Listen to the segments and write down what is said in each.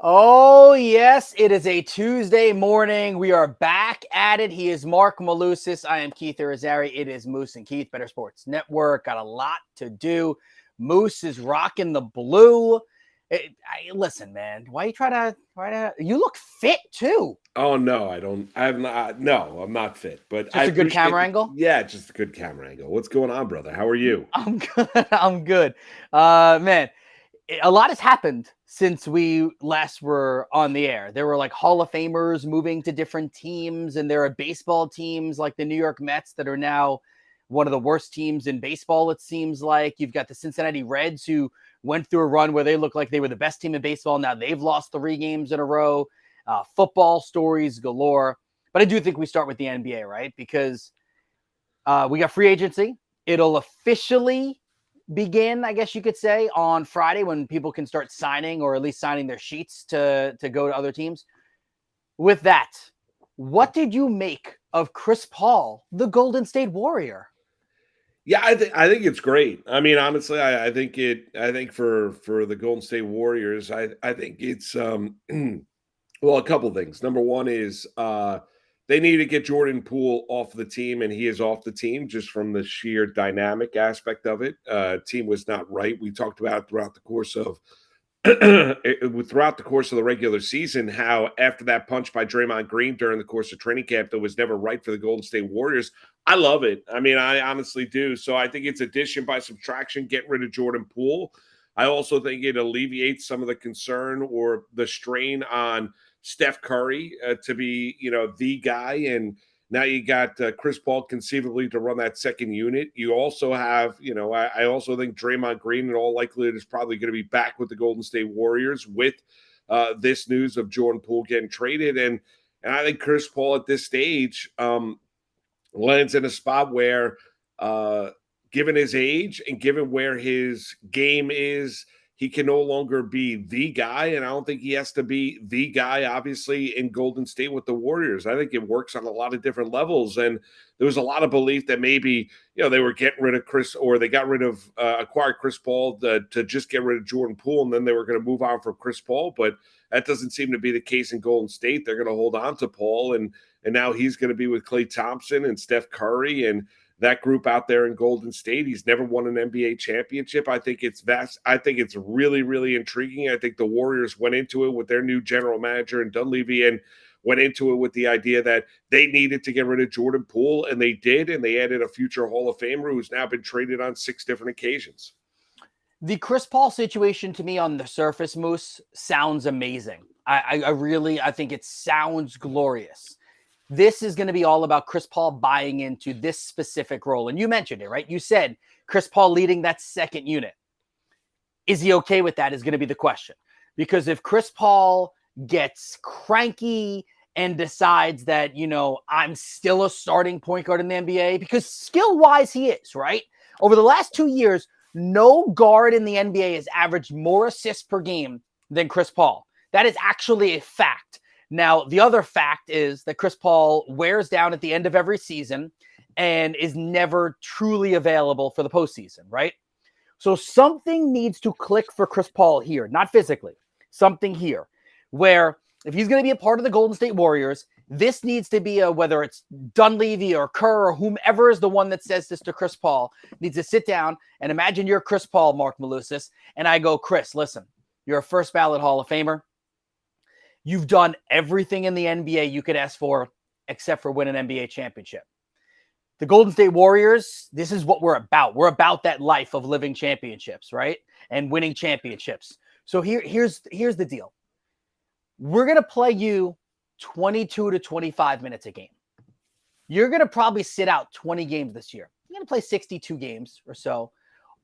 Oh, yes, it is a Tuesday morning. We are back at it. He is Mark Malusis. I am Keith Irizarry. It is Moose and Keith, Better Sports Network. Got a lot to do. Moose is rocking the blue. Listen, man, why you you look fit too. Oh no, I don't. I'm not. No, I'm not fit. But I Just a good appreciate. camera angle. Yeah, just a good camera angle. What's going on, brother? How are you? I'm good. I'm good. Man, a lot has happened since we last were on the air. There were like Hall of Famers moving to different teams, and there are baseball teams like the New York Mets that are now one of the worst teams in baseball, it seems like. You've got the Cincinnati Reds who went through a run where they looked like they were the best team in baseball. Now they've lost 3 games in a row. Football stories galore. But I do think we start with the NBA, right? Because we got free agency. It'll officially begin, I guess you could say, on Friday when people can start signing or at least signing their sheets to go to other teams. With that, what did you make of Chris Paul, the Golden State Warrior? Yeah, I think it's great. I mean, honestly, I think it. I think for the Golden State Warriors, I think it's well, a couple things. Number one is they need to get Jordan Poole off the team, and he is off the team just from the sheer dynamic aspect of it. Team was not right. We talked about throughout the course of throughout the course of the regular season how after that punch by Draymond Green during the course of training camp that was never right for the Golden State Warriors. I love it. I mean, I honestly do. So I think it's addition by subtraction, get rid of Jordan Poole. I also think it alleviates some of the concern or the strain on Steph Curry to be, the guy. And now you got Chris Paul conceivably to run that second unit. You also have, I also think Draymond Green in all likelihood is probably going to be back with the Golden State Warriors with this news of Jordan Poole getting traded. And I think Chris Paul at this stage lands in a spot where, given his age and given where his game is, he can no longer be the guy. And I don't think he has to be the guy, obviously, in Golden State with the Warriors. I think it works on a lot of different levels. And there was a lot of belief that maybe, they were getting rid of Chris, or they got rid of, acquired Chris Paul to just get rid of Jordan Poole. And then they were going to move on from Chris Paul. But that doesn't seem to be the case in Golden State. They're going to hold on to Paul. And now he's going to be with Klay Thompson and Steph Curry and that group out there in Golden State. He's never won an NBA championship. I think it's vast. I think it's really, really intriguing. I think the Warriors went into it with their new general manager and Dunleavy and went into it with the idea that they needed to get rid of Jordan Poole, and they did, and they added a future Hall of Famer who's now been traded on 6 different occasions. The Chris Paul situation to me on the surface, Moose, sounds amazing. I think it sounds glorious. This is going to be all about Chris Paul buying into this specific role. And you mentioned it, right? You said Chris Paul leading that second unit. Is he okay with that is going to be the question. Because if Chris Paul gets cranky and decides that, I'm still a starting point guard in the NBA, because skill-wise he is, right? Over the last 2 years, no guard in the NBA has averaged more assists per game than Chris Paul. That is actually a fact. Now, the other fact is that Chris Paul wears down at the end of every season and is never truly available for the postseason, right? So something needs to click for Chris Paul here, not physically, something here, where if he's going to be a part of the Golden State Warriors, this needs to be whether it's Dunleavy or Kerr or whomever is the one that says this to Chris Paul, needs to sit down and imagine you're Chris Paul, Mark Malusis, and I go, Chris, listen, you're a first ballot Hall of Famer. You've done everything in the NBA you could ask for except for win an NBA championship. The Golden State Warriors, this is what we're about. We're about that life of living championships, right? And winning championships. So here's the deal. We're going to play you 22 to 25 minutes a game. You're going to probably sit out 20 games this year. You're going to play 62 games or so,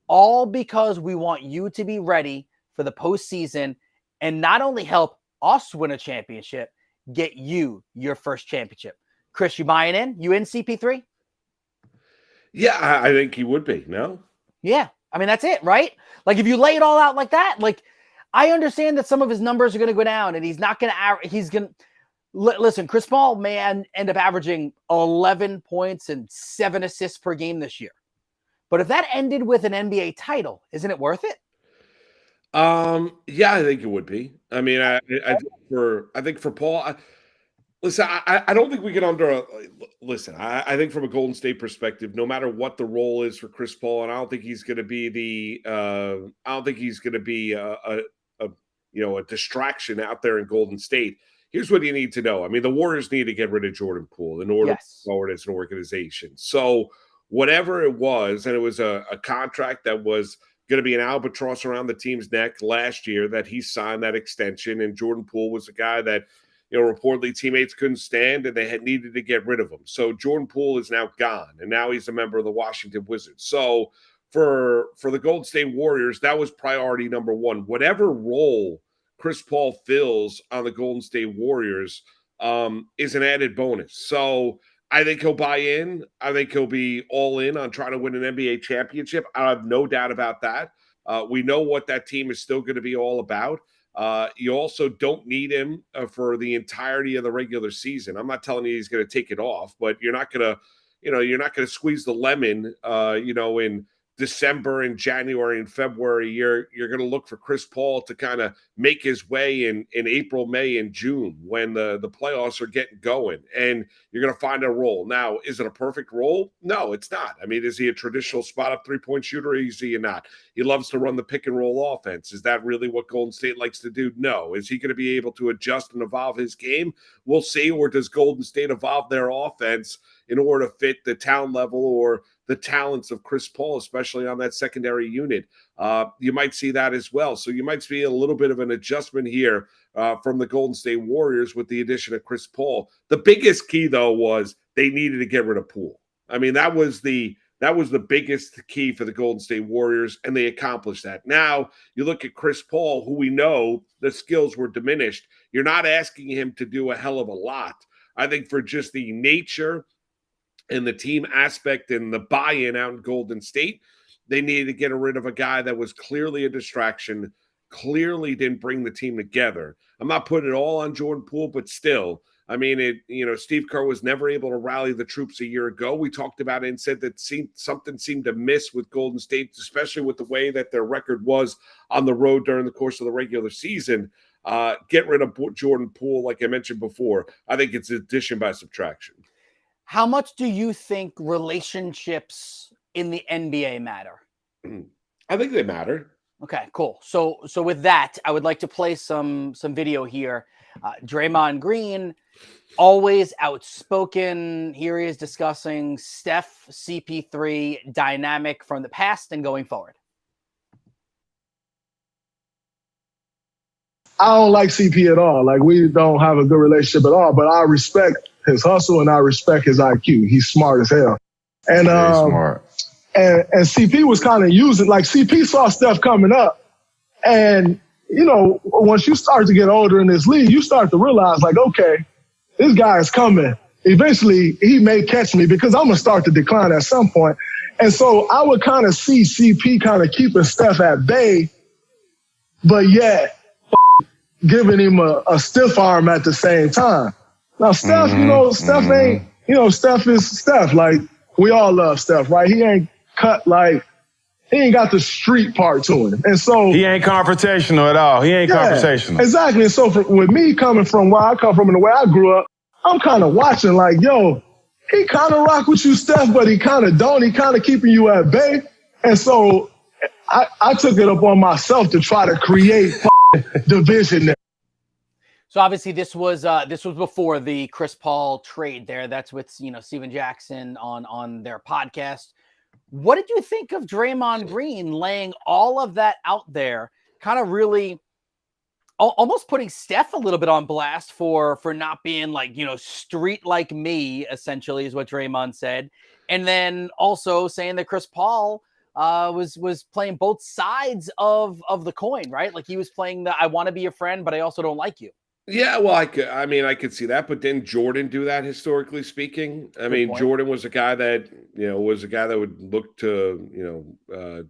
all because we want you to be ready for the postseason and not only help us win a championship, get you your first championship. Chris, you buying in? You in CP3? Yeah, I think he would be. No? Yeah. I mean, that's it, right? Like, if you lay it all out like that, like, I understand that some of his numbers are going to go down and he's not going to, listen, Chris Paul may end up averaging 11 points and 7 assists per game this year. But if that ended with an NBA title, isn't it worth it? Yeah, I think it would be. I mean, I think for Paul, listen, I don't think we can listen. I think from a Golden State perspective, no matter what the role is for Chris Paul, and I don't think he's going to be I don't think he's going to be a a distraction out there in Golden State. Here's what you need to know. I mean, the Warriors need to get rid of Jordan Poole in order to move Yes. forward as an organization. So whatever it was, and it was a contract that was going to be an albatross around the team's neck last year that he signed that extension, and Jordan Poole was a guy that reportedly teammates couldn't stand and they had needed to get rid of him. So Jordan Poole is now gone, and now he's a member of the Washington Wizards. So for the Golden State Warriors, that was priority number one. Whatever role Chris Paul fills on the Golden State Warriors is an added bonus. So I think he'll buy in. I think he'll be all in on trying to win an NBA championship. I have no doubt about that. We know what that team is still going to be all about. You also don't need him for the entirety of the regular season. I'm not telling you he's going to take it off, but you're not going to, you're not going to squeeze the lemon, in December and January and February. You're going to look for Chris Paul to kind of make his way in April, May, and June when the playoffs are getting going, and you're going to find a role. Now, is it a perfect role? No, it's not. I mean, is he a traditional spot up 3-point shooter? Or is he not? He loves to run the pick and roll offense. Is that really what Golden State likes to do? No. Is he going to be able to adjust and evolve his game? We'll see. Or does Golden State evolve their offense in order to fit the talent level or the talents of Chris Paul, especially on that secondary unit? You might see that as well. So you might see a little bit of an adjustment here from the Golden State Warriors with the addition of Chris Paul. The biggest key, though, was they needed to get rid of Poole. I mean, that was the biggest key for the Golden State Warriors, and they accomplished that. Now, you look at Chris Paul, who we know the skills were diminished. You're not asking him to do a hell of a lot. I think for just the nature and the team aspect and the buy-in out in Golden State, they needed to get rid of a guy that was clearly a distraction, clearly didn't bring the team together. I'm not putting it all on Jordan Poole, but still, I mean, Steve Kerr was never able to rally the troops a year ago. We talked about it and said that something seemed to miss with Golden State, especially with the way that their record was on the road during the course of the regular season. Get rid of Jordan Poole, like I mentioned before. I think it's addition by subtraction. How much do you think relationships in the NBA matter? I think they matter. Okay, cool. So with that, I would like to play some video here. Draymond Green, always outspoken. Here he is discussing Steph CP3 dynamic from the past and going forward. I don't like CP at all. Like, we don't have a good relationship at all, but I respect his hustle and I respect his IQ. He's smart as hell. And smart. And CP was kind of using, like, CP saw Steph coming up. And, once you start to get older in this league, you start to realize, like, okay, this guy is coming. Eventually, he may catch me because I'm going to start to decline at some point. And so I would kind of see CP kind of keeping Steph at bay, but yet giving him a stiff arm at the same time. Now, Steph, Steph ain't, Steph is Steph. Like, we all love Steph, right? He ain't cut like, he ain't got the street part to him. And so he ain't confrontational at all. He ain't confrontational. Exactly. And so with me coming from where I come from and the way I grew up, I'm kind of watching like, yo, he kind of rock with you, Steph, but he kind of don't. He kind of keeping you at bay. And so I took it upon myself to try to create division there. So obviously this was before the Chris Paul trade there. That's with, Steven Jackson on their podcast. What did you think of Draymond Green laying all of that out there, kind of really almost putting Steph a little bit on blast for not being like, street like me, essentially, is what Draymond said. And then also saying that Chris Paul was playing both sides of the coin, right? Like, he was playing the I want to be your friend, but I also don't like you. Yeah, well, I could see that, but didn't Jordan do that, historically speaking? I mean, Jordan was a guy that, would look to,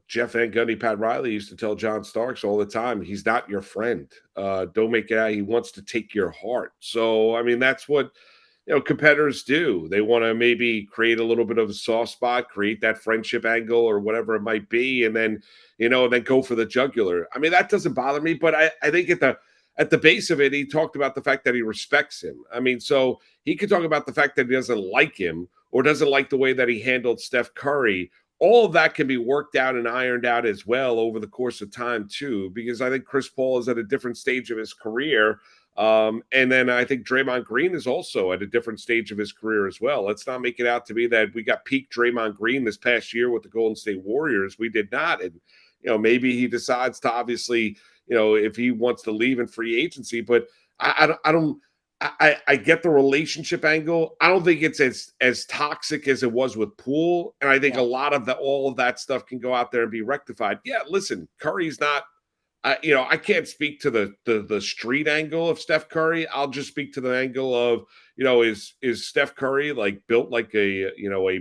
Jeff Van Gundy, Pat Riley used to tell John Starks all the time, he's not your friend. Don't make it out. He wants to take your heart. So, I mean, that's what competitors do. They want to maybe create a little bit of a soft spot, create that friendship angle or whatever it might be, and then then go for the jugular. I mean, that doesn't bother me, but I think at the base of it, he talked about the fact that he respects him. I mean, so he could talk about the fact that he doesn't like him or doesn't like the way that he handled Steph Curry. All of that can be worked out and ironed out as well over the course of time too, because I think Chris Paul is at a different stage of his career. And then I think Draymond Green is also at a different stage of his career as well. Let's not make it out to be that we got peak Draymond Green this past year with the Golden State Warriors. We did not. And, maybe he decides to obviously, if he wants to leave in free agency, but I get the relationship angle. I don't think it's as toxic as it was with Poole. And I think a lot of all of that stuff can go out there and be rectified. Yeah, listen, Curry's not, I can't speak to the street angle of Steph Curry. I'll just speak to the angle of, is Steph Curry like built like a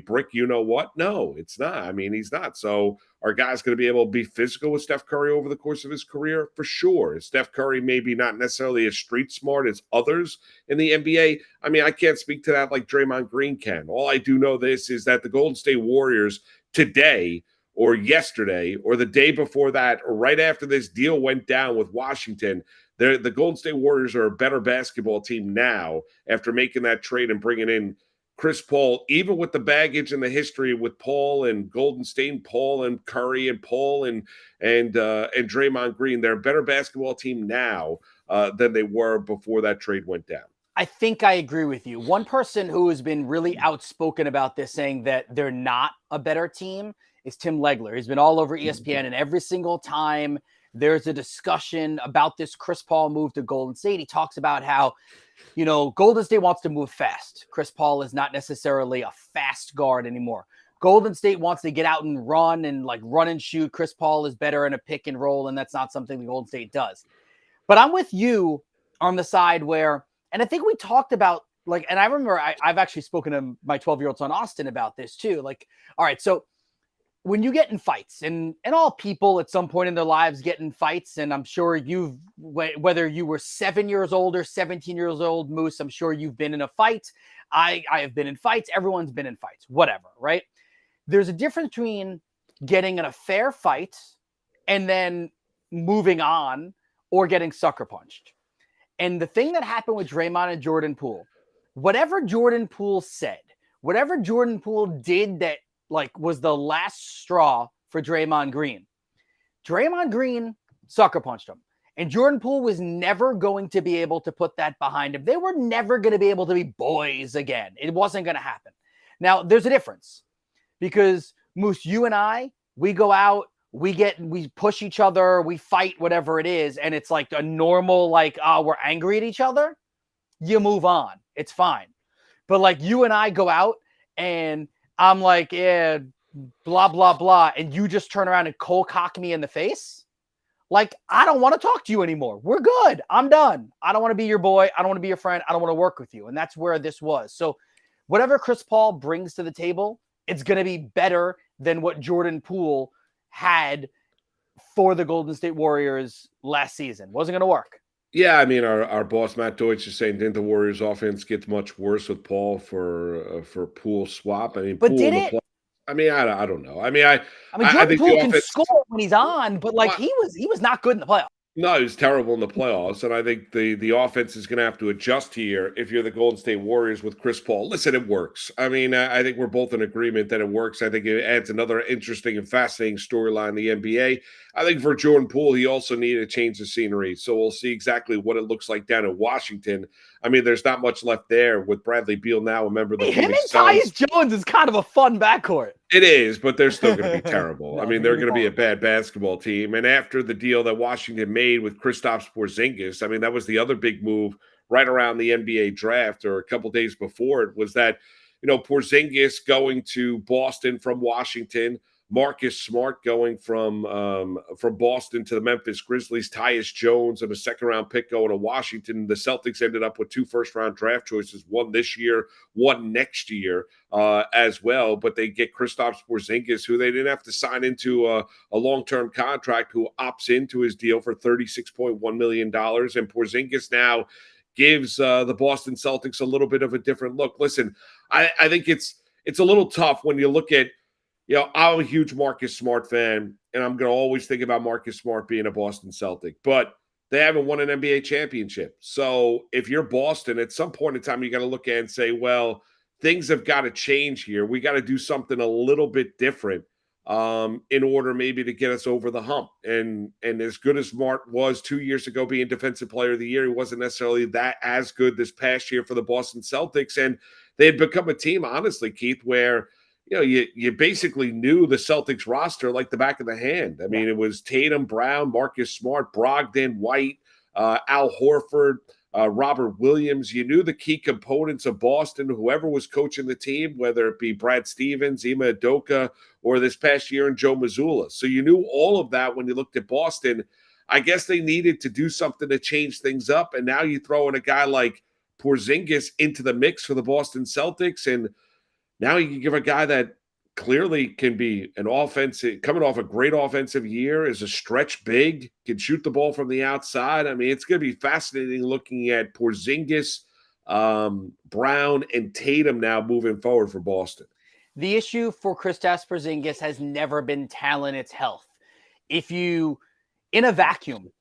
brick? What? No, it's not. I mean, he's not. So are guys going to be able to be physical with Steph Curry over the course of his career? For sure. Is Steph Curry maybe not necessarily as street smart as others in the NBA? I mean, I can't speak to that like Draymond Green can. All I do know this is that the Golden State Warriors today or yesterday or the day before that or right after this deal went down with Washington, the Golden State Warriors are a better basketball team now after making that trade and bringing in Chris Paul, even with the baggage and the history with Paul and Golden State and Paul and Curry and Paul and Draymond Green. They're a better basketball team now than they were before that trade went down. I think I agree with you. One person who has been really outspoken about this, saying that they're not a better team, is Tim Legler. He's been all over ESPN, and every single time there's a discussion about this Chris Paul move to Golden State, he talks about how, Golden State wants to move fast. Chris Paul is not necessarily a fast guard anymore. Golden State wants to get out and run and shoot. Chris Paul is better in a pick and roll, and that's not something the Golden State does. But I'm with you on the side where, and I think we talked about, and I remember I've actually spoken to my 12-year-old son, Austin, about this too. All right, so when you get in fights, and all people at some point in their lives get in fights, and I'm sure whether you were 7 years old or 17 years old, Moose, I'm sure you've been in a fight. I have been in fights. Everyone's been in fights, whatever, right? There's a difference between getting in a fair fight and then moving on or getting sucker punched. And the thing that happened with Draymond and Jordan Poole, whatever Jordan Poole said, whatever Jordan Poole did that was the last straw for Draymond Green. Draymond Green sucker punched him. And Jordan Poole was never going to be able to put that behind him. They were never going to be able to be boys again. It wasn't going to happen. Now, there's a difference because, Moose, you and I, we go out, we push each other, we fight, whatever it is, and it's like a normal, we're angry at each other. You move on. It's fine. But you and I go out and I'm like, yeah, blah, blah, blah. And you just turn around and cold cock me in the face. I don't want to talk to you anymore. We're good. I'm done. I don't want to be your boy. I don't want to be your friend. I don't want to work with you. And that's where this was. So whatever Chris Paul brings to the table, it's going to be better than what Jordan Poole had for the Golden State Warriors last season. Wasn't going to work. Yeah, I mean, our boss Matt Deutsch is saying, didn't the Warriors' offense get much worse with Paul for Poole swap? I mean, but Poole did it? I mean, I don't know. I mean, Jordan Poole can score when he's on, but he was not good in the playoffs. No, he was terrible in the playoffs, and I think the offense is going to have to adjust here if you're the Golden State Warriors with Chris Paul. Listen, it works. I mean, I think we're both in agreement that it works. I think it adds another interesting and fascinating storyline in the NBA. I think for Jordan Poole, he also needed a change of scenery, so we'll see exactly what it looks like down in Washington. I mean, there's not much left there with Bradley Beal now, a member of the him and Tyus Jones is kind of a fun backcourt. It is, but they're still going to be terrible. No, I mean, they're going to be a bad basketball team. And after the deal that Washington made with Kristaps Porzingis, I mean, that was the other big move right around the NBA draft or a couple days before it was that, Porzingis going to Boston from Washington, Marcus Smart going from Boston to the Memphis Grizzlies, Tyus Jones and a second-round pick going to Washington. The Celtics ended up with 2 first-round draft choices, one this year, one next year as well. But they get Kristaps Porzingis, who they didn't have to sign into a long-term contract, who opts into his deal for $36.1 million. And Porzingis now gives the Boston Celtics a little bit of a different look. Listen, I think it's a little tough when you look at, I'm a huge Marcus Smart fan, and I'm going to always think about Marcus Smart being a Boston Celtic, but they haven't won an NBA championship. So if you're Boston, at some point in time, you got to look at it and say, well, things have got to change here. We got to do something a little bit different in order maybe to get us over the hump. And as good as Smart was 2 years ago being Defensive Player of the Year, he wasn't necessarily that as good this past year for the Boston Celtics. And they had become a team, honestly, Keith, where you basically knew the Celtics roster like the back of the hand. I mean, it was Tatum, Brown, Marcus Smart, Brogdon, White, Al Horford, Robert Williams. You knew the key components of Boston, whoever was coaching the team, whether it be Brad Stevens, Ime Udoka, or this past year in Joe Mazzulla. So you knew all of that when you looked at Boston. I guess they needed to do something to change things up, and now you throw in a guy like Porzingis into the mix for the Boston Celtics, and now you can give a guy that clearly can be an offensive, coming off a great offensive year, is a stretch big, can shoot the ball from the outside. I mean, it's going to be fascinating looking at Porzingis, Brown, and Tatum now moving forward for Boston. The issue for Kristaps Porzingis has never been talent, it's health. If you, in a vacuum,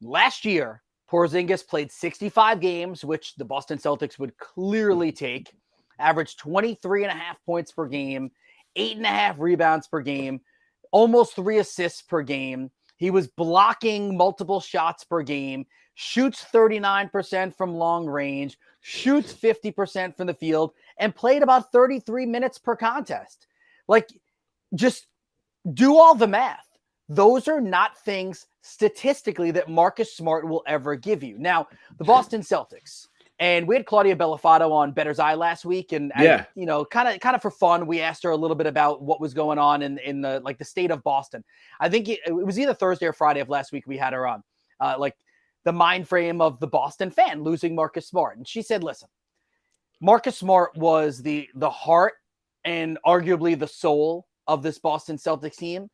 last year, Porzingis played 65 games, which the Boston Celtics would clearly take, averaged 23.5 points per game, 8.5 rebounds per game, almost 3 assists per game. He was blocking multiple shots per game, shoots 39% from long range, shoots 50% from the field, and played about 33 minutes per contest. Like, just do all the math. Those are not things statistically that Marcus Smart will ever give you. Now, the Boston Celtics, and we had Claudia Bellafato on Better's Eye last week, and kind of for fun, we asked her a little bit about what was going on in the state of Boston. I think it was either Thursday or Friday of last week we had her on, the mind frame of the Boston fan losing Marcus Smart, and she said, "Listen, Marcus Smart was the heart and arguably the soul of this Boston Celtics team,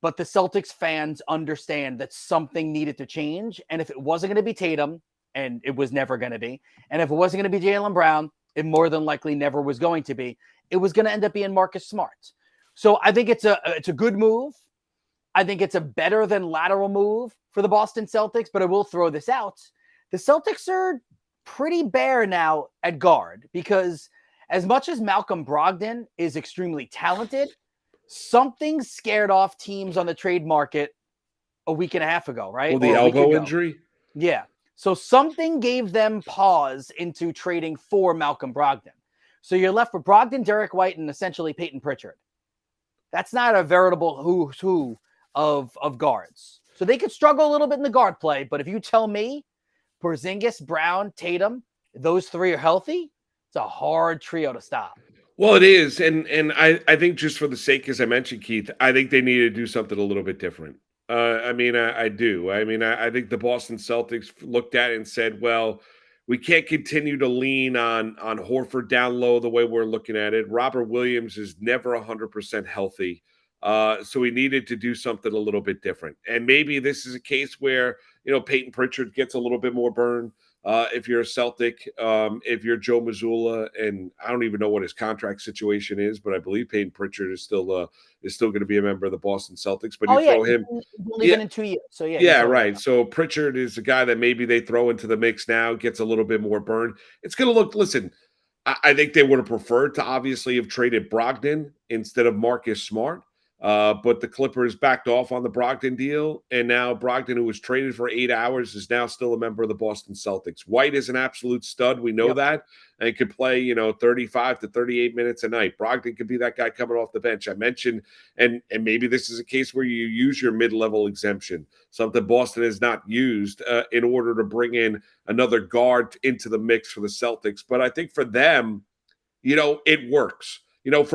but the Celtics fans understand that something needed to change, and if it wasn't going to be Tatum." And it was never going to be. And if it wasn't going to be Jaylen Brown, it more than likely never was going to be. It was going to end up being Marcus Smart. So I think it's a good move. I think it's a better than lateral move for the Boston Celtics, but I will throw this out. The Celtics are pretty bare now at guard because as much as Malcolm Brogdon is extremely talented, something scared off teams on the trade market a week and a half ago, right? Well, the elbow injury? Yeah. So something gave them pause into trading for Malcolm Brogdon. So you're left with Brogdon, Derek White, and essentially Peyton Pritchard. That's not a veritable who's who of guards. So they could struggle a little bit in the guard play, but if you tell me Porzingis, Brown, Tatum, those three are healthy, it's a hard trio to stop. Well, it is. And I think just for the sake, as I mentioned, Keith, I think they need to do something a little bit different. I do. I think the Boston Celtics looked at it and said, well, we can't continue to lean on Horford down low the way we're looking at it. Robert Williams is never 100% healthy. So we needed to do something a little bit different. And maybe this is a case where, Peyton Pritchard gets a little bit more burn. If you're a Celtic, if you're Joe Mazzulla, and I don't even know what his contract situation is, but I believe Peyton Pritchard is still going to be a member of the Boston Celtics. But throw him, leaving in 2 years. So right. So Pritchard is a guy that maybe they throw into the mix now, gets a little bit more burn. It's going to look. Listen, I think they would have preferred to obviously have traded Brogdon instead of Marcus Smart. But the Clippers backed off on the Brogdon deal, and now Brogdon, who was traded for 8 hours, is now still a member of the Boston Celtics. White is an absolute stud. We know that, and he could play, 35 to 38 minutes a night. Brogdon could be that guy coming off the bench. I mentioned, and maybe this is a case where you use your mid-level exemption, something Boston has not used in order to bring in another guard into the mix for the Celtics. But I think for them, it works. Here's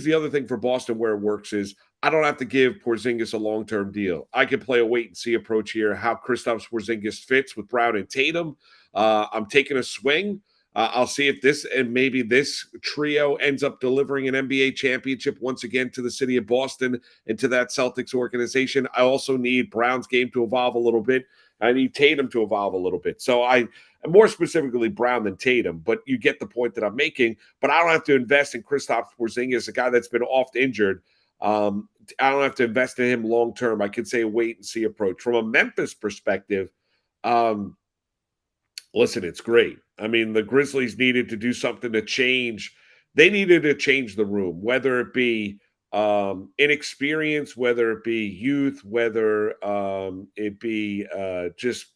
the other thing for Boston where it works is I don't have to give Porzingis a long-term deal. I can play a wait-and-see approach here, how Kristaps Porzingis fits with Brown and Tatum. I'm taking a swing. I'll see if maybe this trio ends up delivering an NBA championship once again to the city of Boston and to that Celtics organization. I also need Brown's game to evolve a little bit. I need Tatum to evolve a little bit. So more specifically Brown than Tatum, but you get the point that I'm making. But I don't have to invest in Kristaps Porzingis, a guy that's been oft injured. I don't have to invest in him long term. I could say a wait and see approach. From a Memphis perspective, listen, it's great. I mean, the Grizzlies needed to do something to change. They needed to change the room, whether it be inexperience, whether it be youth, whether it be just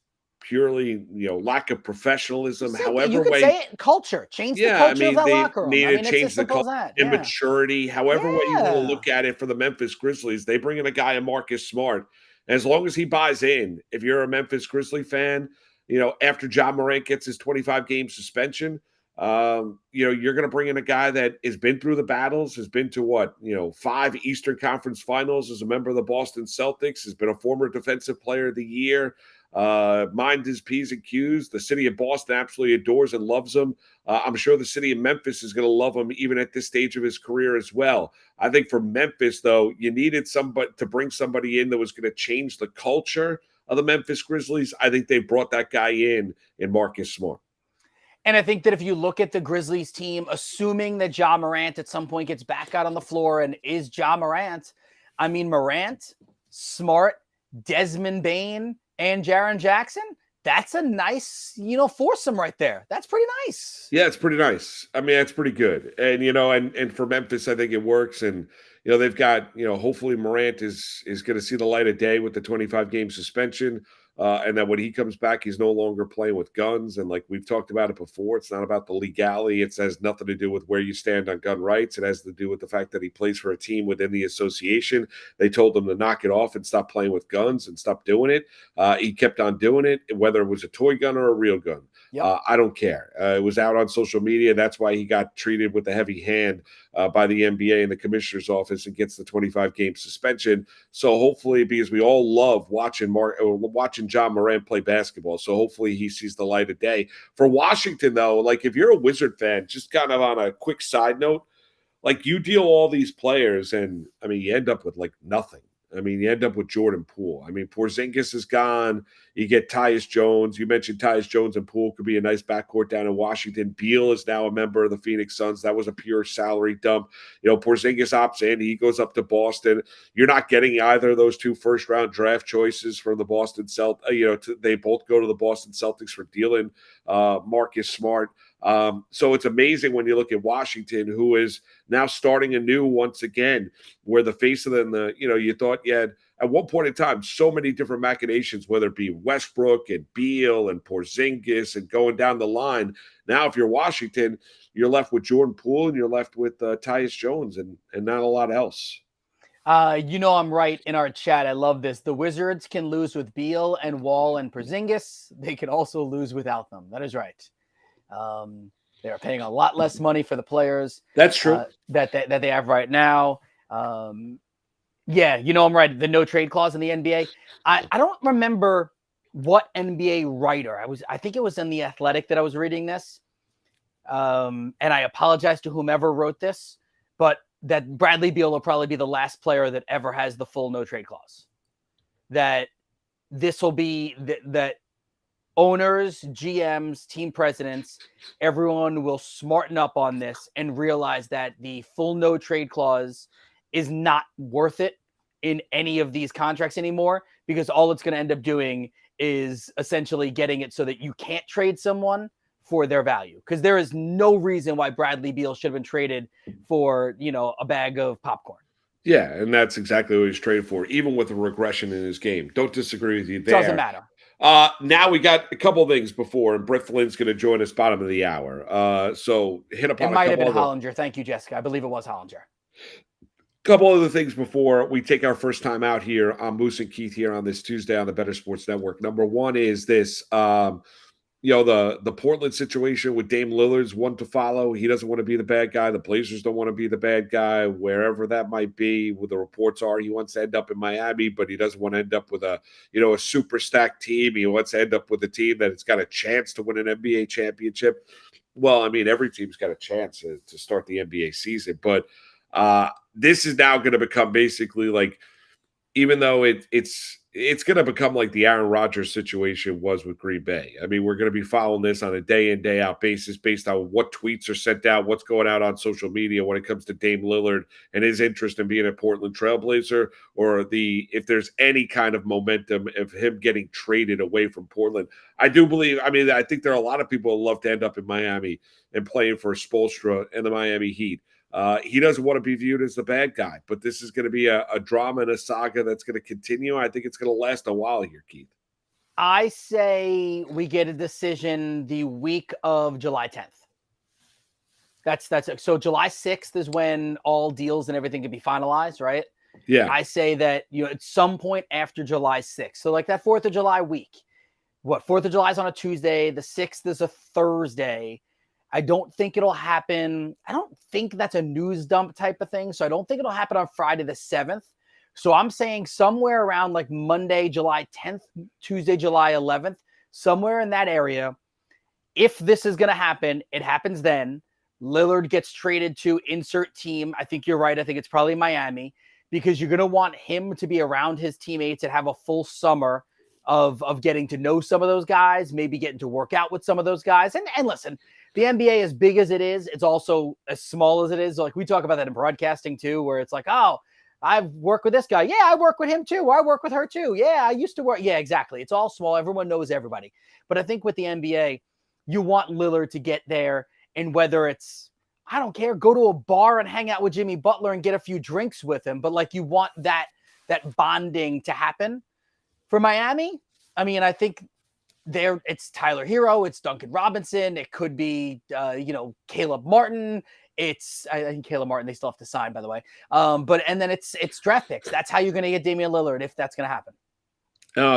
purely, lack of professionalism. However, you could say it, culture. Change the culture of that they locker room. need I to mean, it's change as the simple as culture, that. Yeah. immaturity. However way you want to look at it for the Memphis Grizzlies, they bring in a guy, Marcus Smart. And as long as he buys in, if you're a Memphis Grizzly fan, after Ja Morant gets his 25-game suspension, you're going to bring in a guy that has been through the battles, has been to 5 Eastern Conference Finals as a member of the Boston Celtics, has been a former Defensive Player of the Year, mind his P's and Q's. The city of Boston absolutely adores and loves him. I'm sure the city of Memphis is going to love him even at this stage of his career as well. I think for Memphis, though, you needed somebody to bring somebody in that was going to change the culture of the Memphis Grizzlies. I think they brought that guy in Marcus Smart. And I think that if you look at the Grizzlies team, assuming that Ja Morant at some point gets back out on the floor and is Ja Morant, I mean, Morant, Smart, Desmond Bane, and Jaren Jackson, that's a nice, foursome right there. That's pretty nice. Yeah, it's pretty nice. I mean, that's pretty good. And, and for Memphis, I think it works. And, they've got, hopefully Morant is going to see the light of day with the 25-game suspension. And that when he comes back, he's no longer playing with guns. And like we've talked about it before, it's not about the legality. It has nothing to do with where you stand on gun rights. It has to do with the fact that he plays for a team within the association. They told him to knock it off and stop playing with guns and stop doing it. He kept on doing it, whether it was a toy gun or a real gun. Yep. I don't care. It was out on social media. That's why he got treated with a heavy hand by the NBA and the commissioner's office and gets the 25-game suspension. So hopefully, because we all love watching Ja Morant play basketball, so hopefully he sees the light of day. For Washington, though, like if you're a Wizard fan, just kind of on a quick side note, like you deal all these players and, I mean, you end up with like nothing. I mean, you end up with Jordan Poole. I mean, Porzingis is gone. You get Tyus Jones. You mentioned Tyus Jones and Poole could be a nice backcourt down in Washington. Beal is now a member of the Phoenix Suns. That was a pure salary dump. Porzingis opts in. He goes up to Boston. You're not getting either of those 2 first-round draft choices from the Boston Celtics. They both go to the Boston Celtics for dealing Marcus Smart. So it's amazing when you look at Washington, who is now starting anew once again, where the face of them, you thought you had at one point in time so many different machinations, whether it be Westbrook and Beal and Porzingis and going down the line. Now, if you're Washington, you're left with Jordan Poole and you're left with Tyus Jones and not a lot else. I'm right in our chat. I love this. The Wizards can lose with Beal and Wall and Porzingis. They can also lose without them. That is right. They're paying a lot less money for the players. That's true. That they have right now. I'm right. The no trade clause in the NBA. I don't remember what NBA writer I think it was in The Athletic that I was reading this. And I apologize to whomever wrote this, but that Bradley Beal will probably be the last player that ever has the full no trade clause. That this will be that owners, GMs, team presidents, everyone will smarten up on this and realize that the full no trade clause is not worth it in any of these contracts anymore, because all it's going to end up doing is essentially getting it so that you can't trade someone for their value. Because there is no reason why Bradley Beal should have been traded for, a bag of popcorn. Yeah, and that's exactly what he's traded for, even with a regression in his game. Don't disagree with you there. Doesn't matter. Now we got a couple of things before, and Brett Flynn's going to join us bottom of the hour. So hit up on it might have been Hollinger. Thank you, Jessica. I believe it was Hollinger. Couple other things before we take our first time out here on Moose and Keith here on this Tuesday on the Better Sports Network. Number one is this, the Portland situation with Dame Lillard's one to follow. He doesn't want to be the bad guy. The Blazers don't want to be the bad guy, wherever that might be. Where the reports are, he wants to end up in Miami, but he doesn't want to end up with a super stacked team. He wants to end up with a team that has got a chance to win an NBA championship. Well, I mean, every team's got a chance to start the NBA season, but this is now going to become basically like, even though it's it's going to become like the Aaron Rodgers situation was with Green Bay. I mean, we're going to be following this on a day in, day out basis based on what tweets are sent out, what's going out on social media when it comes to Dame Lillard and his interest in being a Portland Trailblazer, or if there's any kind of momentum of him getting traded away from Portland. I do believe, I mean, I think there are a lot of people who love to end up in Miami and playing for Spoelstra and the Miami Heat. He doesn't want to be viewed as the bad guy, but this is going to be a drama and a saga that's going to continue. I think it's going to last a while here, Keith. I say we get a decision the week of July 10th. That's it. So July 6th is when all deals and everything can be finalized, right? Yeah. I say that, at some point after July 6th. So like that 4th of July week. 4th of July is on a Tuesday. The 6th is a Thursday. I don't think it'll happen. I don't think that's a news dump type of thing. So I don't think it'll happen on Friday the 7th. So I'm saying somewhere around like Monday, July 10th, Tuesday, July 11th, somewhere in that area. If this is going to happen, it happens then. Lillard gets traded to insert team. I think you're right. I think it's probably Miami, because you're going to want him to be around his teammates and have a full summer of getting to know some of those guys, maybe getting to work out with some of those guys. And listen, the NBA, as big as it is, it's also as small as it is. Like we talk about that in broadcasting too, where it's like, oh, I've worked with this guy. Yeah, I work with him too. I work with her too. Yeah, I used to work. Yeah, exactly. It's all small. Everyone knows everybody. But I think with the NBA, you want Lillard to get there. And whether it's, I don't care, go to a bar and hang out with Jimmy Butler and get a few drinks with him. But like you want that bonding to happen. For Miami, I mean, I think it's Tyler Hero, it's Duncan Robinson, it could be Caleb Martin. I think Caleb Martin, they still have to sign, by the way. And then it's draft picks. That's how you're going to get Damian Lillard if that's going to happen.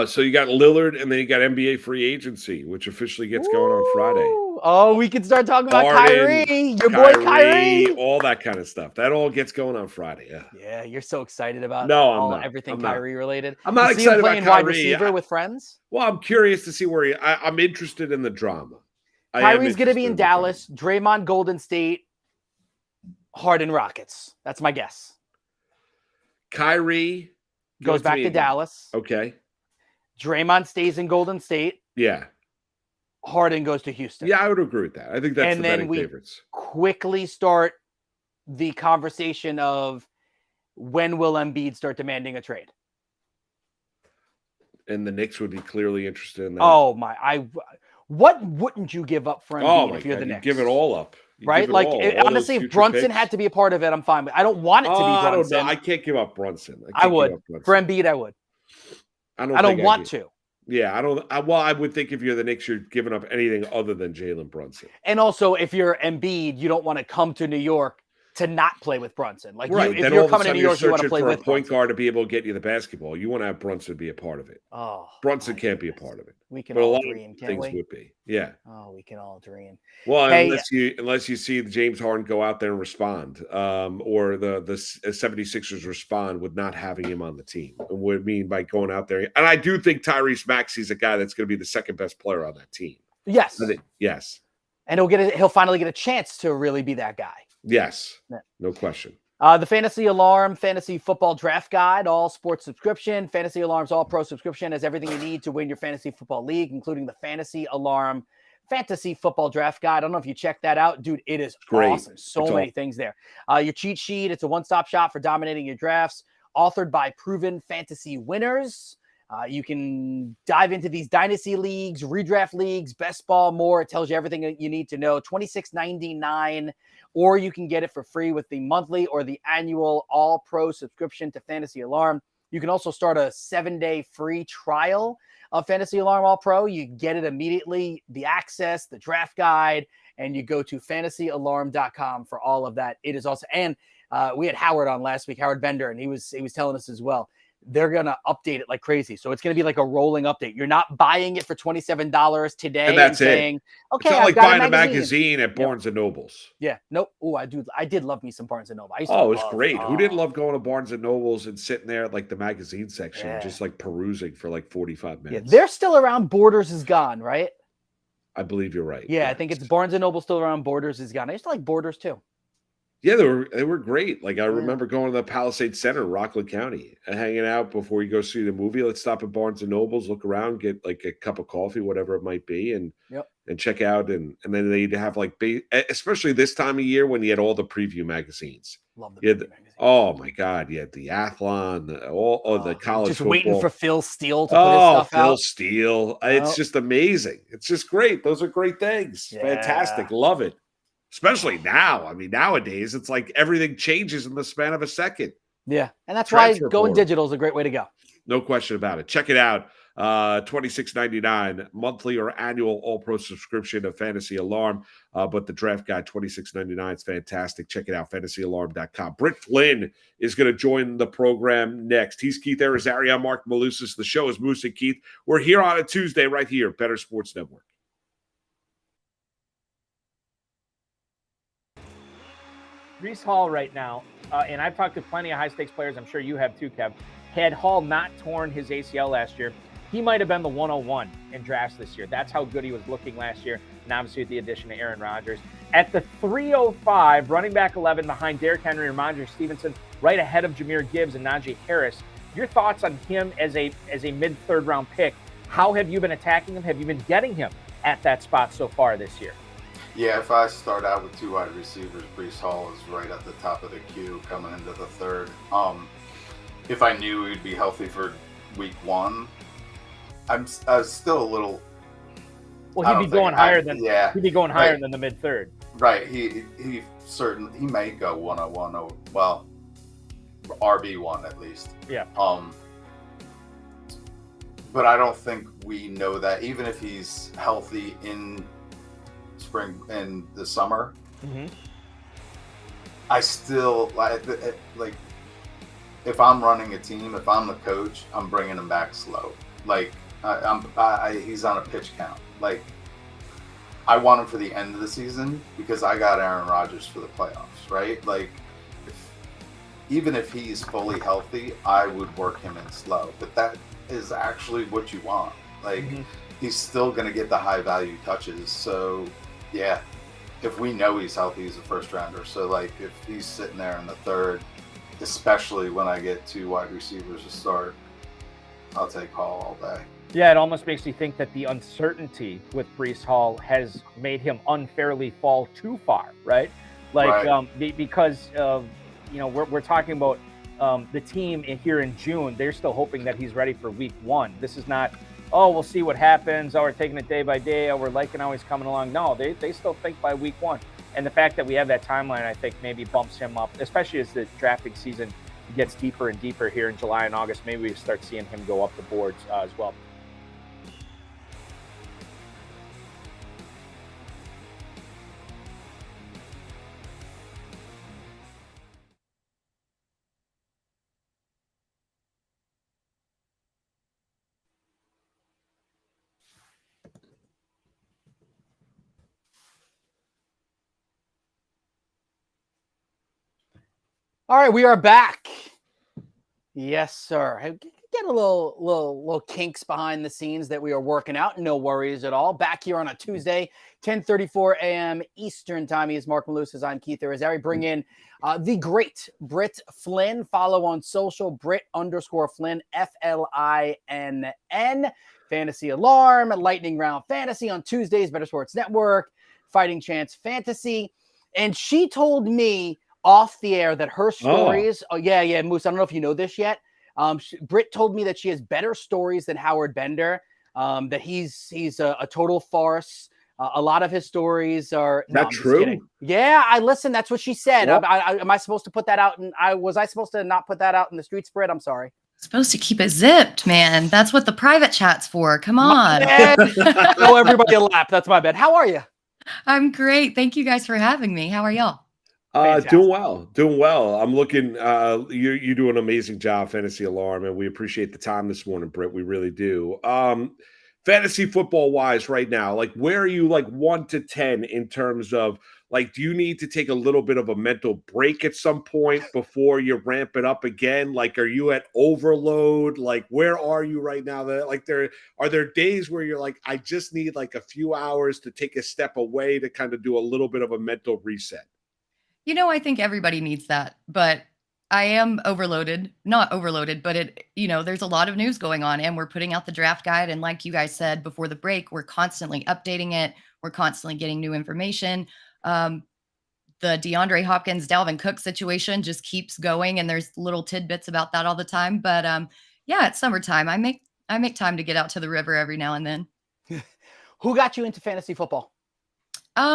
So you got Lillard, and then you got NBA free agency, which officially gets going on Friday. Oh, we can start talking about Kyrie, your boy Kyrie, all that kind of stuff. That all gets going on Friday. Yeah, you're so excited about everything Kyrie related. I'm not excited about playing Kyrie. Wide receiver with friends. Well, I'm curious to see where I'm interested in the drama. Kyrie's going to be in Dallas, Draymond Golden State, Harden Rockets. That's my guess. Kyrie goes back to Dallas. Okay. Draymond stays in Golden State. Yeah. Harden goes to Houston. Yeah, I would agree with that. I think that's the betting favorites. Quickly start the conversation of when will Embiid start demanding a trade? And the Knicks would be clearly interested in that. Oh my! What wouldn't you give up for Embiid if you're the Knicks? Give it all up. Right? Like, honestly, if Brunson had to be a part of it, I'm fine. But I don't want it to be Brunson. I don't know. I can't give up Brunson. I would. For Embiid, I would. I don't want to. Yeah, I would think if you're the Knicks, you're giving up anything other than Jalen Brunson. And also, if you're Embiid, you don't want to come to New York to not play with Brunson. Like, right. If you're coming to New York, you want to play with a point guard to be able to get you the basketball. You want to have Brunson be a part of it. Oh, Brunson can't be a part of it. We can all dream, can't we? Things would be. Yeah. Oh, we can all dream. Well, unless you see James Harden go out there and respond, or the 76ers respond with not having him on the team. And what I mean by going out there. And I do think Tyrese Maxey's a guy that's going to be the second best player on that team. Yes. Yes. And he'll finally get a chance to really be that guy. Yes. No question. The Fantasy Alarm Fantasy Football Draft Guide, all sports subscription. Fantasy Alarm's all pro subscription has everything you need to win your fantasy football league, including the Fantasy Alarm Fantasy Football Draft Guide. I don't know if you checked that out. Dude, it is awesome. So many things there. Your cheat sheet, it's a one-stop shop for dominating your drafts, authored by proven fantasy winners. You can dive into these dynasty leagues, redraft leagues, best ball, more. It tells you everything that you need to know. $26.99, or you can get it for free with the monthly or the annual all-pro subscription to Fantasy Alarm. You can also start a 7-day free trial of Fantasy Alarm All-Pro. You get it immediately, the access, the draft guide, and you go to fantasyalarm.com for all of that. It is also, and we had Howard on last week, Howard Bender, and he was telling us as well. They're going to update it like crazy. So it's going to be like a rolling update. You're not buying it for $27 today and that's saying, okay, it's not like buying a magazine at Barnes and Nobles. Yeah. Nope. Oh, I did love me some Barnes and Noble. It was great. Who didn't love going to Barnes and Nobles and sitting there at like the magazine section, just like perusing for like 45 minutes? Yeah, they're still around. Borders is gone, right? I believe you're right. Yeah, yes. I think it's Barnes and Noble still around. Borders is gone. I used to like Borders too. Yeah, they were great. Like I remember going to the Palisade Center, Rockland County, and hanging out before you go see the movie. Let's stop at Barnes and Nobles, look around, get like a cup of coffee, whatever it might be, and Yep. check out. And then they'd have like especially this time of year when you had all the preview magazines. Love the You had preview magazine. oh my God, you had the Athlon, the college just football. waiting for Phil Steele to put his stuff Phil out. Steele. It's just amazing. It's just great. Those are great things. Yeah. Fantastic. Love it. Especially now. I mean, nowadays it's like everything changes in the span of a second. Yeah. And that's Transfer why going portal. digital is a great way to go. No question about it. Check it out. $26.99 monthly or annual all-pro subscription of Fantasy Alarm. But the Draft Guide, $26.99 is fantastic. Check it out, fantasyalarm.com. Britt Flynn is going to join the program next. He's Keith Arizari. I'm Mark Malusis. The show is Moose and Keith. We're here on a Tuesday right here, Better Sports Network. Breece Hall right now, and I've talked to plenty of high-stakes players, I'm sure you have too, Kev. Had Hall not torn his ACL last year, he might have been the 101 in drafts this year. That's how good he was looking last year, and obviously with the addition of Aaron Rodgers. At the 305, running back 11 behind Derrick Henry and Ramondre Stevenson, right ahead of Jahmyr Gibbs and Najee Harris. Your thoughts on him as a mid-third round pick? How have you been attacking him? Have you been getting him at that spot so far this year? Yeah, if I start out with two wide receivers, Breece Hall is right at the top of the queue coming into the third. If I knew he'd be healthy for week one, I'm still a little. Well, he'd be going higher than the mid third. Right. He may go 101 or well, RB1 at least. Yeah. But I don't think we know that even if he's healthy in spring and the summer. Mm-hmm. I still like if I'm running a team, if I'm the coach, I'm bringing him back slow. Like he's on a pitch count. Like I want him for the end of the season because I got Aaron Rodgers for the playoffs, right? Like even if he's fully healthy, I would work him in slow. But that is actually what you want. Like he's still going to get the high value touches. So yeah, if we know he's healthy, he's a first rounder. So like if he's sitting there in the third, especially when I get two wide receivers to start, I'll take Hall all day. Yeah, it almost makes you think that the uncertainty with Breece Hall has made him unfairly fall too far, right? Like right. Because we're talking about the team here in June. They're still hoping that he's ready for week one. This is not, oh, we'll see what happens. Oh, we're taking it day by day. Oh, we're liking how he's coming along. No, they still think by week one. And the fact that we have that timeline, I think, maybe bumps him up, especially as the drafting season gets deeper and deeper here in July and August. Maybe we start seeing him go up the boards as well. All right, we are back. Yes, sir. Get a little kinks behind the scenes that we are working out. No worries at all. Back here on a Tuesday, 10:34 a.m. Eastern time. He is Mark Malusis. I'm Keith Arizari. Bring in the great Britt Flynn. Follow on social, Britt_Flynn, FLINN. Fantasy Alarm, Lightning Round Fantasy on Tuesdays, Better Sports Network, Fighting Chance Fantasy. And she told me off the air that her stories, Moose, I don't know if you know this yet. Britt told me that she has better stories than Howard Bender, that he's a total farce. A lot of his stories are not true. Yeah, I listened. That's what she said. Am I supposed to put that out? And was I supposed to not put that out in the street spread? I'm sorry. Supposed to keep it zipped, man. That's what the private chat's for. Come on. No, everybody laugh. That's my bad. How are you? I'm great. Thank you guys for having me. How are y'all? Doing well. I'm looking. You do an amazing job, Fantasy Alarm, and we appreciate the time this morning, Britt. We really do. Fantasy football wise, right now, like where are you, like 1 to 10 in terms of like, do you need to take a little bit of a mental break at some point before you ramp it up again? Like, are you at overload? Like, where are you right now? That like are there days where you're like, I just need like a few hours to take a step away to kind of do a little bit of a mental reset? I think everybody needs that, but I am overloaded, not overloaded, but there's a lot of news going on and we're putting out the draft guide. And like you guys said before the break, we're constantly updating it. We're constantly getting new information. The DeAndre Hopkins, Dalvin Cook situation just keeps going. And there's little tidbits about that all the time. But yeah, it's summertime. I make time to get out to the river every now and then. Who got you into fantasy football?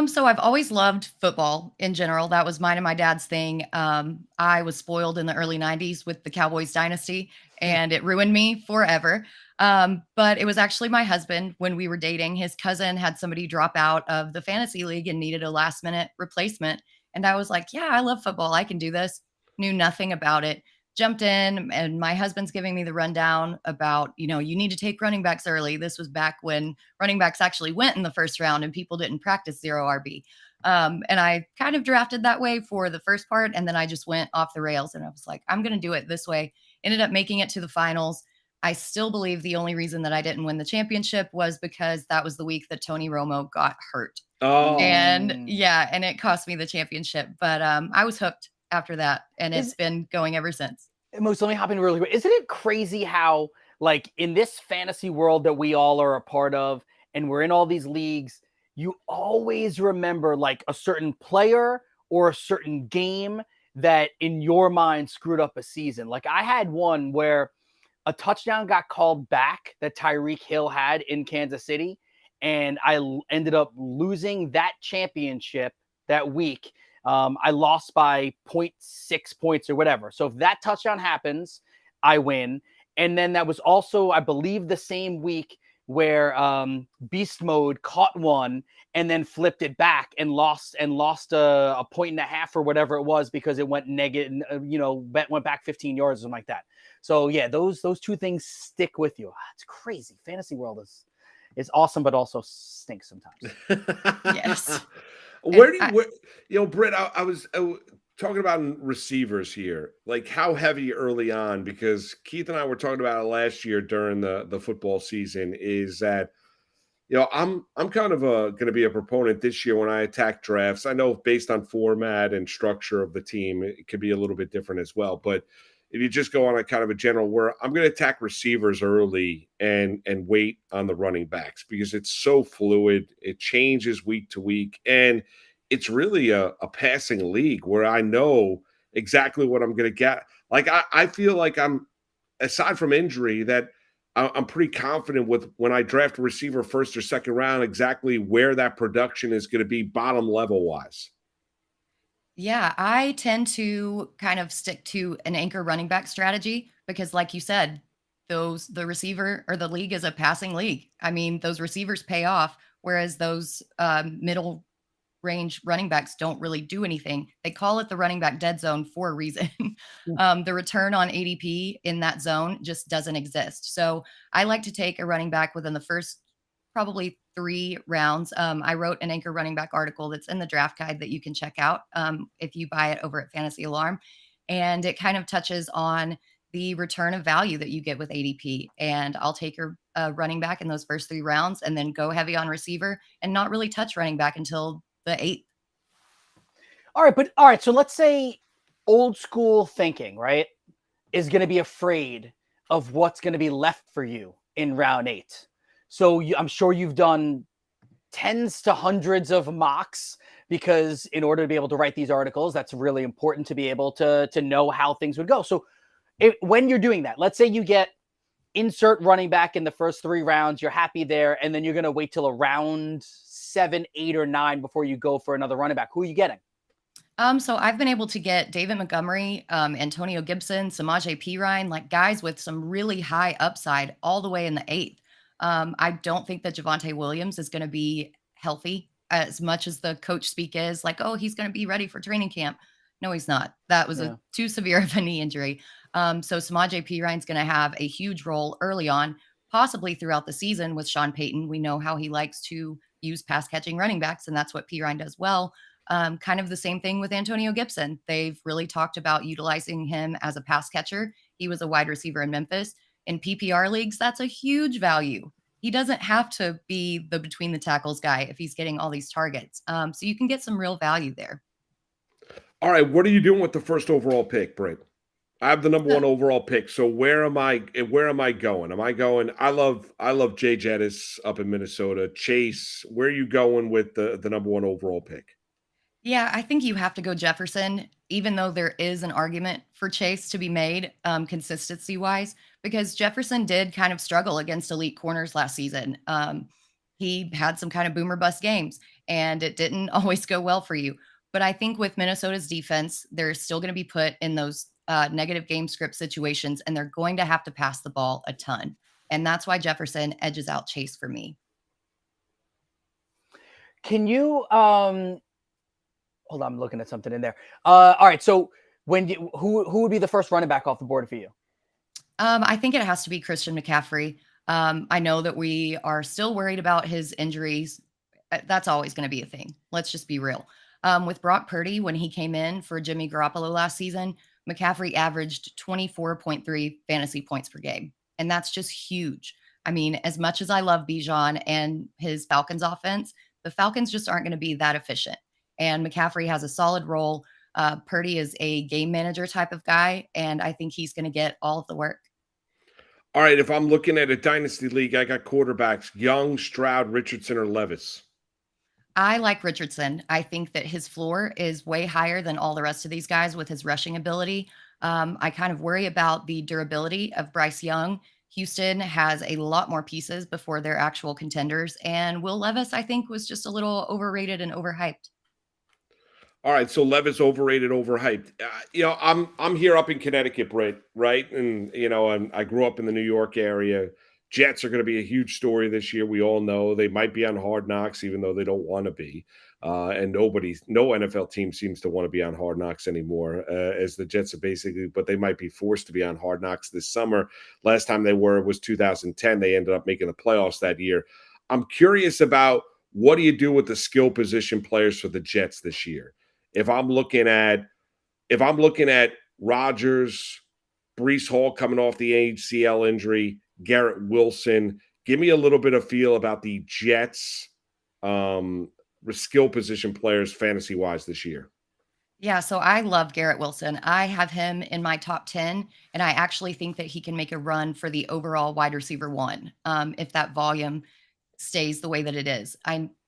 So I've always loved football in general. That was mine and my dad's thing. I was spoiled in the early 90s with the Cowboys dynasty and it ruined me forever. But it was actually my husband when we were dating. His cousin had somebody drop out of the fantasy league and needed a last minute replacement. And I was like, yeah, I love football. I can do this. Knew nothing about it. Jumped in and my husband's giving me the rundown about, you need to take running backs early. This was back when running backs actually went in the first round and people didn't practice zero RB. And I kind of drafted that way for the first part. And then I just went off the rails and I was like, I'm going to do it this way. Ended up making it to the finals. I still believe the only reason that I didn't win the championship was because that was the week that Tony Romo got hurt. Oh, And yeah, and it cost me the championship, but I was hooked after that and it's been going ever since. Moose, let me hop in really quick. Isn't it crazy how, like, in this fantasy world that we all are a part of, and we're in all these leagues, you always remember like a certain player or a certain game that in your mind screwed up a season. Like I had one where a touchdown got called back that Tyreek Hill had in Kansas City, and I ended up losing that championship that week. I lost by 0.6 points or whatever. So if that touchdown happens, I win. And then that was also, I believe, the same week where Beast Mode caught one and then flipped it back and lost a point and a half or whatever it was because it went negative, went back 15 yards or something like that. So yeah, those two things stick with you. It's crazy. Fantasy world is awesome, but also stinks sometimes. Yes. Britt, I was talking about receivers here, like how heavy early on, because Keith and I were talking about it last year during the football season, is that, I'm kind of going to be a proponent this year when I attack drafts. I know based on format and structure of the team, it could be a little bit different as well. But if you just go on a kind of a general where I'm going to attack receivers early and wait on the running backs because it's so fluid. It changes week to week. And it's really a passing league where I know exactly what I'm going to get. Like, I feel like I'm, aside from injury, that I'm pretty confident with when I draft a receiver first or second round, exactly where that production is going to be bottom level wise. Yeah, I tend to kind of stick to an anchor running back strategy because, like you said, the receiver or the league is a passing league. I mean, those receivers pay off, whereas those middle range running backs don't really do anything. They call it the running back dead zone for a reason. The return on ADP in that zone just doesn't exist. So I like to take a running back within the first probably 3 rounds. I wrote an anchor running back article that's in the draft guide that you can check out if you buy it over at Fantasy Alarm. And it kind of touches on the return of value that you get with ADP. And I'll take a running back in those first 3 rounds and then go heavy on receiver and not really touch running back until the 8th. All right. So let's say old school thinking, right, is going to be afraid of what's going to be left for you in round 8. So I'm sure you've done tens to hundreds of mocks because in order to be able to write these articles, that's really important to be able to know how things would go. So when you're doing that, let's say you get insert running back in the first 3 rounds, you're happy there, and then you're going to wait till around 7, 8, or 9 before you go for another running back. Who are you getting? So I've been able to get David Montgomery, Antonio Gibson, Samaje Perine, like guys with some really high upside all the way in the 8th. I don't think that Javonte Williams is going to be healthy as much as the coach speak is like, oh, he's going to be ready for training camp. No, he's not. That was a too severe of a knee injury. So Samaje Perine's going to have a huge role early on, possibly throughout the season with Sean Payton. We know how he likes to use pass catching running backs, and that's what Perine does well. Kind of the same thing with Antonio Gibson. They've really talked about utilizing him as a pass catcher. He was a wide receiver in Memphis. In PPR leagues, that's a huge value. He doesn't have to be the between the tackles guy if he's getting all these targets. So you can get some real value there. All right, what are you doing with the first overall pick, Britt? I have the number one overall pick. So where am I? Where am I going? Am I going? I love Jay Jettis up in Minnesota. Chase, where are you going with the number one overall pick? Yeah, I think you have to go Jefferson, even though there is an argument for Chase to be made, consistency wise, because Jefferson did kind of struggle against elite corners last season. He had some kind of boomer bust games, and it didn't always go well for you. But I think with Minnesota's defense, they're still going to be put in those negative game script situations, and they're going to have to pass the ball a ton. And that's why Jefferson edges out Chase for me. Can you hold on, I'm looking at something in there. All right, so who would be the first running back off the board for you? I think it has to be Christian McCaffrey. I know that we are still worried about his injuries. That's always going to be a thing. Let's just be real. With Brock Purdy, when he came in for Jimmy Garoppolo last season, McCaffrey averaged 24.3 fantasy points per game. And that's just huge. I mean, as much as I love Bijan and his Falcons offense, the Falcons just aren't going to be that efficient. And McCaffrey has a solid role. Purdy is a game manager type of guy, and I think he's going to get all of the work. All right, if I'm looking at a dynasty league, I got quarterbacks: Young, Stroud, Richardson, or Levis. I like Richardson. I think that his floor is way higher than all the rest of these guys with his rushing ability. I kind of worry about the durability of Bryce Young. Houston has a lot more pieces before they're actual contenders. And Will Levis, I think, was just a little overrated and overhyped. All right, so Levis overrated, overhyped. I'm here up in Connecticut, right? And I grew up in the New York area. Jets are going to be a huge story this year. We all know they might be on Hard Knocks, even though they don't want to be. And no NFL team seems to want to be on Hard Knocks anymore, as the Jets are basically, but they might be forced to be on Hard Knocks this summer. Last time they was 2010. They ended up making the playoffs that year. I'm curious about, what do you do with the skill position players for the Jets this year? If I'm looking at Rodgers, Breece Hall coming off the ACL injury, Garrett Wilson, give me a little bit of feel about the Jets' skill position players fantasy-wise this year. Yeah, so I love Garrett Wilson. I have him in my top 10, and I actually think that he can make a run for the overall wide receiver one if that volume stays the way that it is.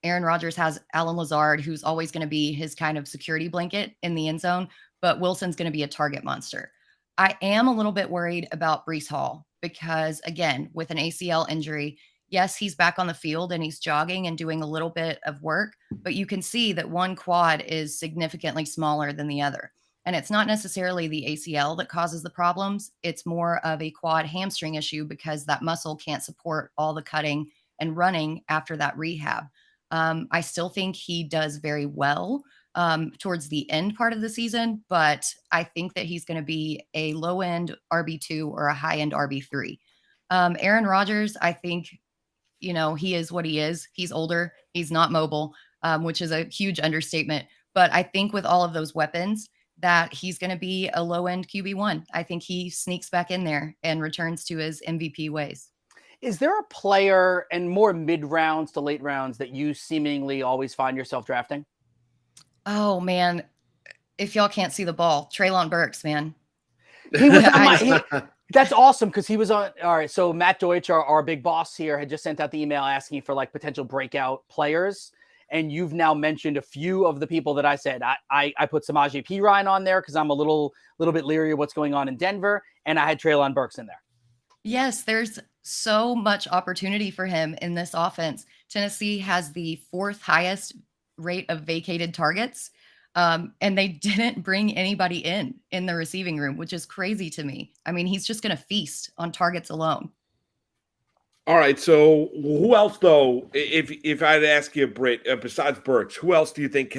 Aaron Rodgers has Alan Lazard, who's always going to be his kind of security blanket in the end zone, but Wilson's going to be a target monster. I am a little bit worried about Breece Hall because, again, with an ACL injury, yes, he's back on the field and he's jogging and doing a little bit of work, but you can see that one quad is significantly smaller than the other. And it's not necessarily the ACL that causes the problems. It's more of a quad hamstring issue because that muscle can't support all the cutting and running after that rehab. I still think he does very well towards the end part of the season, but I think that he's going to be a low end RB2 or a high end RB3. Aaron Rodgers, I think, he is what he is. He's older. He's not mobile, which is a huge understatement. But I think with all of those weapons, that he's going to be a low end QB1. I think he sneaks back in there and returns to his MVP ways. Is there a player in more mid rounds to late rounds that you seemingly always find yourself drafting? Oh man, if y'all can't see the ball, Treylon Burks, man. He was on that's awesome because he was on. All right, so Matt Deutsch, our big boss here, had just sent out the email asking for like potential breakout players, and you've now mentioned a few of the people that I said. I put Samaje Perine on there because I'm a little bit leery of what's going on in Denver, and I had Treylon Burks in there. Yes, there's so much opportunity for him in this offense. Tennessee has the 4th highest rate of vacated targets, and they didn't bring anybody in the receiving room, which is crazy to me. I mean, he's just going to feast on targets alone. All right, so who else, though, if I'd ask you, Britt, besides Burks, who else do you think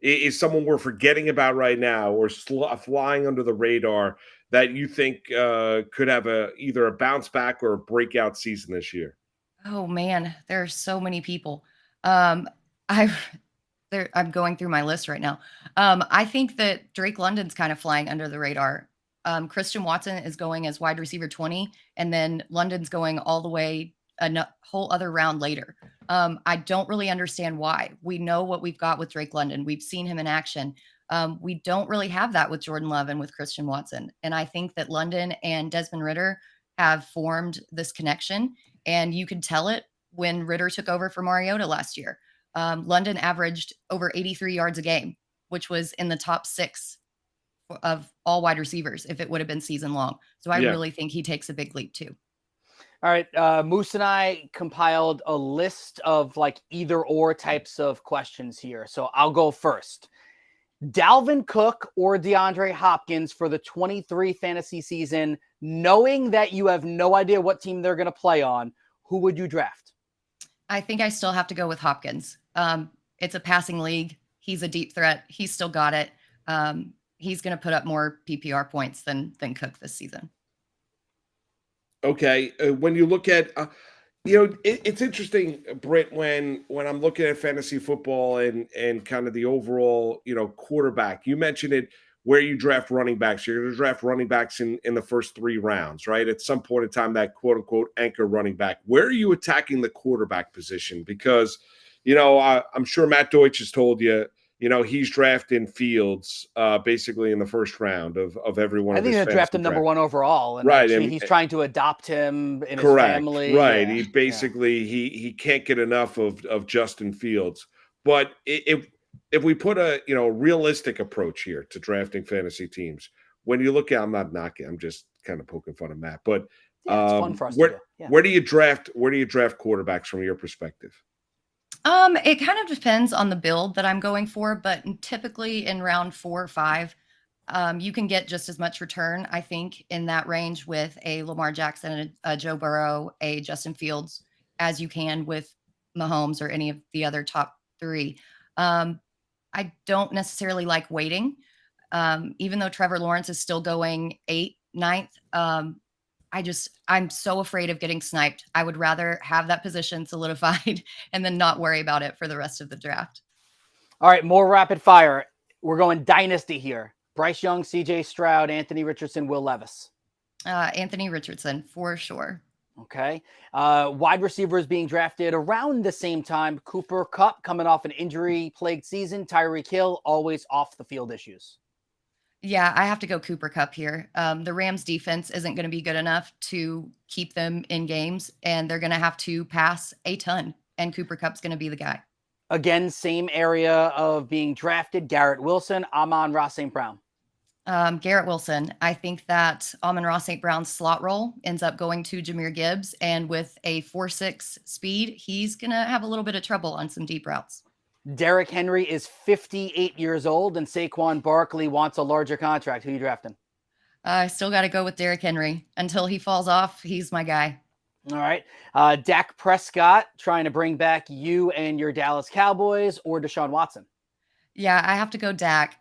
is someone we're forgetting about right now or flying under the radar that you think could have either a bounce back or a breakout season this year? Oh man, there are so many people. I'm going through my list right now. I think that Drake London's kind of flying under the radar. Christian Watson is going as wide receiver 20, and then London's going all the way a whole other round later. I don't really understand why. We know what we've got with Drake London. We've seen him in action. We don't really have that with Jordan Love and with Christian Watson. And I think that London and Desmond Ridder have formed this connection. And you could tell it when Ridder took over for Mariota last year. London averaged over 83 yards a game, which was in the top 6 of all wide receivers if it would have been season long. So I really think he takes a big leap too. All right. Moose and I compiled a list of like either or types of questions here. So I'll go first. Dalvin Cook or DeAndre Hopkins for the 23 fantasy season, knowing that you have no idea what team they're going to play on, who would you draft? I think I still have to go with Hopkins. It's a passing league. He's a deep threat. He's still got it. He's going to put up more PPR points than Cook this season. Okay. When you look at, it's interesting, Britt, when I'm looking at fantasy football and kind of the overall, quarterback, you mentioned it where you draft running backs. You're going to draft running backs in the first 3 rounds, right? At some point in time, that quote unquote anchor running back. Where are you attacking the quarterback position? Because, I'm sure Matt Deutsch has told you, he's drafting Fields basically in the first round of everyone. I think he'll draft him number 1 overall. And right. Actually, he's trying to adopt him in correct, his family. Right. Yeah. He basically, he can't get enough of Justin Fields. But if we put a, realistic approach here to drafting fantasy teams, when you look at, I'm not knocking, I'm just kind of poking fun of Matt, but it's fun for us to do. Yeah. Where do you draft quarterbacks from your perspective? It kind of depends on the build that I'm going for, but typically in round 4 or 5, you can get just as much return, I think, in that range with a Lamar Jackson, a Joe Burrow, a Justin Fields, as you can with Mahomes or any of the other top 3. I don't necessarily like waiting. Even though Trevor Lawrence is still going 8th, 9th, I'm so afraid of getting sniped. I would rather have that position solidified and then not worry about it for the rest of the draft. All right, more rapid fire. We're going dynasty here. Bryce Young, CJ Stroud, Anthony Richardson, Will Levis. Anthony Richardson, for sure. Okay. Wide receivers being drafted around the same time. Cooper Kupp coming off an injury-plagued season. Tyreek Hill, always off the field issues. Yeah, I have to go Cooper Kupp here. The Rams defense isn't going to be good enough to keep them in games, and they're going to have to pass a ton, and Cooper Kupp's going to be the guy. Again, same area of being drafted. Garrett Wilson, Amon-Ra St. Brown. Garrett Wilson. I think that Amon-Ra St. Brown's slot role ends up going to Jahmyr Gibbs, and with a 4.6 speed, he's going to have a little bit of trouble on some deep routes. Derrick Henry is 58 years old, and Saquon Barkley wants a larger contract. Who are you drafting? I still got to go with Derrick Henry. Until he falls off, he's my guy. All right. Dak Prescott trying to bring back you and your Dallas Cowboys, or Deshaun Watson? Yeah, I have to go Dak.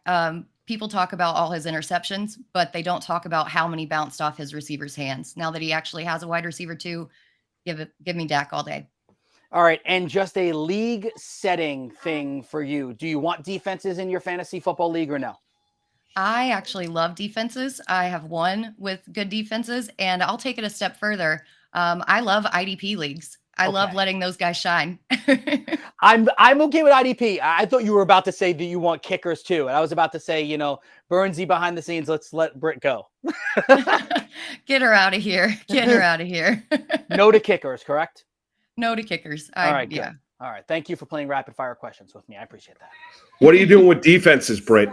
People talk about all his interceptions, but they don't talk about how many bounced off his receivers' hands. Now that he actually has a wide receiver too, give me Dak all day. All right. And just a league setting thing for you. Do you want defenses in your fantasy football league or no? I actually love defenses. I have one with good defenses, and I'll take it a step further. I love IDP leagues. I love letting those guys shine. I'm okay with IDP. I thought you were about to say that you want kickers too. And I was about to say, Burnsy behind the scenes, let's let Britt go. Get her out of here. Get her out of here. No to kickers, correct? No to kickers. All right, yeah. good. All right. Thank you for playing rapid fire questions with me. I appreciate that. What are you doing with defenses, Britt?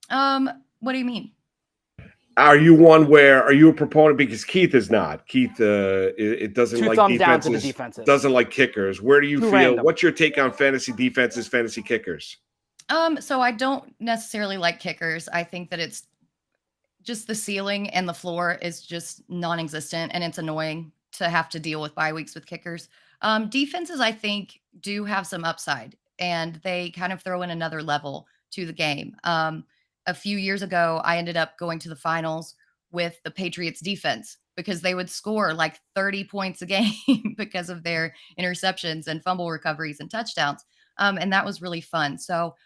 What do you mean? Are you a proponent? Because Keith is not. Keith, it doesn't Two like thumbs defenses, down to the defenses. Doesn't like kickers. Where do you feel? Random. What's your take on fantasy defenses, fantasy kickers? So I don't necessarily like kickers. I think that it's just the ceiling and the floor is just non-existent, and it's annoying to have to deal with bye weeks with kickers. Defenses, I think, do have some upside, and they kind of throw in another level to the game. A few years ago, I ended up going to the finals with the Patriots defense because they would score like 30 points a game because of their interceptions and fumble recoveries and touchdowns. And that was really fun. So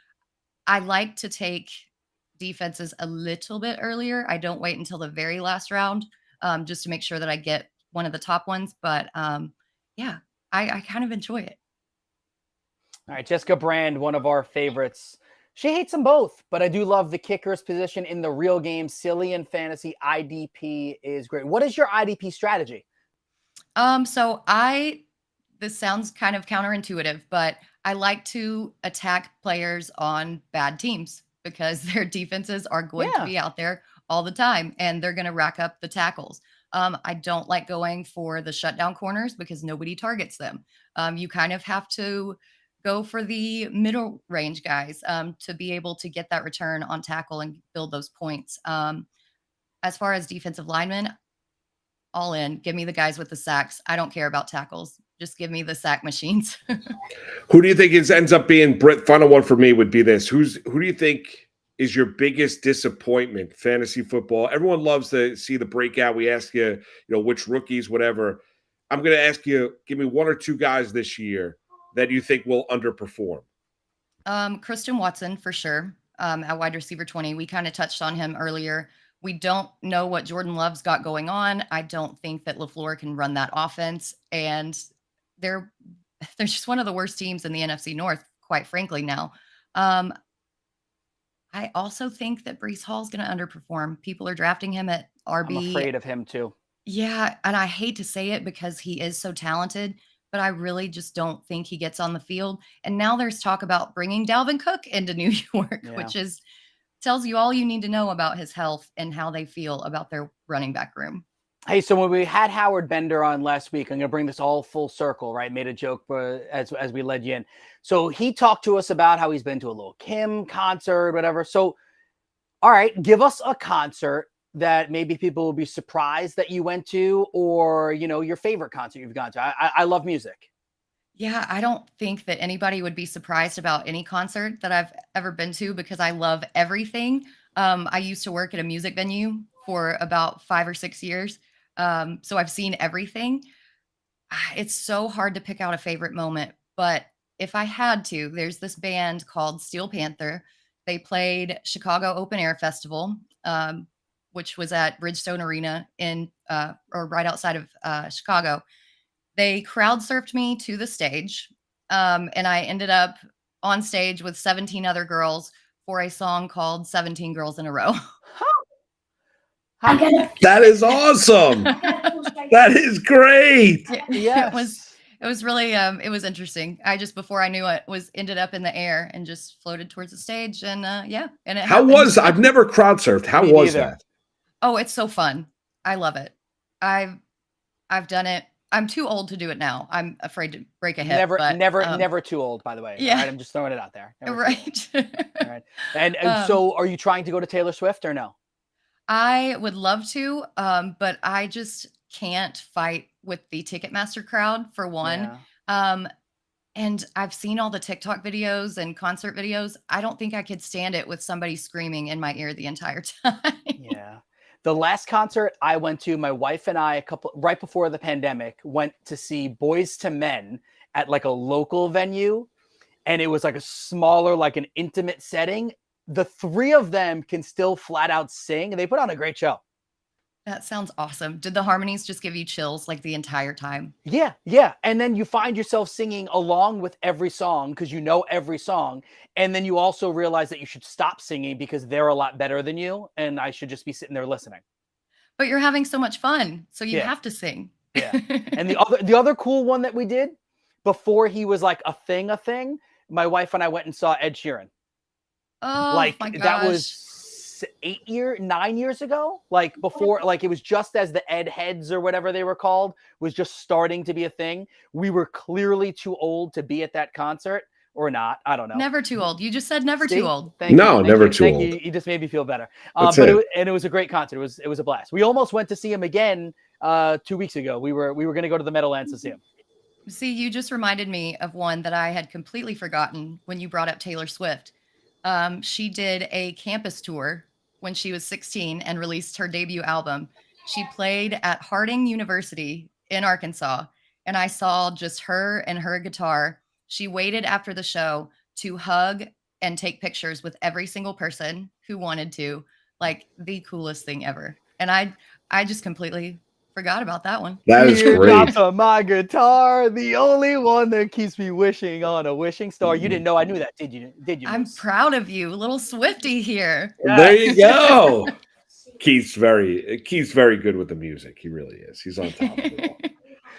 I like to take defenses a little bit earlier. I don't wait until the very last round just to make sure that I get one of the top ones. But yeah, I kind of enjoy it. All right, Jessica Brand, one of our favorites, She hates them both, but I do love the kicker's position in the real game. Silly and fantasy IDP is great. What is your IDP strategy? So this sounds kind of counterintuitive, but I like to attack players on bad teams because their defenses are going to be out there all the time and they're going to rack up the tackles. I don't like going for the shutdown corners because nobody targets them. You kind of have to go for the middle range guys to be able to get that return on tackle and build those points. As far as defensive linemen, all in. Give me the guys with the sacks. I don't care about tackles. Just give me the sack machines. Who do you think ends up being, Britt? Final one for me would be this: who do you think is your biggest disappointment? Fantasy football. Everyone loves to see the breakout. We ask you, which rookies, whatever. I'm going to ask you, give me one or two guys this year that you think will underperform. Christian Watson for sure. At wide receiver 20, we kind of touched on him earlier. We don't know what Jordan Love's got going on. I don't think that LaFleur can run that offense. And they're just one of the worst teams in the NFC North, quite frankly, now. I also think that Breece Hall's going to underperform. People are drafting him at RB. I'm afraid of him too. Yeah, and I hate to say it because he is so talented, but I really just don't think he gets on the field. And now there's talk about bringing Dalvin Cook into New York, which tells you all you need to know about his health and how they feel about their running back room. Hey, so when we had Howard Bender on last week, I'm going to bring this all full circle, right? Made a joke as we led you in. So he talked to us about how he's been to a Lil' Kim concert, whatever. So, all right, give us a concert that maybe people will be surprised that you went to, or, your favorite concert you've gone to. I love music. Yeah, I don't think that anybody would be surprised about any concert that I've ever been to because I love everything. I used to work at a music venue for about 5 or 6 years. So I've seen everything. It's so hard to pick out a favorite moment, but if I had to, there's this band called Steel Panther. They played Chicago Open Air Festival, which was at Bridgestone Arena or right outside of Chicago. They crowd surfed me to the stage, and I ended up on stage with 17 other girls for a song called 17 Girls in a Row. That is awesome. That is great. Yeah, it was really it was interesting. Before I knew it ended up in the air and just floated towards the stage, and and it happened. I've never crowd surfed. How was that? Oh, it's so fun. I love it. I've done it. I'm too old to do it now. I'm afraid to break a hip. Never too old, by the way. Yeah. Right? I'm just throwing it out there. Right. All right. And so are you trying to go to Taylor Swift or no? I would love to, but I just can't fight with the Ticketmaster crowd, for one. Yeah. And I've seen all the TikTok videos and concert videos. I don't think I could stand it with somebody screaming in my ear the entire time. Yeah. The last concert I went to, my wife and I, right before the pandemic, went to see Boys to Men at like a local venue. And it was like a smaller, like an intimate setting. The three of them can still flat out sing, and they put on a great show. That sounds awesome. Did the harmonies just give you chills like the entire time? Yeah, yeah. And then you find yourself singing along with every song because you know every song. And then you also realize that you should stop singing because they're a lot better than you, and I should just be sitting there listening. But you're having so much fun, so you have to sing. Yeah. And the other cool one that we did before he was like a thing, my wife and I went and saw Ed Sheeran. Oh, like my gosh. That was 9 years ago. Like before, like it was just as the Ed Heads or whatever they were called was just starting to be a thing. We were clearly too old to be at that concert, or not. I don't know. Never too old. You just said never too old. Never too old. You just made me feel better. It was a great concert. It was a blast. We almost went to see him again 2 weeks ago. We were going to go to the Meadowlands to see him. See, you just reminded me of one that I had completely forgotten when you brought up Taylor Swift. She did a campus tour when she was 16 and released her debut album. She played at Harding University in Arkansas, and I saw just her and her guitar. She waited after the show to hug and take pictures with every single person who wanted to, like the coolest thing ever. And I just completely Forgot about that one. That is great. Dropped on my guitar, the only one that keeps me wishing on a wishing star. You didn't know I knew that, did you? I'm Moose? proud of you, little Swifty here. There you go. Keith's very good with the music. He really is. He's on top of it all.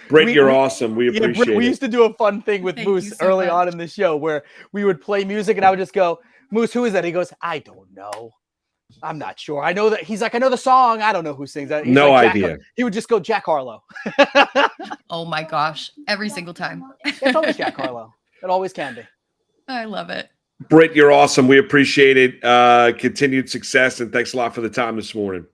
Britt, you're awesome. We appreciate Britt, it. we used to do a fun thing with Thank Moose you so early much. on in the show where we would play music and I would just go, Moose, who is that? He goes, I don't know. I'm not sure. I know that he's like, I know the song. I don't know who sings that. He's No like, idea. He would just go Jack Harlow. Oh my gosh. Every single time. It's always Jack Harlow. It always can be. I love it. Britt, you're awesome. We appreciate it. Continued success, and thanks a lot for the time this morning.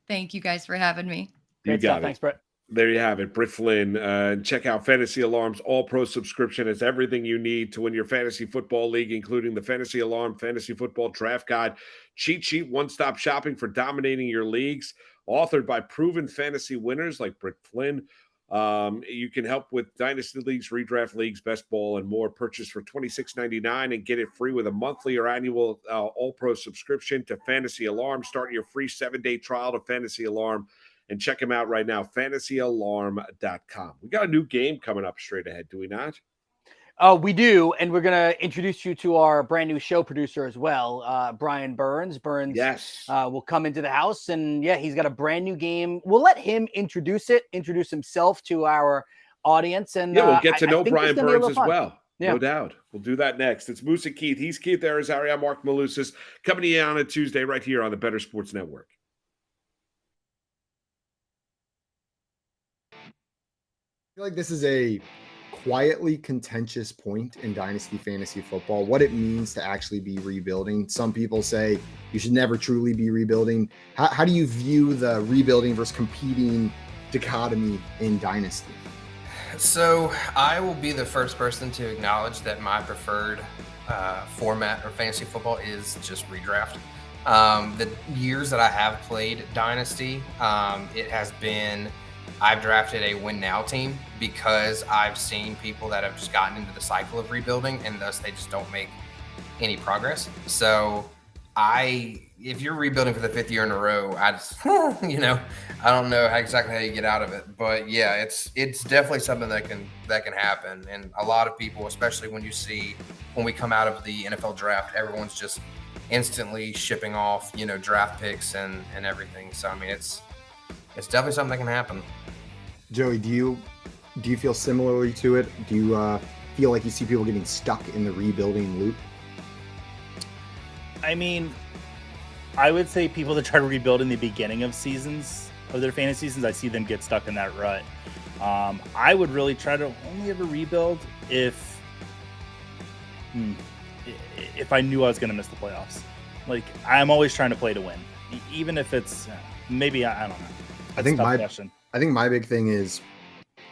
Thank you guys for having me. You Great got stuff. it. Thanks, Britt. There you have it, Britt Flynn. Check out Fantasy Alarm's All-Pro subscription. It's everything you need to win your fantasy football league, including the Fantasy Alarm Fantasy Football Draft Guide, cheat sheet, one-stop shopping for dominating your leagues, authored by proven fantasy winners like Britt Flynn. You can help with dynasty leagues, redraft leagues, best ball, and more. Purchase for $26.99 and get it free with a monthly or annual All-Pro subscription to Fantasy Alarm. Start your free 7-day trial to Fantasy Alarm and check them out right now, fantasyalarm.com. We got a new game coming up straight ahead, do we not? We do, and we're going to introduce you to our brand new show producer as well, Brian Burns. Burns Yes. will come into the house, and yeah, he's got a brand new game. We'll let him introduce himself to our audience. And yeah, we'll get to know I think Brian it's gonna be a Burns little as fun. well. Yeah. No doubt. We'll do that next. It's Moose and Keith. He's Keith Arizari. I'm Mark Malusis, coming to you on a Tuesday right here on the Better Sports Network. I feel like this is a quietly contentious point in Dynasty Fantasy Football, what it means to actually be rebuilding. Some people say you should never truly be rebuilding. How do you view the rebuilding versus competing dichotomy in Dynasty? So I will be the first person to acknowledge that my preferred format of fantasy football is just redraft. The years that I have played Dynasty, it has been I've drafted a win now team because I've seen people that have just gotten into the cycle of rebuilding and thus they just don't make any progress. So if you're rebuilding for the 5th year in a row, I just, I don't know exactly how you get out of it, but yeah, it's definitely something that can happen. And a lot of people, especially when we come out of the NFL draft, everyone's just instantly shipping off, draft picks and everything. So, I mean, it's definitely something that can happen. Joey, do you feel similarly to it? Do you feel like you see people getting stuck in the rebuilding loop? I mean, I would say people that try to rebuild in the beginning of seasons, of their fantasy seasons, I see them get stuck in that rut. I would really try to only ever rebuild if I knew I was going to miss the playoffs. Like, I'm always trying to play to win, even if it's maybe I don't know. I think my big thing is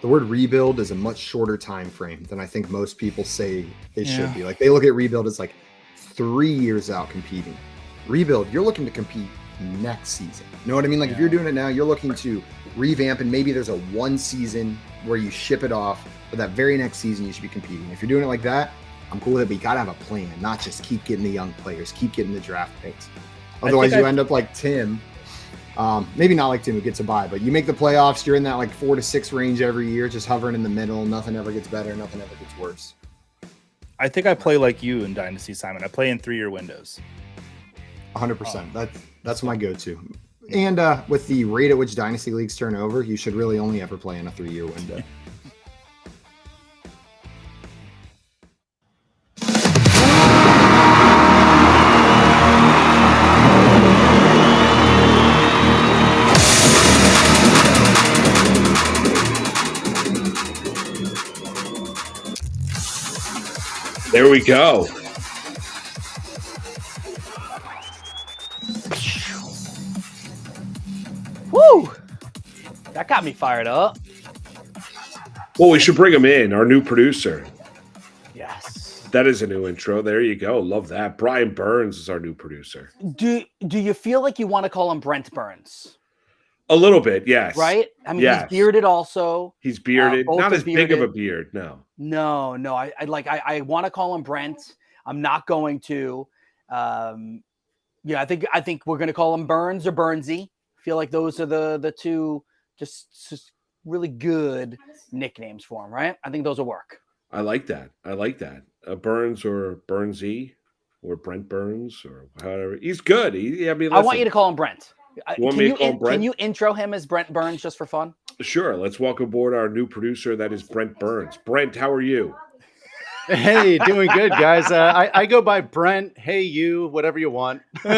the word rebuild is a much shorter time frame than I think most people say it should be. Like, they look at rebuild as like 3 years out competing. Rebuild, you're looking to compete next season. You know what I mean? Like, if you're doing it now, you're looking to revamp, and maybe there's a one season where you ship it off, but that very next season you should be competing. If you're doing it like that, I'm cool with it, but you got to have a plan, not just keep getting the young players, keep getting the draft picks. Otherwise, you end up like Tim. Maybe not like Tim who gets a bye, but you make the playoffs, you're in that like 4 to 6 range every year, just hovering in the middle. Nothing ever gets better, nothing ever gets worse. I think I play like you in Dynasty, Simon. I play in 3-year windows. 100%. That's my go-to. And with the rate at which Dynasty leagues turn over, you should really only ever play in a 3-year window. There we go. Woo! That got me fired up. Well, we should bring him in, our new producer. Yes. That is a new intro. There you go. Love that. Brian Burns is our new producer. Do you feel like you want to call him Brent Burns? A little bit, yes. Right? I mean, yes. He's bearded also. He's bearded. Not as bearded. big of a beard, no. No. I want to call him Brent. I'm not going to. I think we're going to call him Burns or Burnsy. I feel like those are the two Just really good nicknames for him, right? I think those will work. I like that. Burns or Burnsy or Brent Burns or however. He's good. I mean, I want you to call him Brent. You want me to call him Brent? Can you intro him as Brent Burns just for fun? Sure. Let's welcome aboard our new producer. That is Brent Burns. Brent, how are you? Hey, doing good, guys. I go by Brent. Hey, you, whatever you want. All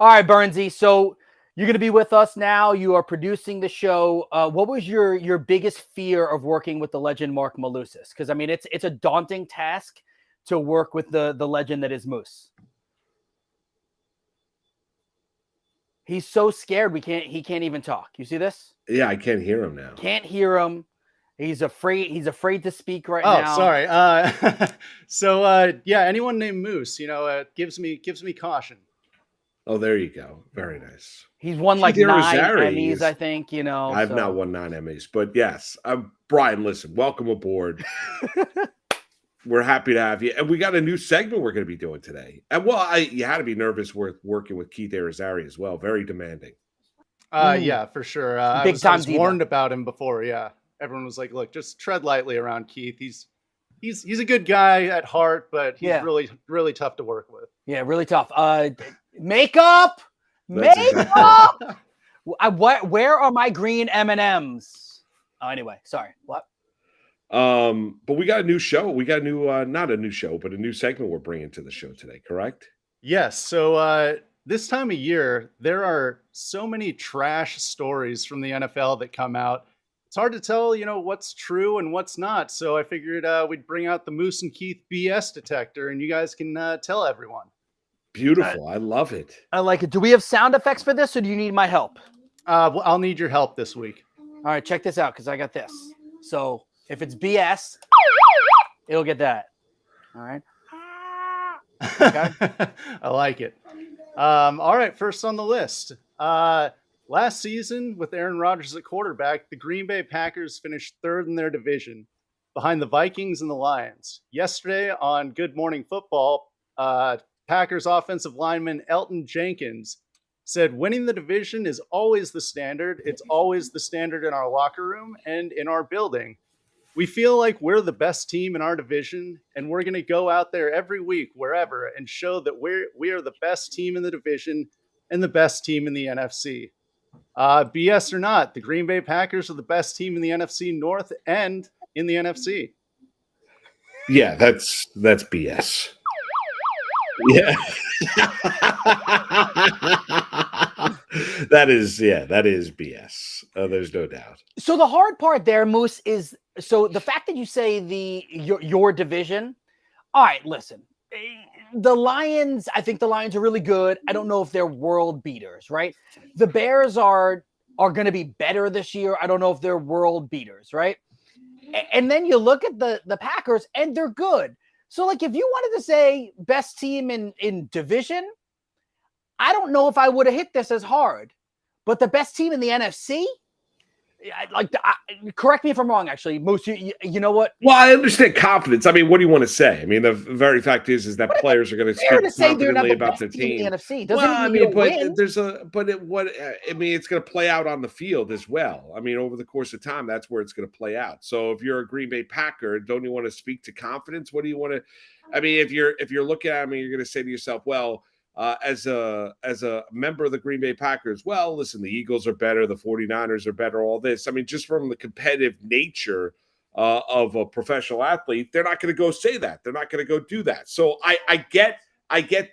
right, Burnsy. So you're going to be with us now. You are producing the show. What was your biggest fear of working with the legend Mark Malusis? Because I mean, it's a daunting task to work with the legend that is Moose. He's so scared he can't even talk. You see this? Yeah, I can't hear him now. Can't hear him. He's afraid to speak right now. Oh, sorry. Yeah, anyone named Moose, gives me caution. Oh, there you go. Very nice. He's won like 9 Emmys, I think, I've not won 9 Emmys, but yes. Brian, listen, welcome aboard. We're happy to have you. And we got a new segment we're going to be doing today. And you had to be nervous working with Keith Arizari as well. Very demanding. Yeah, for sure. I was warned about him before. Yeah. Everyone was like, look, just tread lightly around Keith. He's a good guy at heart, but he's really, really tough to work with. Yeah, really tough. Makeup. Where are my green M&Ms? Oh, anyway, sorry. What? But we got a new show. We got a new, not a new show, but a new segment we're bringing to the show today, correct? Yes. So this time of year, there are so many trash stories from the NFL that come out. It's hard to tell, what's true and what's not. So I figured we'd bring out the Moose and Keith BS detector, and you guys can tell everyone. Beautiful. I love it. I like it. Do we have sound effects for this, or do you need my help? Well, I'll need your help this week. All right, check this out, because I got this. So if it's BS, it'll get that. All right. Okay. I like it. All right, first on the list. Last season, with Aaron Rodgers at quarterback, the Green Bay Packers finished 3rd in their division, behind the Vikings and the Lions. Yesterday on Good Morning Football, Packers offensive lineman Elton Jenkins said, winning the division is always the standard. It's always the standard in our locker room and in our building. We feel like we're the best team in our division, and we're going to go out there every week, wherever, and show that we are the best team in the division and the best team in the NFC. BS or not, the Green Bay Packers are the best team in the NFC North and in the NFC. Yeah, that's BS. Yeah. That is BS. There's no doubt. So the hard part there, Moose, is the fact that you say your division. All right, listen. The Lions, I think the Lions are really good. I don't know if they're world beaters, right? The Bears are going to be better this year. I don't know if they're world beaters, right? And then you look at the Packers, and they're good. So, like, if you wanted to say best team in division, I don't know if I would have hit this as hard. But the best team in the NFC, correct me if I'm wrong, actually, Moose, you know what? Well, I understand confidence. I mean, what do you want to say? I mean, the very fact is that players are going to speak confidently about their team. In the NFC. It's going to play out on the field as well. I mean, over the course of time, that's where it's going to play out. So if you're a Green Bay Packer, don't you want to speak to confidence? What do you want to? I mean, if you're looking at me, you're going to say to yourself, well, as a member of the Green Bay Packers, well, listen, the Eagles are better, the 49ers are better, all this. I mean, just from the competitive nature of a professional athlete, they're not going to go say that. They're not going to go do that. So I get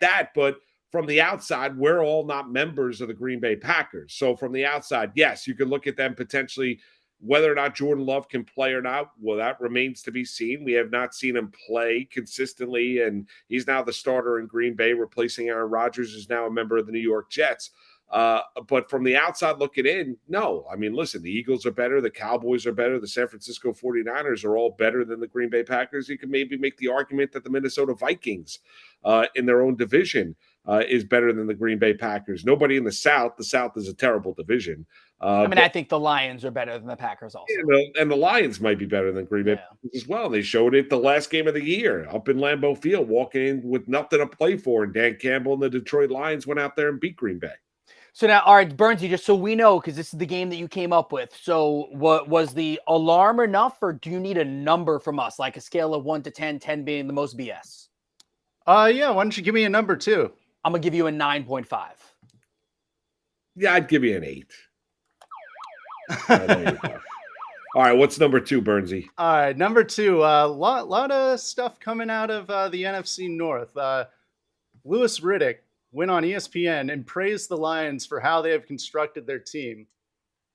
that, but from the outside, we're all not members of the Green Bay Packers. So from the outside, yes, you could look at them potentially. Whether or not Jordan Love can play or not, well, that remains to be seen. We have not seen him play consistently, and he's now the starter in Green Bay, replacing Aaron Rodgers, who's now a member of the New York Jets. But from the outside looking in, no. I mean, listen, the Eagles are better, the Cowboys are better, the San Francisco 49ers are all better than the Green Bay Packers. You can maybe make the argument that the Minnesota Vikings in their own division is better than the Green Bay Packers. Nobody in the South. The South is a terrible division. I think the Lions are better than the Packers also. And the Lions might be better than Green Bay as well. They showed it the last game of the year up in Lambeau Field, walking in with nothing to play for. And Dan Campbell and the Detroit Lions went out there and beat Green Bay. So now, all right, Burnsy, just so we know, because this is the game that you came up with. So what was the alarm enough, or do you need a number from us, like a scale of 1 to 10, 10 being the most BS? Yeah, why don't you give me a number too? I'm going to give you a 9.5. Yeah, I'd give you an 8. All right, what's number 2, Burnsy? All right, number 2. Lot of stuff coming out of the NFC North. Louis Riddick went on ESPN and praised the Lions for how they have constructed their team.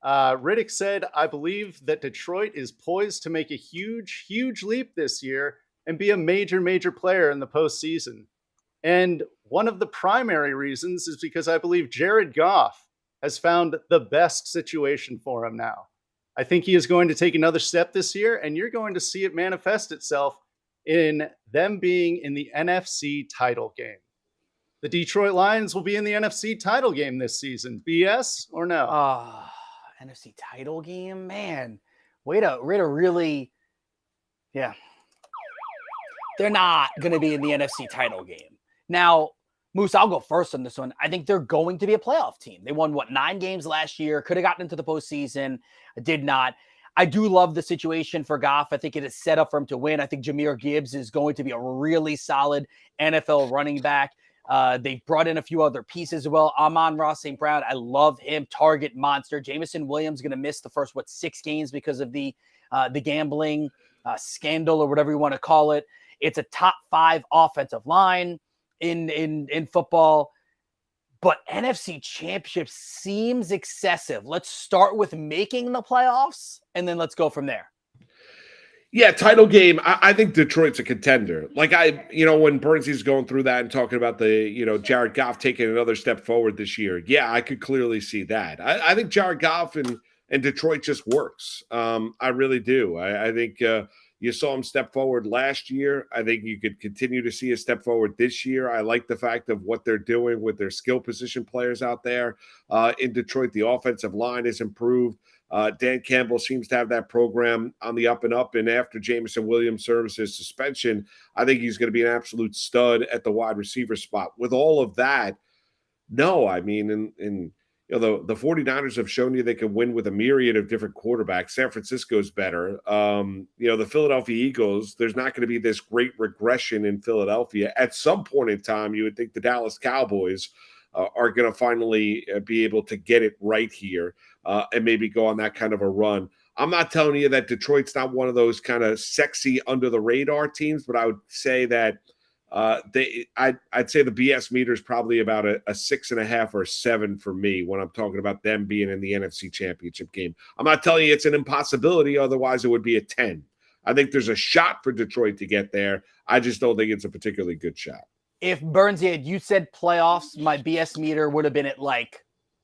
Riddick said, "I believe that Detroit is poised to make a huge, huge leap this year and be a major, major player in the postseason. And one of the primary reasons is because I believe Jared Goff has found the best situation for him now. I think he is going to take another step this year, and you're going to see it manifest itself in them being in the NFC title game. The Detroit Lions will be in the NFC title game this season. BS or no?" NFC title game? Man, way to really, yeah. They're not going to be in the NFC title game. Now, Moose, I'll go first on this one. I think they're going to be a playoff team. They won, 9 games last year, could have gotten into the postseason, did not. I do love the situation for Goff. I think it is set up for him to win. I think Jahmyr Gibbs is going to be a really solid NFL running back. They brought in a few other pieces as well. Amon-Ra St. Brown, I love him. Target monster. Jamison Williams going to miss the first, 6 games because of the gambling scandal or whatever you want to call it. It's a top 5 offensive line in football. But NFC Championship seems excessive. Let's start with making the playoffs, and then let's go from there. Yeah, title game. I think Detroit's a contender. Like when Burnsy's going through that and talking about the, Jared Goff taking another step forward this year. Yeah, I could clearly see that. I think Jared Goff and Detroit just works. I really do. I think you saw him step forward last year. I think you could continue to see a step forward this year. I like the fact of what they're doing with their skill position players out there. In Detroit, the offensive line has improved. Dan Campbell seems to have that program on the up and up. And after Jamison Williams serves his suspension, I think he's going to be an absolute stud at the wide receiver spot. With all of that, no, I mean, the 49ers have shown you they can win with a myriad of different quarterbacks. San Francisco's better. The Philadelphia Eagles, there's not going to be this great regression in Philadelphia. At some point in time, you would think the Dallas Cowboys are going to finally be able to get it right here and maybe go on that kind of a run. I'm not telling you that Detroit's not one of those kind of sexy under the radar teams, but I would say that I'd say the BS meter is probably about a 6.5 or 7 for me when I'm talking about them being in the NFC Championship game. I'm not telling you it's an impossibility. Otherwise, it would be a 10. I think there's a shot for Detroit to get there. I just don't think it's a particularly good shot. If Burnsy had you said playoffs, my BS meter would have been at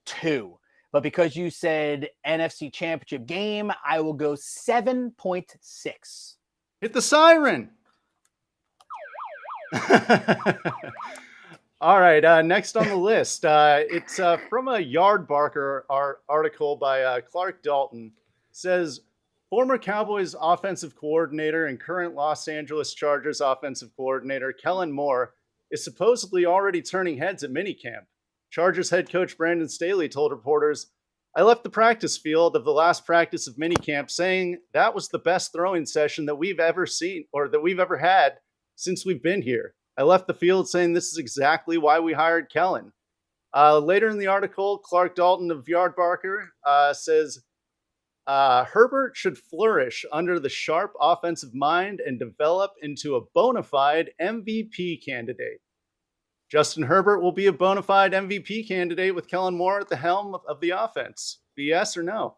2. But because you said NFC Championship game, I will go 7.6. Hit the siren. All right, next on the list. It's from a Yardbarker article by Clark Dalton. It says, former Cowboys offensive coordinator and current Los Angeles Chargers offensive coordinator Kellen Moore is supposedly already turning heads at minicamp. Chargers head coach Brandon Staley told reporters, "I left the practice field of the last practice of minicamp saying that was the best throwing session that we've ever seen or that we've ever had since we've been here. I left the field saying this is exactly why we hired Kellen." Later in the article, Clark Dalton of Yardbarker says, Herbert should flourish under the sharp offensive mind and develop into a bona fide MVP candidate. Justin Herbert will be a bona fide MVP candidate with Kellen Moore at the helm of the offense. BS or no?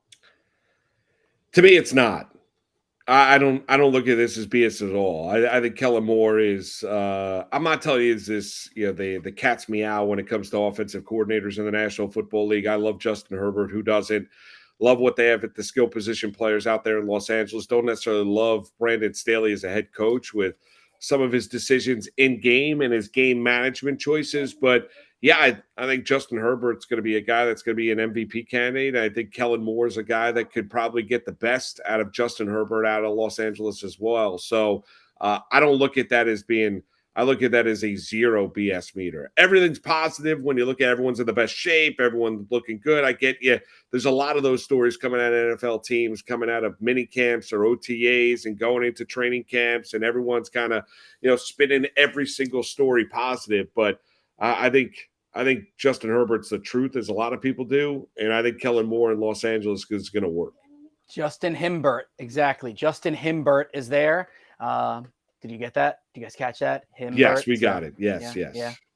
To me, it's not. I don't look at this as BS at all. I think Kellen Moore is. I'm not telling you is this the cat's meow when it comes to offensive coordinators in the National Football League. I love Justin Herbert. Who doesn't? Love what they have at the skill position players out there in Los Angeles. Don't necessarily love Brandon Staley as a head coach with some of his decisions in game and his game management choices. But yeah, I think Justin Herbert's going to be a guy that's going to be an MVP candidate. I think Kellen Moore is a guy that could probably get the best out of Justin Herbert out of Los Angeles as well. So I don't look at that as being I look at that as a 0 BS meter. Everything's positive when you look at everyone's in the best shape, everyone's looking good. I get you. There's a lot of those stories coming out of NFL teams, coming out of mini camps or OTAs and going into training camps, and everyone's kind of, spinning every single story positive. But I think Justin Herbert's the truth, as a lot of people do, and I think Kellen Moore in Los Angeles is going to work. Justin Himbert, exactly. Justin Himbert is there. Did you get that? Did you guys catch that? Himbert. Yes, we got it. Yes.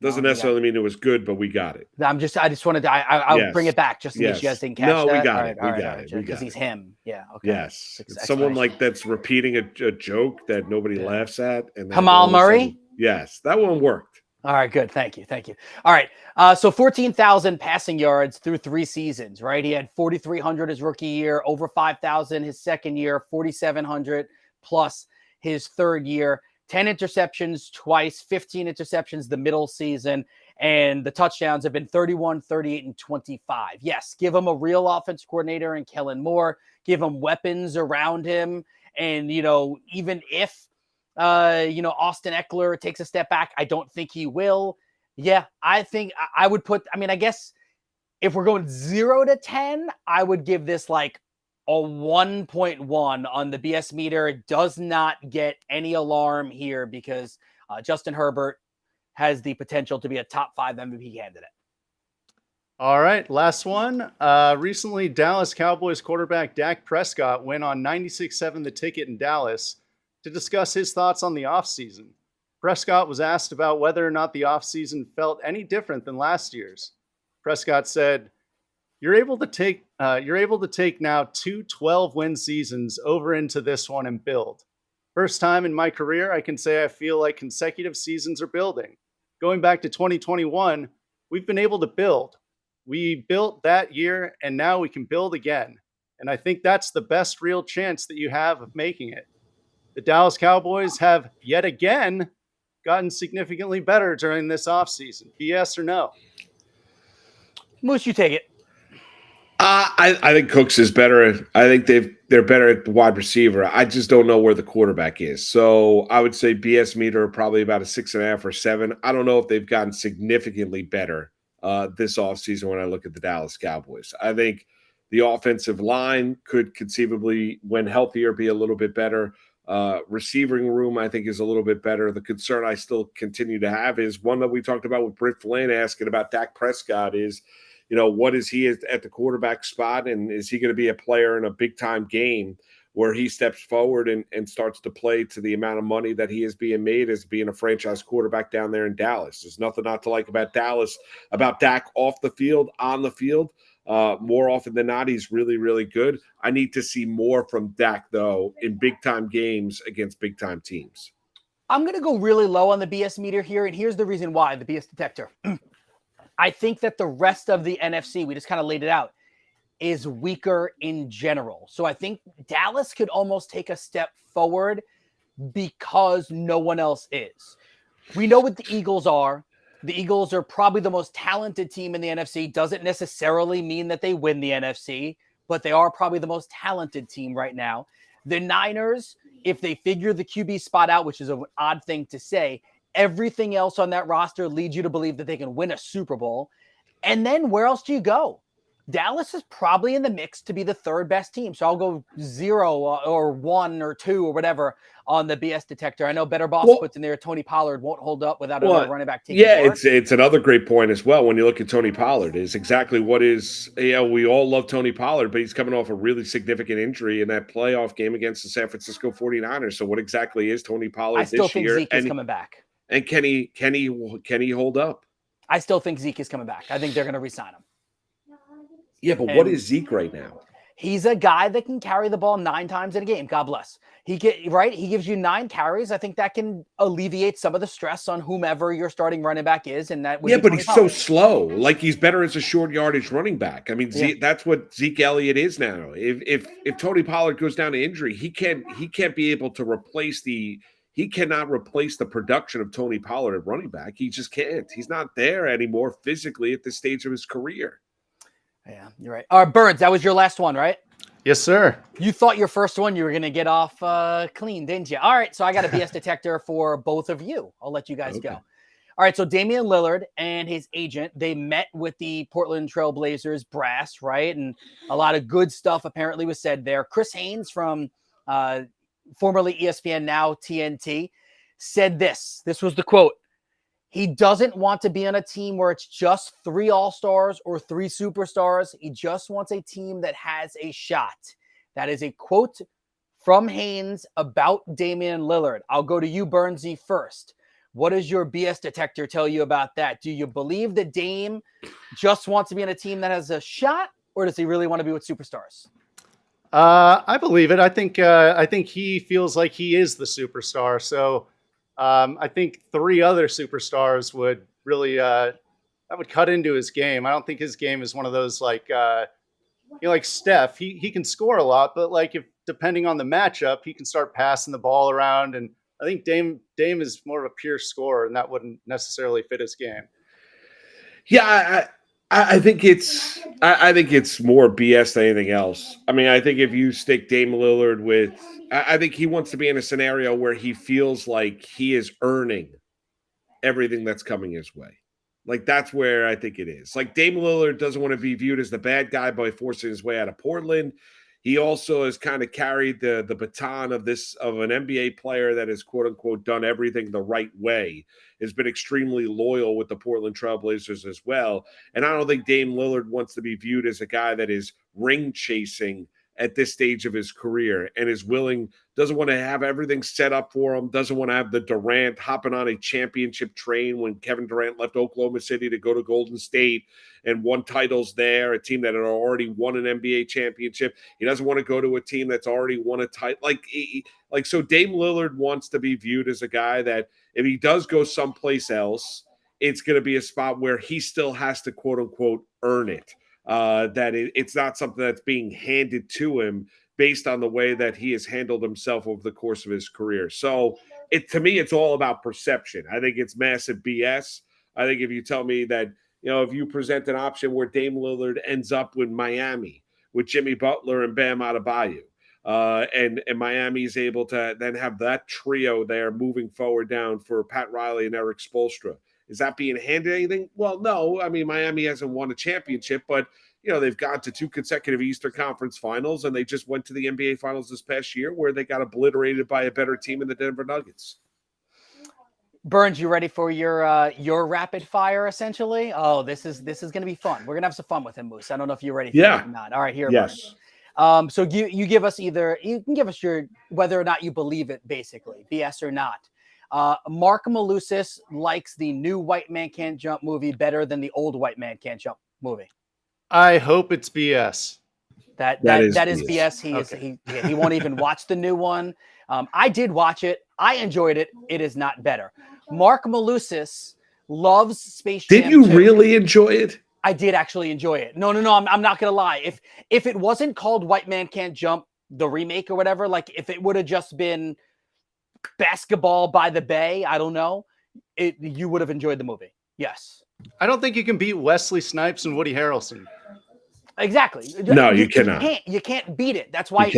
Doesn't necessarily mean it was good, but we got it. I just wanted to. I'll bring it back just in case you guys didn't catch that. No, we got it. We got it. Because he's him. Yeah. Okay. Yes. Someone like that's repeating a joke that nobody laughs at. And Kamal Murray. Yes, that one worked. All right, good. Thank you. All right. So 14,000 passing yards through 3 seasons, right? He had 4,300 his rookie year, over 5,000 his second year, 4,700 plus his third year, 10 interceptions twice, 15 interceptions the middle season, and the touchdowns have been 31, 38, and 25. Yes, give him a real offense coordinator and Kellen Moore, give him weapons around him, and, even if Austin Eckler takes a step back, I don't think he will. Yeah, I think I would put, I guess if we're going 0 to 10, I would give this like a 1.1 on the BS meter. It does not get any alarm here because Justin Herbert has the potential to be a top 5 MVP candidate. All right, last one. Recently, Dallas Cowboys quarterback Dak Prescott went on 96.7 The Ticket in Dallas to discuss his thoughts on the offseason. Prescott was asked about whether or not the offseason felt any different than last year's. Prescott said, You're able to take now 2 12-win seasons over into this one and build. First time in my career, I can say I feel like consecutive seasons are building. Going back to 2021, we've been able to build. We built that year, and now we can build again. And I think that's the best real chance that you have of making it. The Dallas Cowboys have yet again gotten significantly better during this offseason. BS or no? Moose, you take it. I think Cooks is better. I think they're better at the wide receiver. I just don't know where the quarterback is. So I would say BS meter probably about a 6.5 or 7. I don't know if they've gotten significantly better this offseason when I look at the Dallas Cowboys. I think the offensive line could conceivably, when healthier, be a little bit better. Receiving room, I think, is a little bit better. The concern I still continue to have is one that we talked about with Britt Flynn asking about Dak Prescott is, what is he at the quarterback spot? And is he going to be a player in a big-time game where he steps forward and starts to play to the amount of money that he is being made as being a franchise quarterback down there in Dallas? There's nothing not to like about Dallas, about Dak off the field, on the field. More often than not, he's really, really good. I need to see more from Dak, though, in big-time games against big-time teams. I'm going to go really low on the BS meter here, and here's the reason why, the BS detector. I think that the rest of the NFC, we just kind of laid it out, is weaker in general. So I think Dallas could almost take a step forward because no one else is. We know what the Eagles are. The Eagles are probably the most talented team in the NFC. Doesn't necessarily mean that they win the NFC, but they are probably the most talented team right now. The Niners, if they figure the QB spot out, which is an odd thing to say, everything else on that roster leads you to believe that they can win a Super Bowl. And then where else do you go? Dallas is probably in the mix to be the 3rd best team. So I'll go 0 or 1 or 2 or whatever on the BS detector. I know Better Boss puts in there Tony Pollard won't hold up without another running back taking part. It's another great point as well. When you look at Tony Pollard, is exactly what is, we all love Tony Pollard, but he's coming off a really significant injury in that playoff game against the San Francisco 49ers. So what exactly is Tony Pollard this year? I still think Zeke is coming back. And can he hold up? I still think Zeke is coming back. I think they're going to re-sign him. Yeah, but what is Zeke right now? He's a guy that can carry the ball 9 times in a game. God bless. He gives you 9 carries. I think that can alleviate some of the stress on whomever your starting running back is. And that but he's so slow. Like, he's better as a short yardage running back. I mean, that's what Zeke Elliott is now. If Tony Pollard goes down to injury, he can't be able to replace he cannot replace the production of Tony Pollard at running back. He just can't. He's not there anymore physically at this stage of his career. Yeah, you're right. All right, Birds, that was your last one, right? Yes, sir. You thought your first one you were going to get off clean, didn't you? All right, so I got a BS detector for both of you. I'll let you guys go. All right, so Damian Lillard and his agent, they met with the Portland Trail Blazers brass, right? And a lot of good stuff apparently was said there. Chris Haynes from formerly ESPN, now TNT, said this. This was the quote. He doesn't want to be on a team where it's just 3 all-stars or 3 superstars. He just wants a team that has a shot. That is a quote from Haynes about Damian Lillard. I'll go to you, Bernsey, first. What does your BS detector tell you about that? Do you believe that Dame just wants to be on a team that has a shot, or does he really want to be with superstars? I believe it. I think he feels like he is the superstar. So I think 3 other superstars would really that would cut into his game. I don't think his game is one of those like like Steph. He can score a lot, but like if depending on the matchup, he can start passing the ball around. And I think Dame is more of a pure scorer, and that wouldn't necessarily fit his game. Yeah, I think it's more BS than anything else. I mean, I think if you stick Dame Lillard with, I think he wants to be in a scenario where he feels like he is earning everything that's coming his way. Like, that's where I think it is. Like, Dame Lillard doesn't want to be viewed as the bad guy by forcing his way out of Portland. He also has kind of carried the baton of an NBA player that has, quote unquote, done everything the right way, has been extremely loyal with the Portland Trail Blazers as well. And I don't think Dame Lillard wants to be viewed as a guy that is ring chasing at this stage of his career and doesn't want to have everything set up for him, doesn't want to have the Durant hopping on a championship train when Kevin Durant left Oklahoma City to go to Golden State and won titles there, a team that had already won an NBA championship. He doesn't want to go to a team that's already won a title. So Dame Lillard wants to be viewed as a guy that if he does go someplace else, it's going to be a spot where he still has to, quote unquote, earn it. It's not something that's being handed to him based on the way that he has handled himself over the course of his career. So to me, it's all about perception. I think it's massive BS. I think if you tell me that, if you present an option where Dame Lillard ends up with Miami with Jimmy Butler and Bam Adebayo, and Miami is able to then have that trio there moving forward down for Pat Riley and Eric Spoelstra. Is that being handed anything? Well, no. I mean, Miami hasn't won a championship, but, they've gone to 2 consecutive Eastern Conference finals, and they just went to the NBA finals this past year where they got obliterated by a better team in the Denver Nuggets. Burns, you ready for your rapid fire, essentially? Oh, this is going to be fun. We're going to have some fun with him, Moose. I don't know if you're ready for it or not. All right, here, yes. Burns. So you give us you can give us your whether or not you believe it, basically, BS or not. Mark Malusis likes the new White Man Can't Jump movie better than the old White Man Can't Jump movie. I hope it's BS. That is BS. He won't even watch the new one. I did watch it. I enjoyed it. It is not better. Mark Malusis loves Space Jam. Did you really enjoy it? I did actually enjoy it. No. I'm not gonna lie. If it wasn't called White Man Can't Jump, the remake or whatever, like if it would have just been Basketball by the Bay, I don't know, you would have enjoyed the movie. Yes. I don't think you can beat Wesley Snipes and Woody Harrelson. Exactly. No, you cannot. You can't beat it. That's why you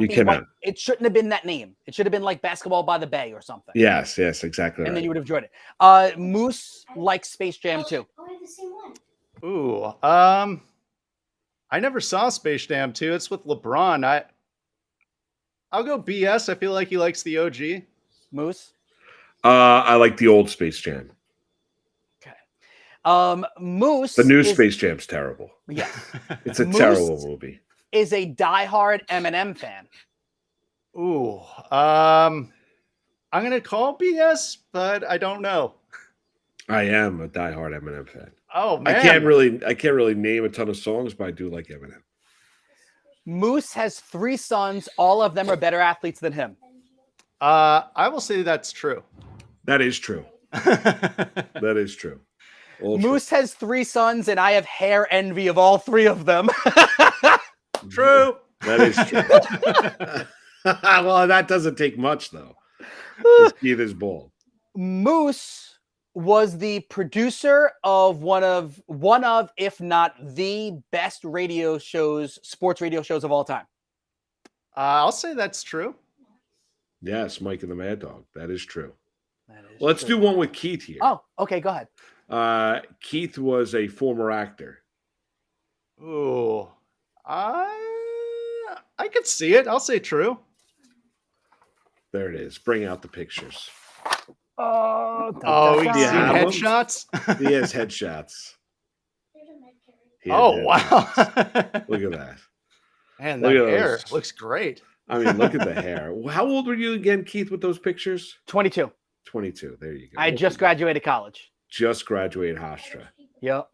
cannot. It shouldn't have been that name. It should have been like Basketball by the Bay or something. Yes, exactly. And then you would have enjoyed it. Moose likes Space Jam too. Ooh, I never saw Space Jam 2. It's with LeBron. I'll go BS. I feel like he likes the OG. Moose? I like the old Space Jam. Okay. Moose. The new Space Jam's terrible. Yeah. It's a terrible movie. Is a diehard Eminem fan. Ooh. I'm gonna call BS, but I don't know. I am a diehard Eminem fan. Oh man. I can't really name a ton of songs, but I do like Eminem. Moose has 3 sons. All of them are better athletes than him. I will say that's true. That is true. That is true. Moose has 3 sons, and I have hair envy of all 3 of them. True. That is true. Well, that doesn't take much, though. Keith is bald. Moose was the producer of one of, if not the best sports radio shows of all time. I'll say that's true. Yes, Mike and the Mad Dog. That is true. That is Let's true. do one with Keith here. Oh, okay, go ahead. Keith was a former actor. Ooh, I could see it. I'll say true. There it is. Bring out the pictures. Oh, we see have them? headshots. He has headshots. He has Oh, headshots. wow. Look at that. Man, Look that at hair those. looks great. I mean, look at the hair. How old were you again, Keith, with those pictures? 22. 22. There you go. I just graduated college. Just graduated Hofstra. Yep.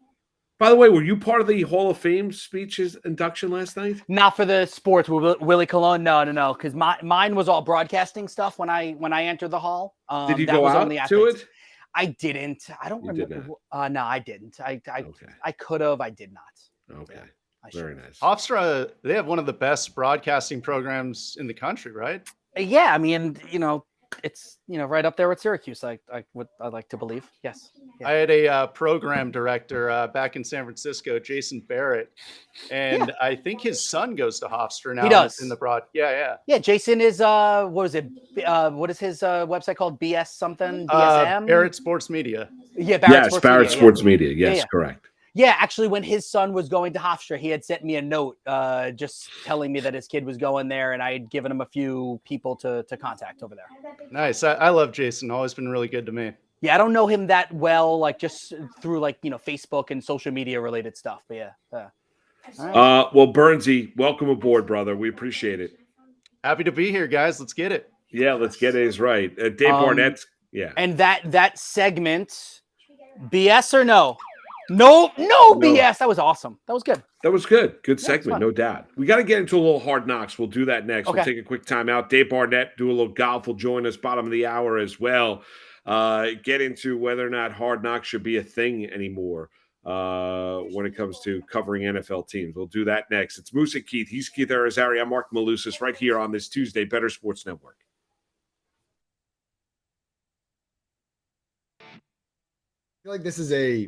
By the way, were you part of the Hall of Fame speeches induction last night? Not for the sports with Willie Colon. No. Because mine was all broadcasting stuff when I entered the hall. Did you that go was out only to athletes. it? I didn't. I don't You did remember. No, I didn't. I Okay. could have. I did not. Okay. I Very should've. nice. Hofstra, they have one of the best broadcasting programs in the country, right? Yeah, I mean, it's right up there with Syracuse. I'd like to believe. Yes. Yeah. I had a program director back in San Francisco, Jason Barrett, and I think his son goes to Hofstra now. He does. In the broad. Yeah. Yeah, Jason is what is it? What is his website called? BS something? BSM? Barrett Sports Media. Yeah, Barrett Sports Barrett Media, Sports Media. Yes, Yeah. correct. Yeah, actually, when his son was going to Hofstra, he had sent me a note just telling me that his kid was going there, and I had given him a few people to contact over there. Nice. I love Jason. Always been really good to me. Yeah, I don't know him that well, like just through Facebook and social media related stuff. But yeah. All right. Well, Bernsey, welcome aboard, brother. We appreciate it. Happy to be here, guys. Let's get it. Yeah, let's get it. Is right. Dave Barnett's. Yeah. And that segment, BS or no? No BS. That was awesome. That was good. That was good. Good Yeah, segment, fun. no doubt. We got to get into a little hard knocks. We'll do that next. Okay. We'll take a quick time out. Dave Barnett, do a little golf. Will join us bottom of the hour as well. Get into whether or not hard knocks should be a thing anymore when it comes to covering NFL teams. We'll do that next. It's Moose and Keith. He's Keith Arizari. I'm Mark Malusis right here on this Tuesday, Better Sports Network. I feel like this is a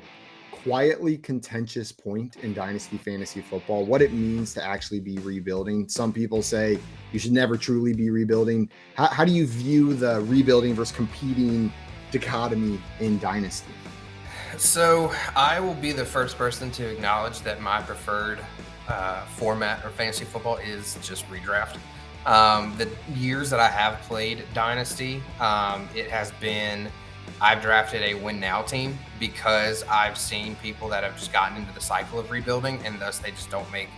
quietly contentious point in dynasty fantasy football, what it means to actually be rebuilding. Some people say you should never truly be rebuilding. How do you view the rebuilding versus competing dichotomy in dynasty? So I will be the first person to acknowledge that my preferred format of fantasy football is just redraft. The years that I have played dynasty, it has been I've drafted a win now team because I've seen people that have just gotten into the cycle of rebuilding and thus they just don't make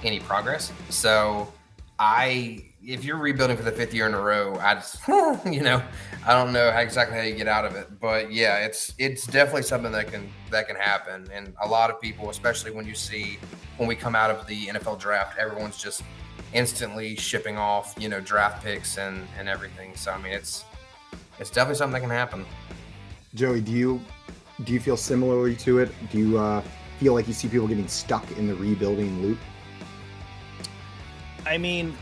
any progress. So if you're rebuilding for the 5th year in a row, I just, I don't know exactly how you get out of it, but yeah, it's definitely something that can happen. And a lot of people, especially when we come out of the NFL draft, everyone's just instantly shipping off, draft picks and everything. So, I mean, it's definitely something that can happen. Joey, do you feel similarly to it? Do you feel like you see people getting stuck in the rebuilding loop? I mean,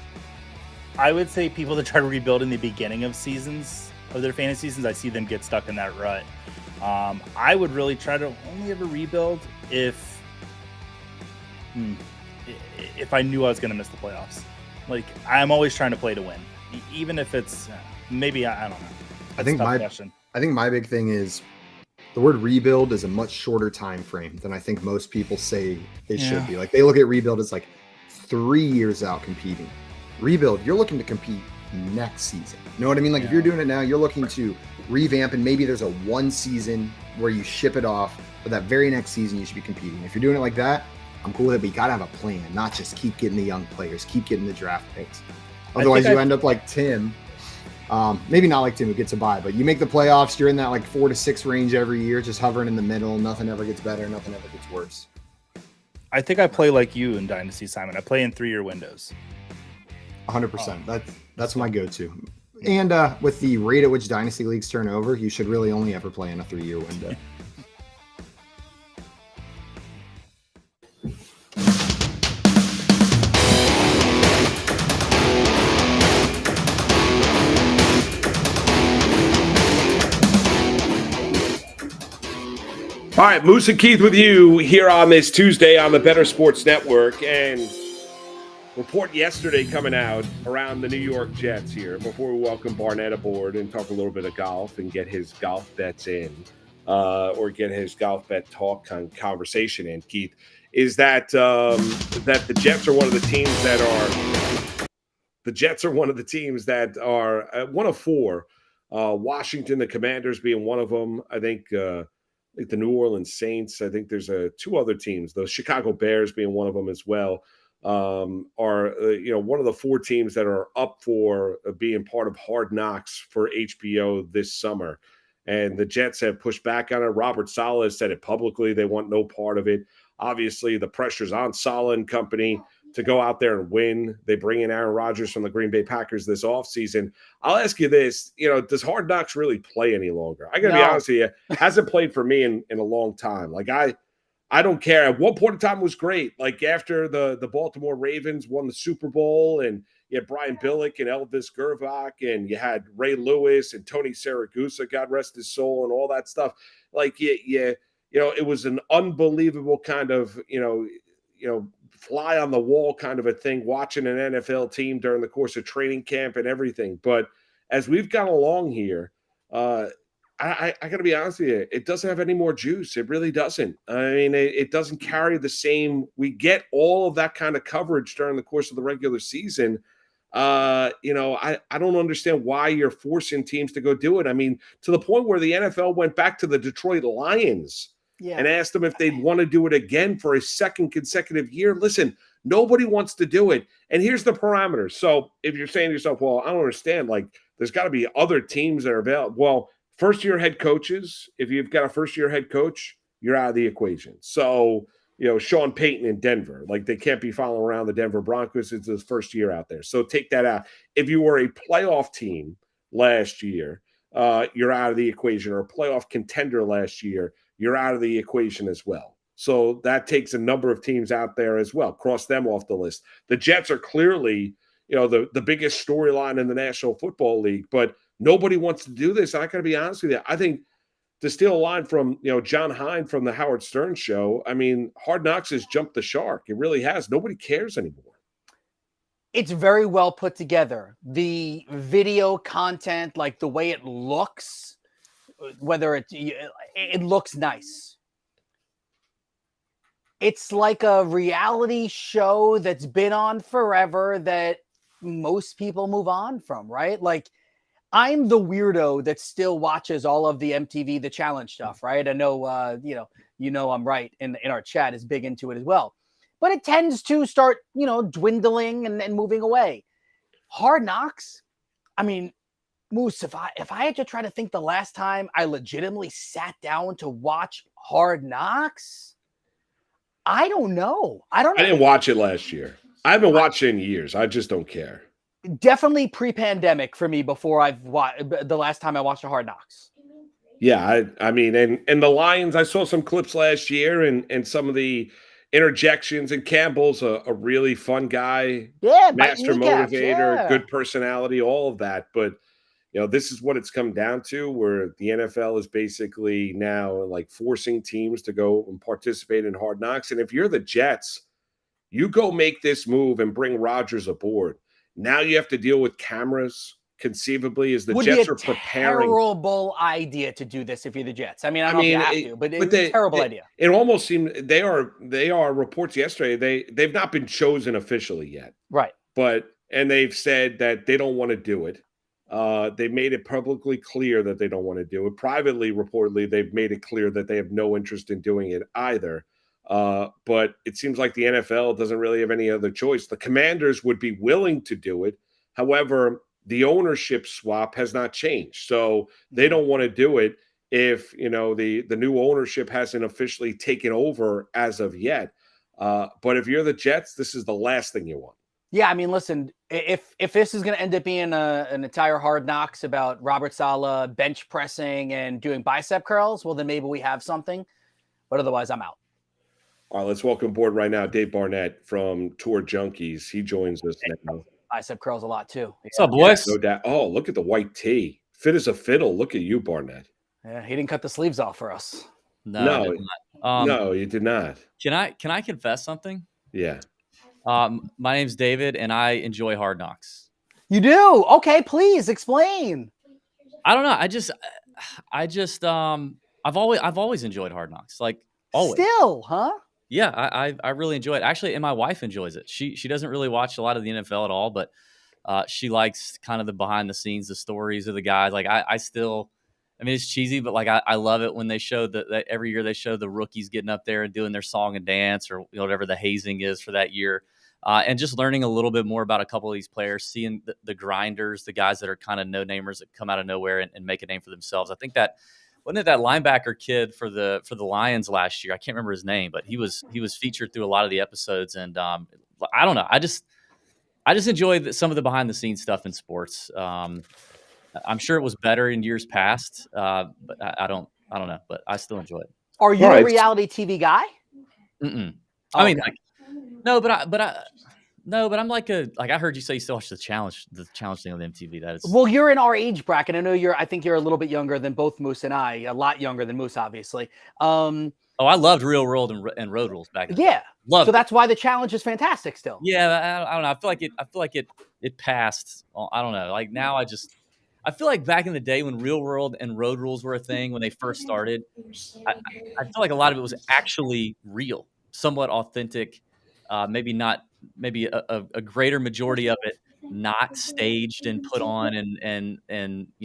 I would say people that try to rebuild in the beginning of seasons, of their fantasy seasons, I see them get stuck in that rut. I would really try to only ever rebuild if I knew I was going to miss the playoffs. Like, I'm always trying to play to win, even if it's maybe I don't know. I think my big thing is the word rebuild is a much shorter time frame than I think most people say it should be. Like, they look at rebuild as like 3 years out competing. Rebuild, you're looking to compete next season. You know what I mean? Like, if you're doing it now, you're looking to revamp, and maybe there's a one season where you ship it off, but that very next season you should be competing. If you're doing it like that, I'm cool with it, but you gotta have a plan, not just keep getting the young players, keep getting the draft picks. Otherwise, you end up like Tim. Maybe not like Tim who gets a bye, but you make the playoffs, you're in that like 4 to 6 range every year, just hovering in the middle. Nothing ever gets better, nothing ever gets worse. I think I play like you in Dynasty, Simon. I play in 3-year windows. 100%. That's my go-to. And with the rate at which Dynasty leagues turn over, you should really only ever play in a 3-year window. All right, Moose and Keith with you here on this Tuesday on the Better Sports Network. And report yesterday coming out around the New York Jets here before we welcome Barnett aboard and talk a little bit of golf and get his golf bets in, or get his golf bet talk conversation in, Keith, is that that the Jets are one of the teams that are one of four. Washington, the Commanders being one of them. I think the New Orleans Saints. I think there's two other teams. The Chicago Bears being one of them as well. Are one of the four teams that are up for being part of Hard Knocks for HBO this summer. And the Jets have pushed back on it. Robert Saleh has said it publicly. They want no part of it. Obviously, the pressure's on Saleh and company to go out there and win. They bring in Aaron Rodgers from the Green Bay Packers this offseason. I'll ask you this, does Hard Knocks really play any longer? I got to be honest with you, it hasn't played for me in a long time. Like, I don't care. At one point in time, it was great. Like, after the Baltimore Ravens won the Super Bowl, and you had Brian Billick and Elvis Gervach, and you had Ray Lewis and Tony Siragusa, God rest his soul, and all that stuff. Like, it was an unbelievable kind of, fly on the wall kind of a thing, watching an NFL team during the course of training camp and everything. But as we've gone along here, I got to be honest with you, it doesn't have any more juice. It really doesn't. I mean, it doesn't carry the same. We get all of that kind of coverage during the course of the regular season. I don't understand why you're forcing teams to go do it. I mean, to the point where the NFL went back to the Detroit Lions and asked them if they'd want to do it again for a second consecutive year. Listen, nobody wants to do it. And here's the parameters. So if you're saying to yourself, well, I don't understand, like, there's got to be other teams that are available. Well, first-year head coaches, if you've got a first-year head coach, you're out of the equation. So, Sean Payton in Denver, like, they can't be following around the Denver Broncos. It's his first year out there. So take that out. If you were a playoff team last year, you're out of the equation, or a playoff contender last year, you're out of the equation as well. So that takes a number of teams out there as well. Cross them off the list. The Jets are clearly, the biggest storyline in the National Football League, but nobody wants to do this. And I got to be honest with you. I think, to steal a line from, John Hine from the Howard Stern show, I mean, Hard Knocks has jumped the shark. It really has. Nobody cares anymore. It's very well put together. The video content, like the way it looks, whether it looks nice. It's like a reality show that's been on forever that most people move on from, right? Like, I'm the weirdo that still watches all of the MTV The Challenge stuff, right? I know, I'm right, in our chat is big into it as well. But it tends to start, dwindling and moving away. Hard Knocks, I mean, Moose, if I had to try to think the last time I legitimately sat down to watch Hard Knocks, I don't know. I didn't watch it last year. I haven't watched it in years. I just don't care. Definitely pre-pandemic for me before the last time I watched a Hard Knocks. Yeah, I mean, and the Lions, I saw some clips last year and some of the interjections, and Campbell's a really fun guy. Yeah, master motivator, good personality, all of that. But, this is what it's come down to, where the NFL is basically now like forcing teams to go and participate in Hard Knocks. And if you're the Jets, you go make this move and bring Rodgers aboard. Now you have to deal with cameras, conceivably, as the Jets are preparing. Terrible idea to do this if you're the Jets. I mean, I don't know if you have to, but it's a terrible idea. It almost seemed they are reports yesterday. They've not been chosen officially yet, right? And they've said that they don't want to do it. They made it publicly clear that they don't want to do it. Privately, reportedly, they've made it clear that they have no interest in doing it either. But it seems like the NFL doesn't really have any other choice. The Commanders would be willing to do it. However, the ownership swap has not changed. So they don't want to do it if, the new ownership hasn't officially taken over as of yet. But if you're the Jets, this is the last thing you want. Yeah, I mean, listen, if this is going to end up being an entire Hard Knocks about Robert Saleh bench pressing and doing bicep curls, well, then maybe we have something. But otherwise, I'm out. All right, let's welcome aboard right now Dave Barnett from Tour Junkies. He joins us now. Bicep curls a lot, too. What's up, boys? No doubt. Oh, look at the white tee. Fit as a fiddle. Look at you, Barnett. Yeah, he didn't cut the sleeves off for us. No, you did not. Can I confess something? Yeah. My name's David, and I enjoy Hard Knocks. You do? Okay, please explain. I don't know. I've always enjoyed Hard Knocks. Like always. Still, huh? Yeah, I really enjoy it. Actually, and my wife enjoys it. She doesn't really watch a lot of the NFL at all, but she likes kind of the behind the scenes, the stories of the guys. Like I mean, it's cheesy, but like I love it when they show that every year they show the rookies getting up there and doing their song and dance or whatever the hazing is for that year. And just learning a little bit more about a couple of these players, seeing the grinders, the guys that are kind of no-namers that come out of nowhere and make a name for themselves. I think that wasn't it that linebacker kid for the Lions last year? I can't remember his name, but he was featured through a lot of the episodes. And I don't know. I just enjoy some of the behind the scenes stuff in sports. I'm sure it was better in years past, but I don't know. But I still enjoy it. Are you a reality TV guy? Mm-mm. Oh, I mean, okay. like, no, but I'm like I heard you say you still watch the challenge thing on MTV. That is Well, you're in our age bracket. I know I think you're a little bit younger than both Moose and I, a lot younger than Moose, obviously. Oh, I loved Real World and Road Rules back then. Yeah. Loved so it. that's why the challenge is fantastic still. Yeah, I don't know. I feel like it passed. I don't know. Like now I feel like back in the day when Real World and Road Rules were a thing when they first started, I feel like a lot of it was actually real, somewhat authentic. Maybe a greater majority of it not staged and put on and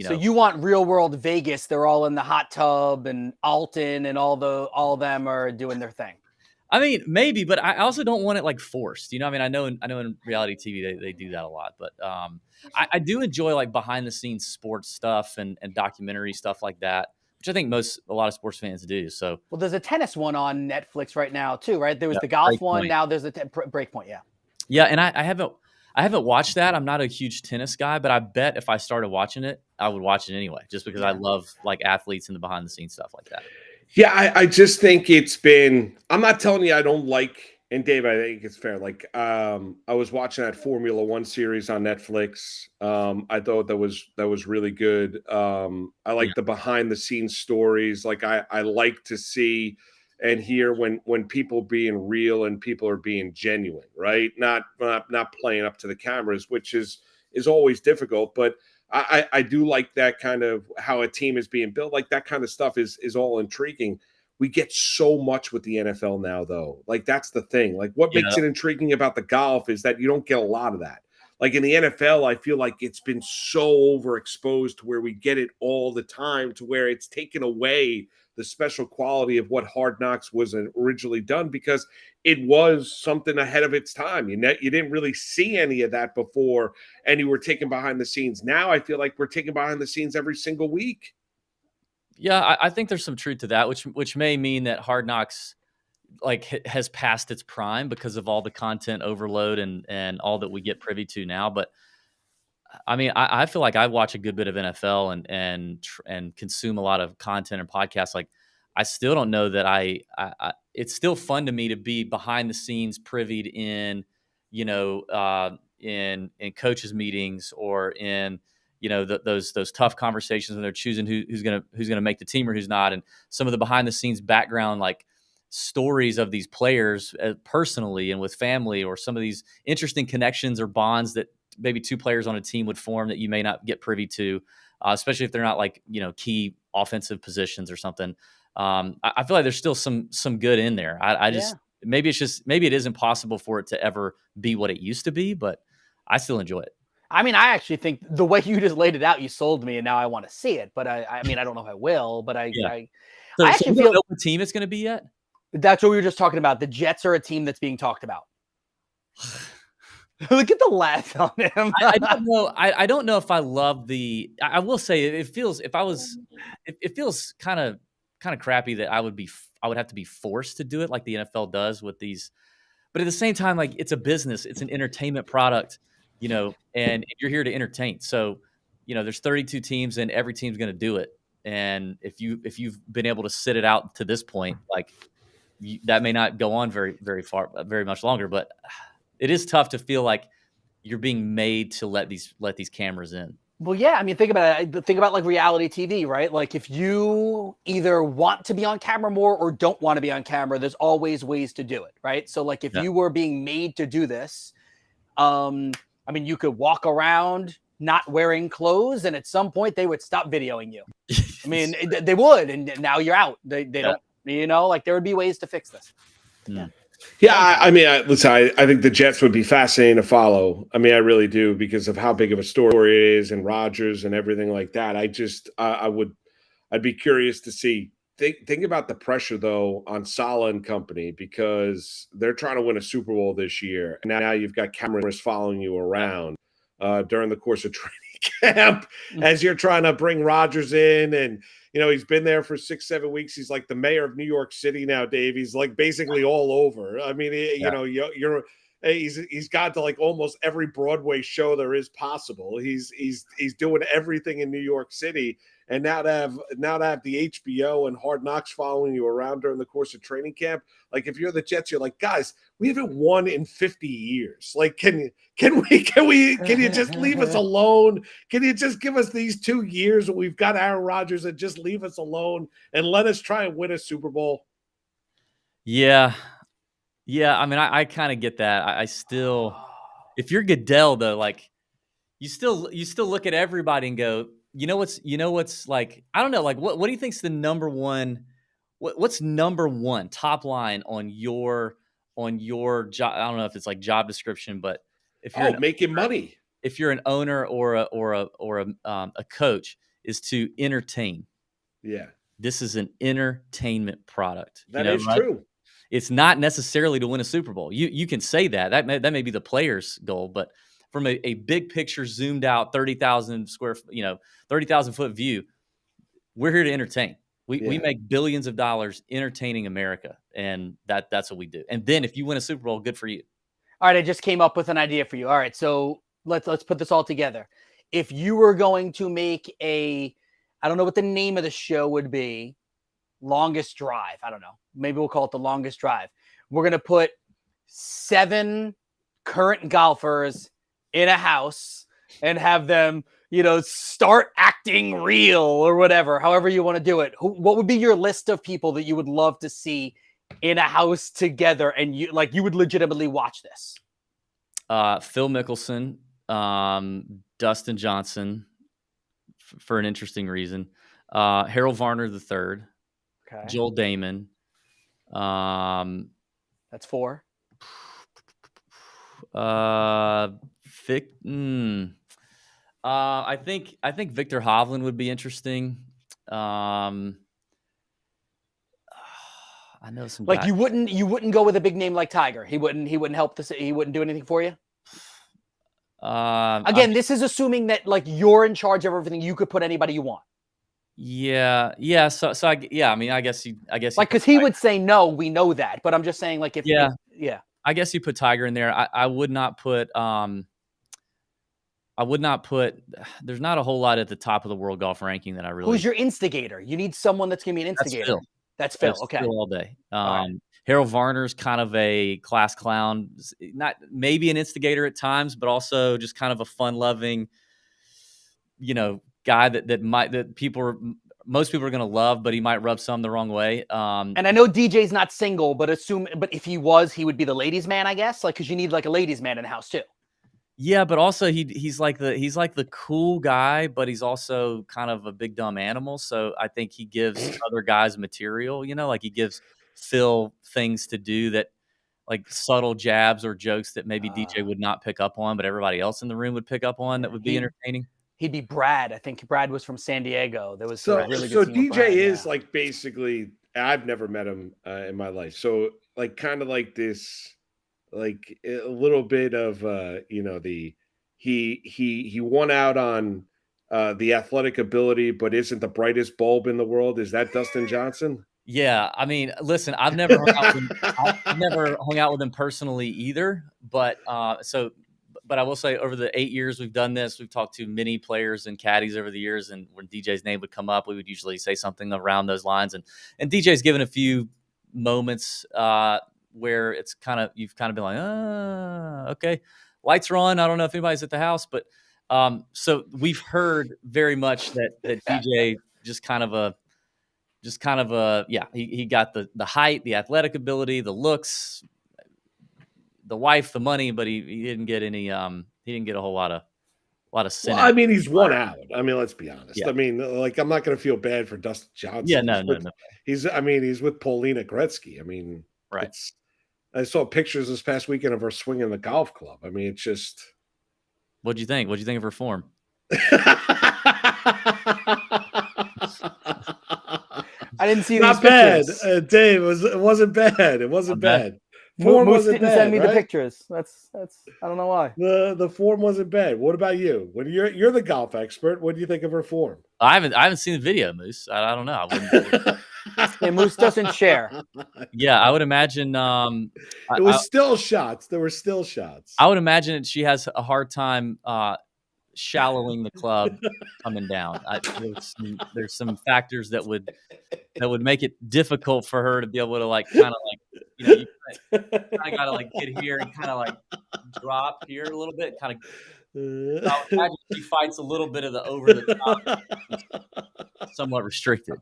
So you want Real World Vegas? They're all in the hot tub, and Alton and all them are doing their thing. I mean, maybe, but I also don't want it like forced. You know, I mean, I know in reality TV they do that a lot, but I do enjoy like behind the scenes sports stuff and documentary stuff like that, which I think a lot of sports fans do. So, well, there's a tennis one on Netflix right now too, right? There was the golf one. Now there's a Breakpoint. Yeah. Yeah, and I haven't watched that. I'm not a huge tennis guy, but I bet if I started watching it, I would watch it anyway, just because I love like athletes and the behind the scenes stuff like that. Yeah, I just think it's been. I'm not telling you I don't like. And Dave, I think it's fair. Like, I was watching that Formula One series on Netflix. I thought that was really good. I like the behind the scenes stories. Like, I like to see and hear when people being real and people are being genuine, right? Not playing up to the cameras, which is always difficult, but. I do like that kind of how a team is being built. Like that kind of stuff is all intriguing. We get so much with the NFL now, though. Like that's the thing. Like what makes it intriguing about the golf is that you don't get a lot of that. Like in the NFL, I feel like it's been so overexposed to where we get it all the time to where it's taken away the special quality of what Hard Knocks was originally done because it was something ahead of its time. You didn't really see any of that before, and you were taken behind the scenes. Now I feel like we're taken behind the scenes every single week. Yeah, I think there's some truth to that, which may mean that Hard Knocks like has passed its prime because of all the content overload and all that we get privy to now. But I mean, I feel like I watch a good bit of NFL and consume a lot of content and podcasts. Like, I still don't know that I it's still fun to me to be behind the scenes, privied in, in coaches meetings or in, those tough conversations when they're choosing who's gonna make the team or who's not, and some of the behind the scenes background like stories of these players personally and with family, or some of these interesting connections or bonds that maybe two players on a team would form that you may not get privy to, especially if they're not like, key offensive positions or something. I feel like there's still some good in there. Maybe it is impossible for it to ever be what it used to be, but I still enjoy it. I mean, I actually think the way you just laid it out, you sold me, and now I want to see it. But I mean, I don't know if I will. But I actually feel know what team it's going to be yet. That's what we were just talking about. The Jets are a team that's being talked about. Look at the laugh on him. I don't know. I don't know if I love I will say it feels kind of crappy that I would have to be forced to do it like the NFL does with these. But at the same time, like it's a business, it's an entertainment product, and you're here to entertain. So, there's 32 teams and every team's going to do it. And if you've been able to sit it out to this point, like that may not go on very, very far, very much longer, but it is tough to feel like you're being made to let these cameras in. Well, yeah, I mean, think about it. Think about like reality TV, right? Like if you either want to be on camera more or don't want to be on camera, there's always ways to do it, right? So like if Yeah. you were being made to do this, I mean, you could walk around not wearing clothes, and at some point they would stop videoing you. I mean, they would, and now you're out. They don't, like there would be ways to fix this. Yeah. Yeah, I mean, listen, I think the Jets would be fascinating to follow. I mean, I really do because of how big of a story it is and Rodgers and everything like that. I'd be curious to see. Think about the pressure though on Saleh and company because they're trying to win a Super Bowl this year, and now you've got cameras following you around during the course of training camp as you're trying to bring Rodgers in and. He's been there for 6-7 weeks. He's like the mayor of New York City now, Dave. He's like basically all over. I mean, he's got to like almost every Broadway show there is possible. He's doing everything in New York City. And now to have the HBO and Hard Knocks following you around during the course of training camp, like if you're the Jets, you're like, guys, we haven't won in 50 years. Like, can you just leave us alone? Can you just give us these 2 years when we've got Aaron Rodgers and just leave us alone and let us try and win a Super Bowl? Yeah. I mean, I kind of get that. I still, if you're Goodell though, like you still look at everybody and go, what's like, I don't know, like what do you think's the number one, what's number one top line on your job? I don't know if it's like job description, but if you're making money, if you're an owner or a coach, is to entertain. Yeah, this is an entertainment product. That is true. It's not necessarily to win a Super Bowl. You can say that may be the player's goal, but from a big picture, zoomed out, 30,000 foot view, we're here to entertain. We make billions of dollars entertaining America, and that's what we do. And then if you win a Super Bowl, good for you. All right, I just came up with an idea for you. All right, so let's put this all together. If you were going to make I don't know what the name of the show would be, Longest Drive. I don't know. Maybe we'll call it The Longest Drive. We're going to put 7 current golfers in a house and have them, start acting real or whatever, however you want to do it. What would be your list of people that you would love to see in a house together and you would legitimately watch this? Phil Mickelson, Dustin Johnson, for an interesting reason. Harold Varner III. Okay. Joel Damon. That's 4. I think Victor Hovland would be interesting. I know some like guys. you wouldn't go with a big name like Tiger. He wouldn't help this. He wouldn't do anything for you. Again, this is assuming that like you're in charge of everything. You could put anybody you want. Yeah. So I mean, I guess like because he would say no. We know that, but I'm just saying like if I guess you put Tiger in there. I would not put. There's not a whole lot at the top of the world golf ranking that I really. Who's your instigator? You need someone that's going to be an instigator. That's Phil. Okay. Phil all day. Harold Varner's kind of a class clown, not maybe an instigator at times, but also just kind of a fun-loving, guy that most people are going to love, but he might rub some the wrong way. And I know DJ's not single, but if he was, he would be the ladies' man, I guess. Like, because you need like a ladies' man in the house too. Yeah, but also he's like the cool guy, but he's also kind of a big dumb animal. So I think he gives other guys material. Like he gives Phil things to do that, like subtle jabs or jokes that maybe DJ would not pick up on, but everybody else in the room would pick up on. That would be entertaining. He'd be Brad. I think Brad was from San Diego. There was so really good DJ Brad, is like basically. I've never met him in my life, so like kind of like this. Like a little bit of he won out on the athletic ability, but isn't the brightest bulb in the world. Is that Dustin Johnson? Yeah, I mean, listen, I've never hung out with him personally either, but I will say over the 8 years we've done this, we've talked to many players and caddies over the years, and when DJ's name would come up, we would usually say something around those lines, and DJ's given a few moments where you've kind of been like, okay, lights are on. I don't know if anybody's at the house, but So we've heard very much that DJ just kind of a he got the height, the athletic ability, the looks, the wife, the money, but he didn't get any he didn't get a whole lot of sin. Well, I mean, he's one out. I mean, let's be honest. Yeah. I mean, like, I'm not going to feel bad for Dustin Johnson. Yeah, no. He's with Paulina Gretzky. I mean, right. I saw pictures this past weekend of her swinging the golf club. I mean, it's just. What'd you think? What'd you think of her form? I didn't see not these bad, pictures. Dave. It wasn't bad. It wasn't bad. Form Moose wasn't didn't bad, send me right? the pictures. That's I don't know why. The form wasn't bad. What about you? When you're the golf expert, what do you think of her form? I haven't seen the video, Moose. I don't know. I wouldn't. Yeah, Moose doesn't share. Yeah, I would imagine. It was still shots. There were still shots. I would imagine that she has a hard time shallowing the club coming down. There's some factors that would make it difficult for her to be able to you kind of got to like get here and kind of like drop here a little bit. Kind of. I would imagine she fights a little bit of the over the top, somewhat restricted.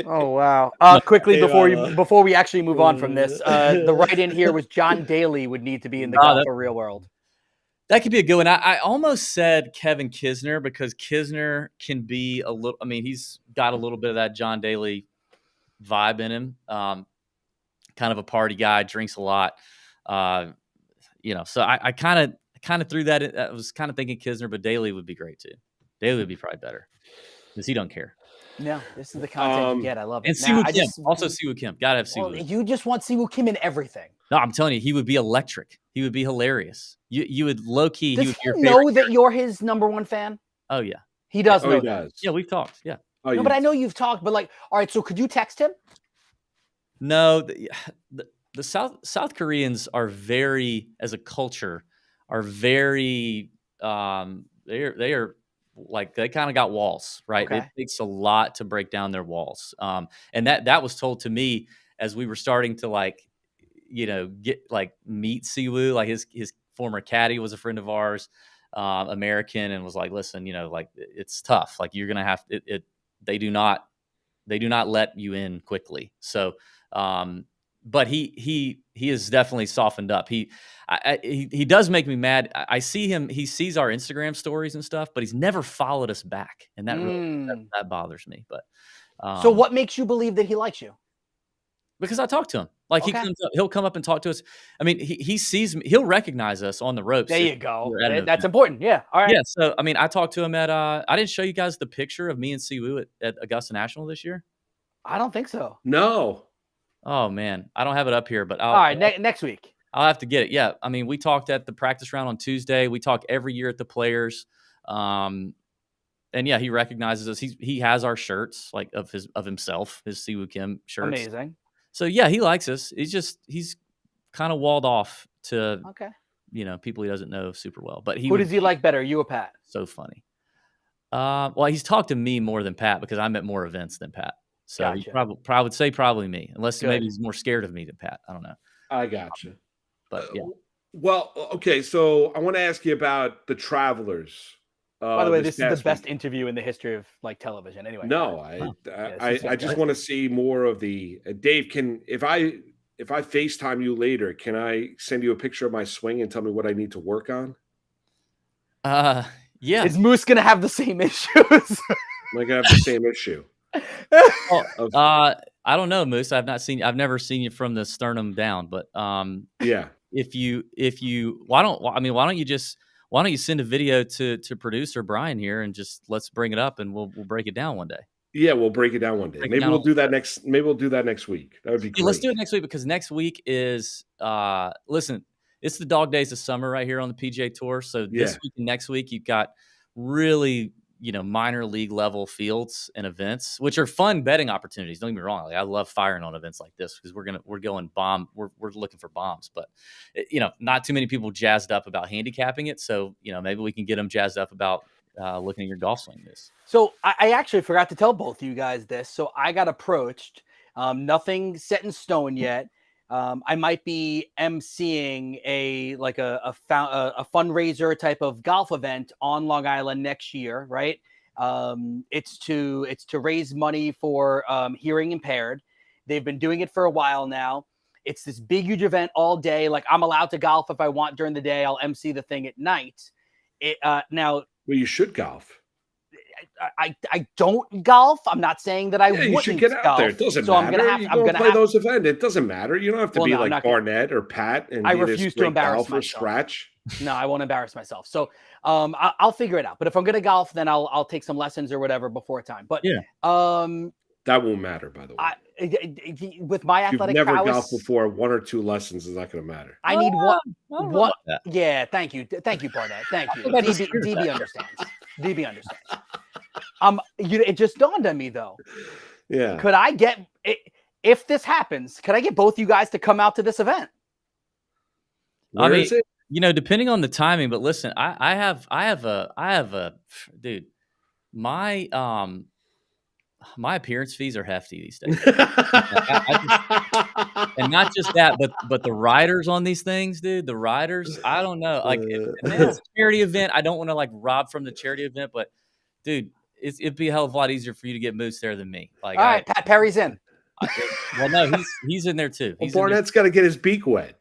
Oh wow! Quickly before we actually move on from this, the write-in here was John Daly would need to be in the golf for real world. That could be a good one. I almost said Kevin Kisner because Kisner can be a little. I mean, he's got a little bit of that John Daly vibe in him. Kind of a party guy, drinks a lot. So I kind of threw that in. I was kind of thinking Kisner, but Daly would be great too. Daly would be probably better because he don't care. No, this is the content you get. I love it. And Siwoo Kim. Also Siwoo Kim. Gotta have Siwoo. Well, you just want Siwoo Kim in everything. No, I'm telling you, he would be electric. He would be hilarious. You would low key. Does he know that you're his number one fan? Oh yeah, he does know. He that. does. Yeah, we've talked. Yeah. Oh, no, but I know you've talked. But like, all right. So could you text him? No, the South Koreans are very, as a culture, are very. They are. Like they kind of got walls, right? Okay. It takes a lot to break down their walls. And that was told to me as we were starting to meet Siwoo. Like his former caddy was a friend of ours, American, and was like, listen, it's tough. Like you're gonna have it. They do not let you in quickly. So, but he is definitely softened up. He does make me mad. I see him. He sees our Instagram stories and stuff, but he's never followed us back, and that really that bothers me. But so, what makes you believe that he likes you? Because I talk to him. Like okay. he'll come up and talk to us. I mean, he sees me. He'll recognize us on the ropes. There you go. That's important. Yeah. All right. Yeah. So I mean, I talked to him at. I didn't show you guys the picture of me and Siwoo at Augusta National this year. I don't think so. No. Oh man, I don't have it up here, but all right, next week I'll have to get it. Yeah, I mean, we talked at the practice round on Tuesday. We talk every year at the Players, and yeah, he recognizes us. He has our shirts, like of himself, his Siwoo Kim shirts. Amazing. So yeah, he likes us. He's kind of walled off to people he doesn't know super well. But who does he like better, you or Pat? So funny. Well, he's talked to me more than Pat because I'm at more events than Pat. So gotcha. he probably would say probably me, unless maybe he's more scared of me than Pat. I don't know. I gotcha. But yeah. Well, okay. So I want to ask you about the Travelers. By the way, this is the best interview in the history of television. Anyway. No, I just want to see more of the Dave. If I FaceTime you later, can I send you a picture of my swing and tell me what I need to work on? Yeah. Is Moose gonna have the same issues? Am I gonna have the same issue? I don't know, Moose. I've never seen you from the sternum down, but yeah. If you why don't you send a video to producer Brian here and just let's bring it up and we'll break it down one day. Yeah, we'll break it down one day. Maybe we'll do that next week. That would be great. Let's do it next week because next week is listen, it's the dog days of summer right here on the PGA Tour. So this week and next week you've got really minor league level fields and events, which are fun betting opportunities. Don't get me wrong. Like, I love firing on events like this because we're going bomb. We're looking for bombs, but not too many people jazzed up about handicapping it. So, maybe we can get them jazzed up about looking at your golf swing. So I actually forgot to tell both of you guys this. So I got approached, nothing set in stone yet. I might be emceeing a fundraiser type of golf event on Long Island next year, right? It's to raise money for hearing impaired. They've been doing it for a while now. It's this big, huge event all day. Like, I'm allowed to golf if I want during the day. I'll MC the thing at night. Now, well, you should golf. I don't golf. I'm not saying that I wouldn't. You should get out golf. there. It doesn't so matter. I'm gonna play those events. It doesn't matter. You don't have to be no, like Barnett or Pat. And I refuse to embarrass myself. Scratch. No, I won't embarrass myself. So I'll figure it out. But if I'm gonna golf, then I'll take some lessons or whatever before time. But that won't matter, by the way. With my athletic prowess, prowess, golfed before. 1 or 2 lessons is not going to matter. I need one. Yeah, thank you, Barnett. Thank you. DB understands. DB understands. It just dawned on me though. Yeah. Could I get if this happens? Could I get both you guys to come out to this event? Where is it? Depending on the timing. But listen, I have a dude. My appearance fees are hefty these days. And not just that, but the riders on these things, dude, the riders, I don't know. Like, if it's a charity event, I don't want to like rob from the charity event, but dude, it'd be a hell of a lot easier for you to get Moose there than me. Like, all right, Pat Perry's in. Well, no, he's in there too. Barnett's got to get his beak wet.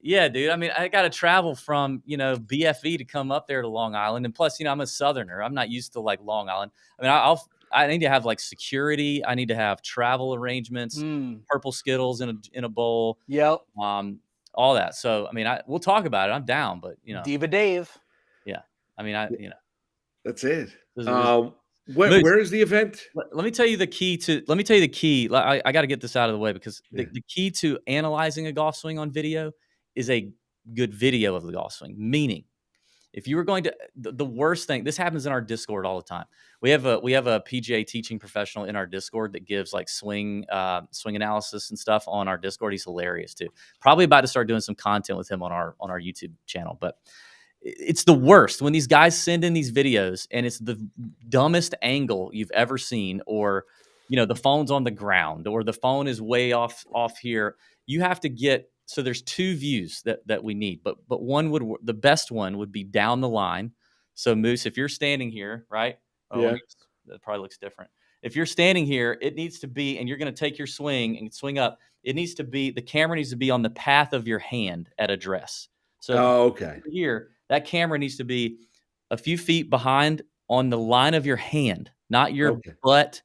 Yeah, dude. I mean, I got to travel from, BFE to come up there to Long Island. And plus, I'm a Southerner. I'm not used to like Long Island. I mean, I need to have like security. I need to have travel arrangements, purple Skittles in a bowl. Yep. All that. So, I mean, we'll talk about it. I'm down, but Diva Dave. Yeah. I mean, that's it. Where is the event? Let me tell you the key. I got to get this out of the way because the key to analyzing a golf swing on video is a good video of the golf swing. Meaning, if you were going to, the worst thing, this happens in our Discord all the time. We have a PGA teaching professional in our Discord that gives like swing analysis and stuff on our Discord. He's hilarious too. Probably about to start doing some content with him on our YouTube channel. But it's the worst when these guys send in these videos and it's the dumbest angle you've ever seen, or the phone's on the ground, or the phone is way off here. You have to get. So there's 2 views that we need, but the best one would be down the line. So Moose, if you're standing here, right? Yeah. That probably looks different. If you're standing here, it needs to be, and you're going to take your swing and swing up. It needs to be, the camera needs to be on the path of your hand at address. So okay. Here, that camera needs to be a few feet behind on the line of your hand, not your butt,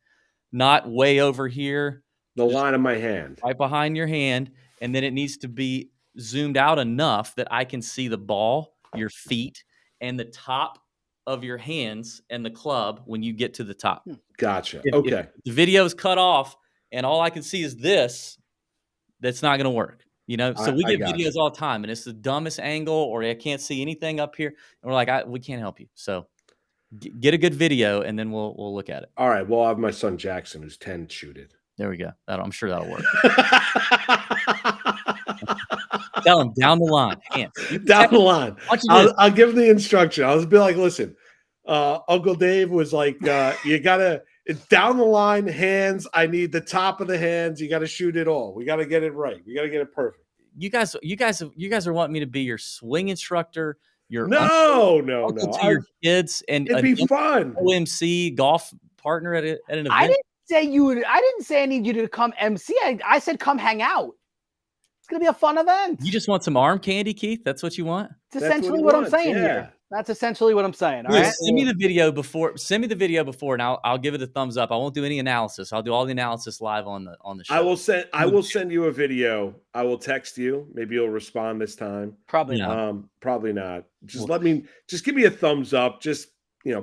not way over here. The line of my hand. Right behind your hand. And then it needs to be zoomed out enough that I can see the ball, your feet, and the top of your hands and the club when you get to the top. Gotcha. If the video is cut off and all I can see is this, that's not going to work. So we get videos all the time, and it's the dumbest angle, or I can't see anything up here. And we're like, we can't help you. So get a good video, and then we'll look at it. All right. Well, I have my son Jackson, who's 10, shoot it. There we go. I'm sure that'll work. Tell him down the line. Hands. Down the line. I'll give him the instruction. I'll just be like, listen, Uncle Dave was like, you got to, down the line, hands. I need the top of the hands. You got to shoot it all. We got to get it right. We got to get it perfect. You guys are wanting me to be your swing instructor. Your no. To your kids, and it'd be fun. OMC golf partner at an event. I didn't say I need you to come MC. I said come hang out. It's gonna be a fun event. You just want some arm candy, Keith? That's what you want? It's essentially what I'm saying here. That's essentially what I'm saying. All right. Send me the video before, and I'll give it a thumbs up. I won't do any analysis. I'll do all the analysis live on the show. I will send you a video. I will text you. Maybe you'll respond this time. Probably not. Probably not. Just give me a thumbs up. Just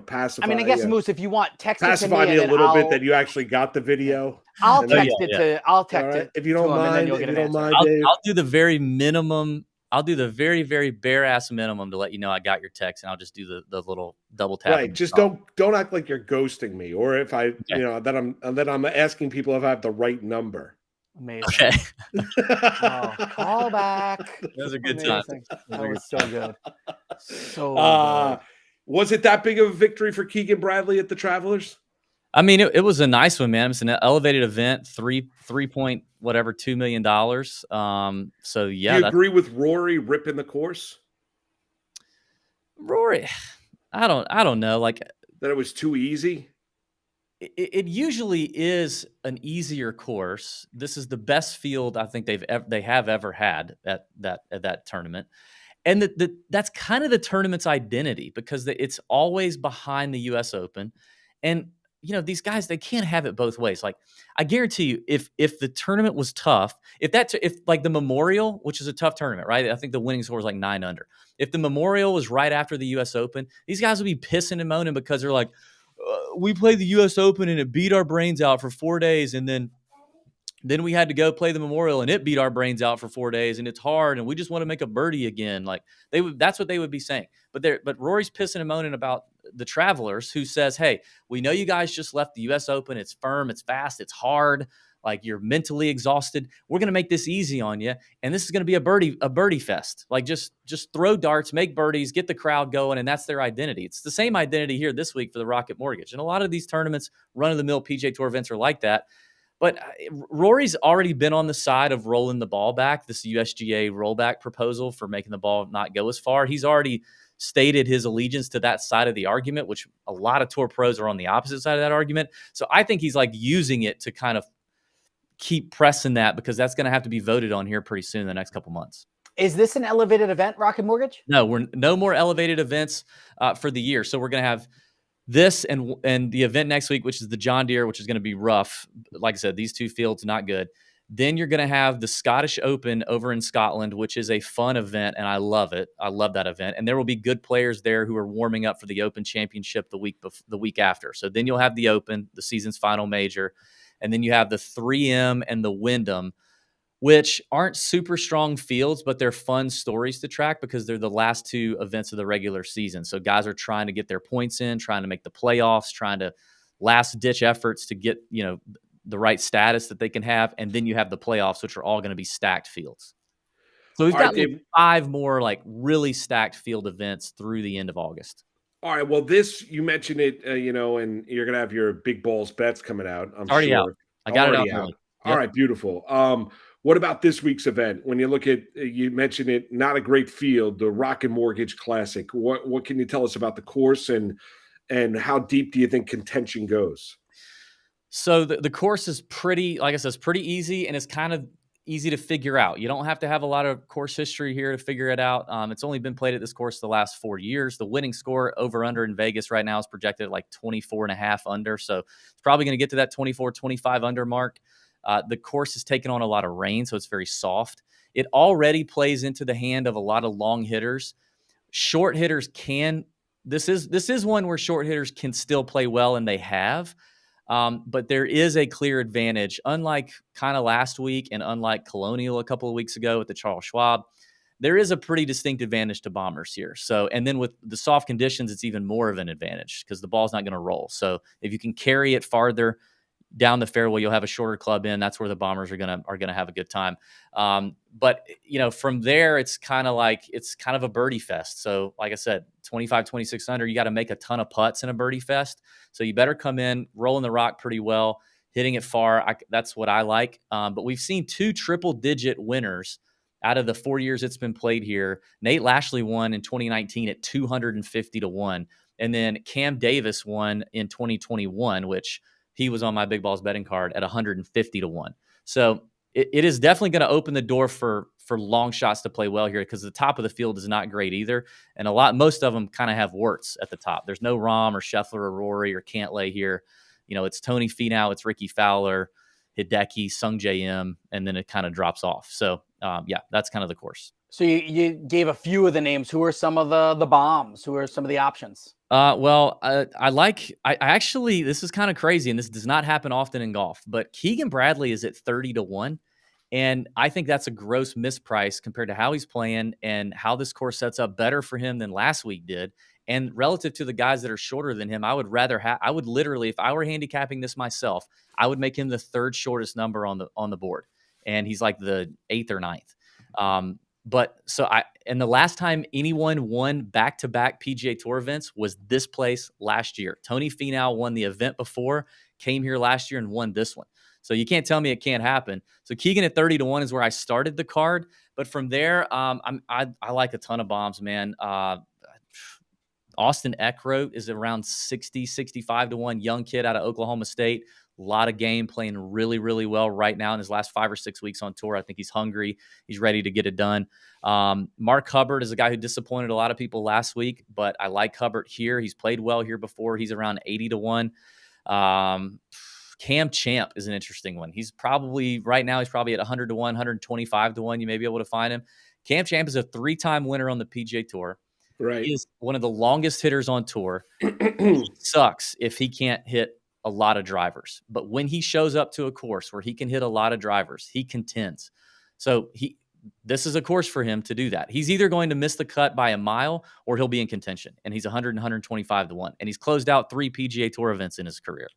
pacify. I mean, I guess Moose, if you want, text pacify me a little bit that you actually got the video. I'll text it. I'll text it if you don't mind. If you don't mind, Dave. I'll do the very minimum. I'll do the very, very bare ass minimum to let you know I got your text, and I'll just do the little double tap. Right. Just don't act like you're ghosting me, or if I, that I'm asking people if I have the right number. Amazing. Okay. Call back. Those are good times. That was so good. So good. Was it that big of a victory for Keegan Bradley at the Travelers? I mean, it was a nice one, man. It's an elevated event, 3.5 whatever $2 million. So yeah, Do you agree with Rory ripping the course? Rory, I don't know. Like that it was too easy. It usually is an easier course. This is the best field I think they have ever had at that tournament, and that's kind of the tournament's identity because it's always behind the U.S. Open, and these guys, they can't have it both ways. Like I guarantee you, if the tournament was tough, if like the Memorial, which is a tough tournament, right? I think the winning score is like 9 under. If the Memorial was right after the U.S. Open, these guys would be pissing and moaning because they're like, we played the U.S. Open and it beat our brains out for 4 days, and then we had to go play the Memorial and it beat our brains out for 4 days, and it's hard, and we just want to make a birdie again. Like that's what they would be saying. But Rory's pissing and moaning about the Travelers, who says, "Hey, we know you guys just left the U.S. Open. It's firm, it's fast, it's hard. Like you're mentally exhausted. We're going to make this easy on you, and this is going to be a birdie fest. Like just throw darts, make birdies, get the crowd going, and that's their identity. It's the same identity here this week for the Rocket Mortgage, and a lot of these tournaments, run-of-the-mill PGA Tour events, are like that. But Rory's already been on the side of rolling the ball back. This USGA rollback proposal for making the ball not go as far. He's already stated his allegiance to that side of the argument, which a lot of tour pros are on the opposite side of that argument. So I think he's like using it to kind of keep pressing that, because that's going to have to be voted on here pretty soon in the next couple months. Is this an elevated event, Rocket Mortgage? No, we're no more elevated events for the year. So we're going to have this and the event next week, which is the John Deere, which is going to be rough. Like I said, these two fields, not good. Then you're going to have the Scottish Open over in Scotland, which is a fun event, and I love it. I love that event. And there will be good players there who are warming up for the Open Championship the week after. So then you'll have the Open, the season's final major. And then you have the 3M and the Wyndham, which aren't super strong fields, but they're fun stories to track because they're the last 2 events of the regular season. So guys are trying to get their points in, trying to make the playoffs, trying to last-ditch efforts to get, the right status that they can have. And then you have the playoffs, which are all going to be stacked fields. So we've got 5 more like really stacked field events through the end of August. All right. Well, you mentioned it, and you're going to have your big balls bets coming out. I'm already sure. Out. I got already it out. Yep. All right. Beautiful. What about this week's event? When you look at, you mentioned it, not a great field, the Rocket Mortgage Classic. What can you tell us about the course and how deep do you think contention goes? So the course is pretty, like I said, it's pretty easy, and it's kind of easy to figure out. You don't have to have a lot of course history here to figure it out. It's only been played at this course the last 4 years. The winning score over under in Vegas right now is projected at like 24.5 under. So it's probably going to get to that 24, 25 under mark. The course has taken on a lot of rain, so it's very soft. It already plays into the hand of a lot of long hitters. Short hitters this is one where short hitters can still play well, and they have. But there is a clear advantage, unlike kind of last week and unlike Colonial a couple of weeks ago at the Charles Schwab. There is a pretty distinct advantage to bombers here. So, and then with the soft conditions, it's even more of an advantage because the ball's not going to roll. So if you can carry it farther down the fairway, you'll have a shorter club in. That's where the bombers are gonna have a good time. But from there, it's kind of a birdie fest. So like I said, 25, 26 under, you got to make a ton of putts in a birdie fest. So you better come in rolling the rock pretty well, hitting it far. That's what I like. But we've seen 2 triple-digit winners out of the 4 years it's been played here. Nate Lashley won in 2019 at 250-1, and then Cam Davis won in 2021, which he was on my Big Balls betting card at 150-1. So it is definitely going to open the door for long shots to play well here, because the top of the field is not great either. And most of them kind of have warts at the top. There's no Rahm or Scheffler or Rory or Cantlay here. It's Tony Finau, it's Ricky Fowler, Hideki, Sung J M, and then it kind of drops off. So that's kind of the course. So you gave a few of the names. Who are some of the bombs? Who are some of the options? I actually, this is kind of crazy, and this does not happen often in golf, but Keegan Bradley is at 30-1. And I think that's a gross misprice compared to how he's playing and how this course sets up better for him than last week did. And relative to the guys that are shorter than him, I would literally, if I were handicapping this myself, I would make him the 3rd shortest number on the board. And he's like the 8th or 9th. And the last time anyone won back-to-back PGA Tour events was this place last year. Tony Finau won the event before, came here last year and won this one. So you can't tell me it can't happen. So Keegan at 30-1 is where I started the card. But from there, I like a ton of bombs, man. Austin Eckroat is around 60, 65-1, young kid out of Oklahoma State. A lot of game, playing really, really well right now in his last 5 or 6 weeks on tour. I think he's hungry. He's ready to get it done. Mark Hubbard is a guy who disappointed a lot of people last week, but I like Hubbard here. He's played well here before. He's around 80-1. Cam Champ is an interesting one. He's probably at 100-1, 125-1. You may be able to find him. Cam Champ is a 3-time winner on the PGA Tour. Right. He is one of the longest hitters on tour. Sucks if he can't hit a lot of drivers. But when he shows up to a course where he can hit a lot of drivers, he contends. So this is a course for him to do that. He's either going to miss the cut by a mile or he'll be in contention. And he's 100 and 125-1. And he's closed out 3 PGA Tour events in his career.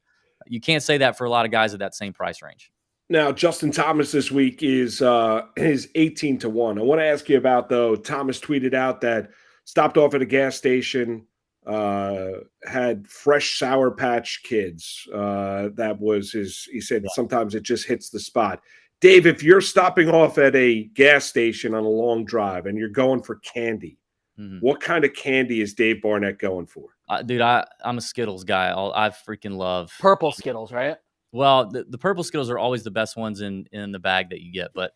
You can't say that for a lot of guys at that same price range. Now, Justin Thomas this week is 18-1. I want to ask you about, though, Thomas tweeted out that stopped off at a gas station, had fresh Sour Patch Kids. That was he said sometimes it just hits the spot. Dave, if you're stopping off at a gas station on a long drive and you're going for candy, what kind of candy is Dave Barnett going for? Dude, I'm a Skittles guy. I freaking love purple Skittles, right? Well, the purple Skittles are always the best ones in the bag that you get. But,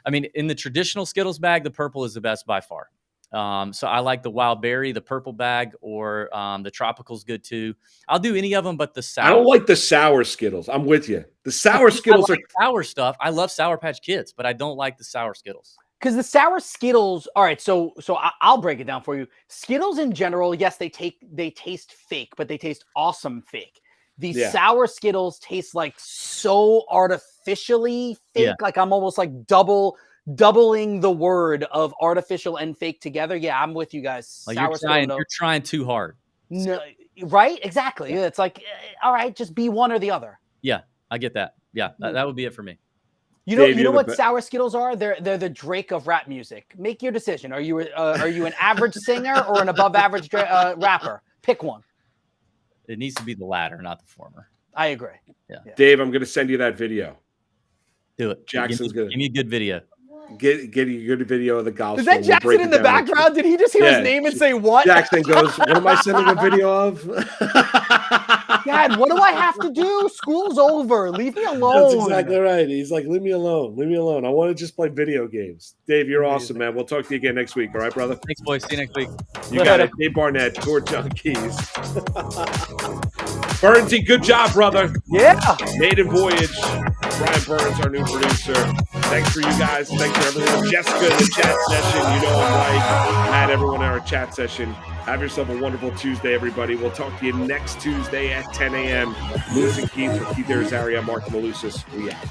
I mean, in the traditional Skittles bag, the purple is the best by far. So I like the wild berry, the purple bag, or the tropical's good too. I'll do any of them but the sour. I don't like the sour Skittles. I'm with you. The sour Skittles are sour stuff. I love Sour Patch Kids, but I don't like the sour Skittles. Because the sour Skittles, all right, so I'll break it down for you. Skittles in general, yes, they taste fake, but they taste awesome fake. These sour Skittles taste like so artificially fake, like I'm almost like doubling the word of artificial and fake together. Yeah, I'm with you guys. Like you're trying too hard. No, right? Exactly. Yeah. It's like, all right, just be one or the other. Yeah, I get that. Yeah, that would be it for me. You know what sour Skittles are? They're the Drake of rap music. Make your decision. Are you an average singer or an above average rapper? Pick one. It needs to be the latter, not the former. I agree. Yeah. Dave, I'm going to send you that video. Do it. Jackson's good. Give me a good video. Get a good video of the golf. Is that Jackson in the background? Did he just hear his name and say what? Jackson goes, what am I sending a video of? Dad, what do I have to do? School's over. Leave me alone. That's exactly right. He's like, leave me alone. Leave me alone. I want to just play video games. Dave, you're awesome, man. We'll talk to you again next week. All right, brother? Thanks, boys. See you next week. You got it. Dave Barnett, Tour Junkies. Burnsy, good job, brother. Yeah. Maiden Voyage. Brian Burns, our new producer. Thanks for you guys. Thanks for everything. Jessica in the chat session. You know I'm right. Add everyone in our chat session. Have yourself a wonderful Tuesday, everybody. We'll talk to you next Tuesday at 10 a.m. Lewis and Keith for Keith Arizari. I'm Mark Malusis. We out.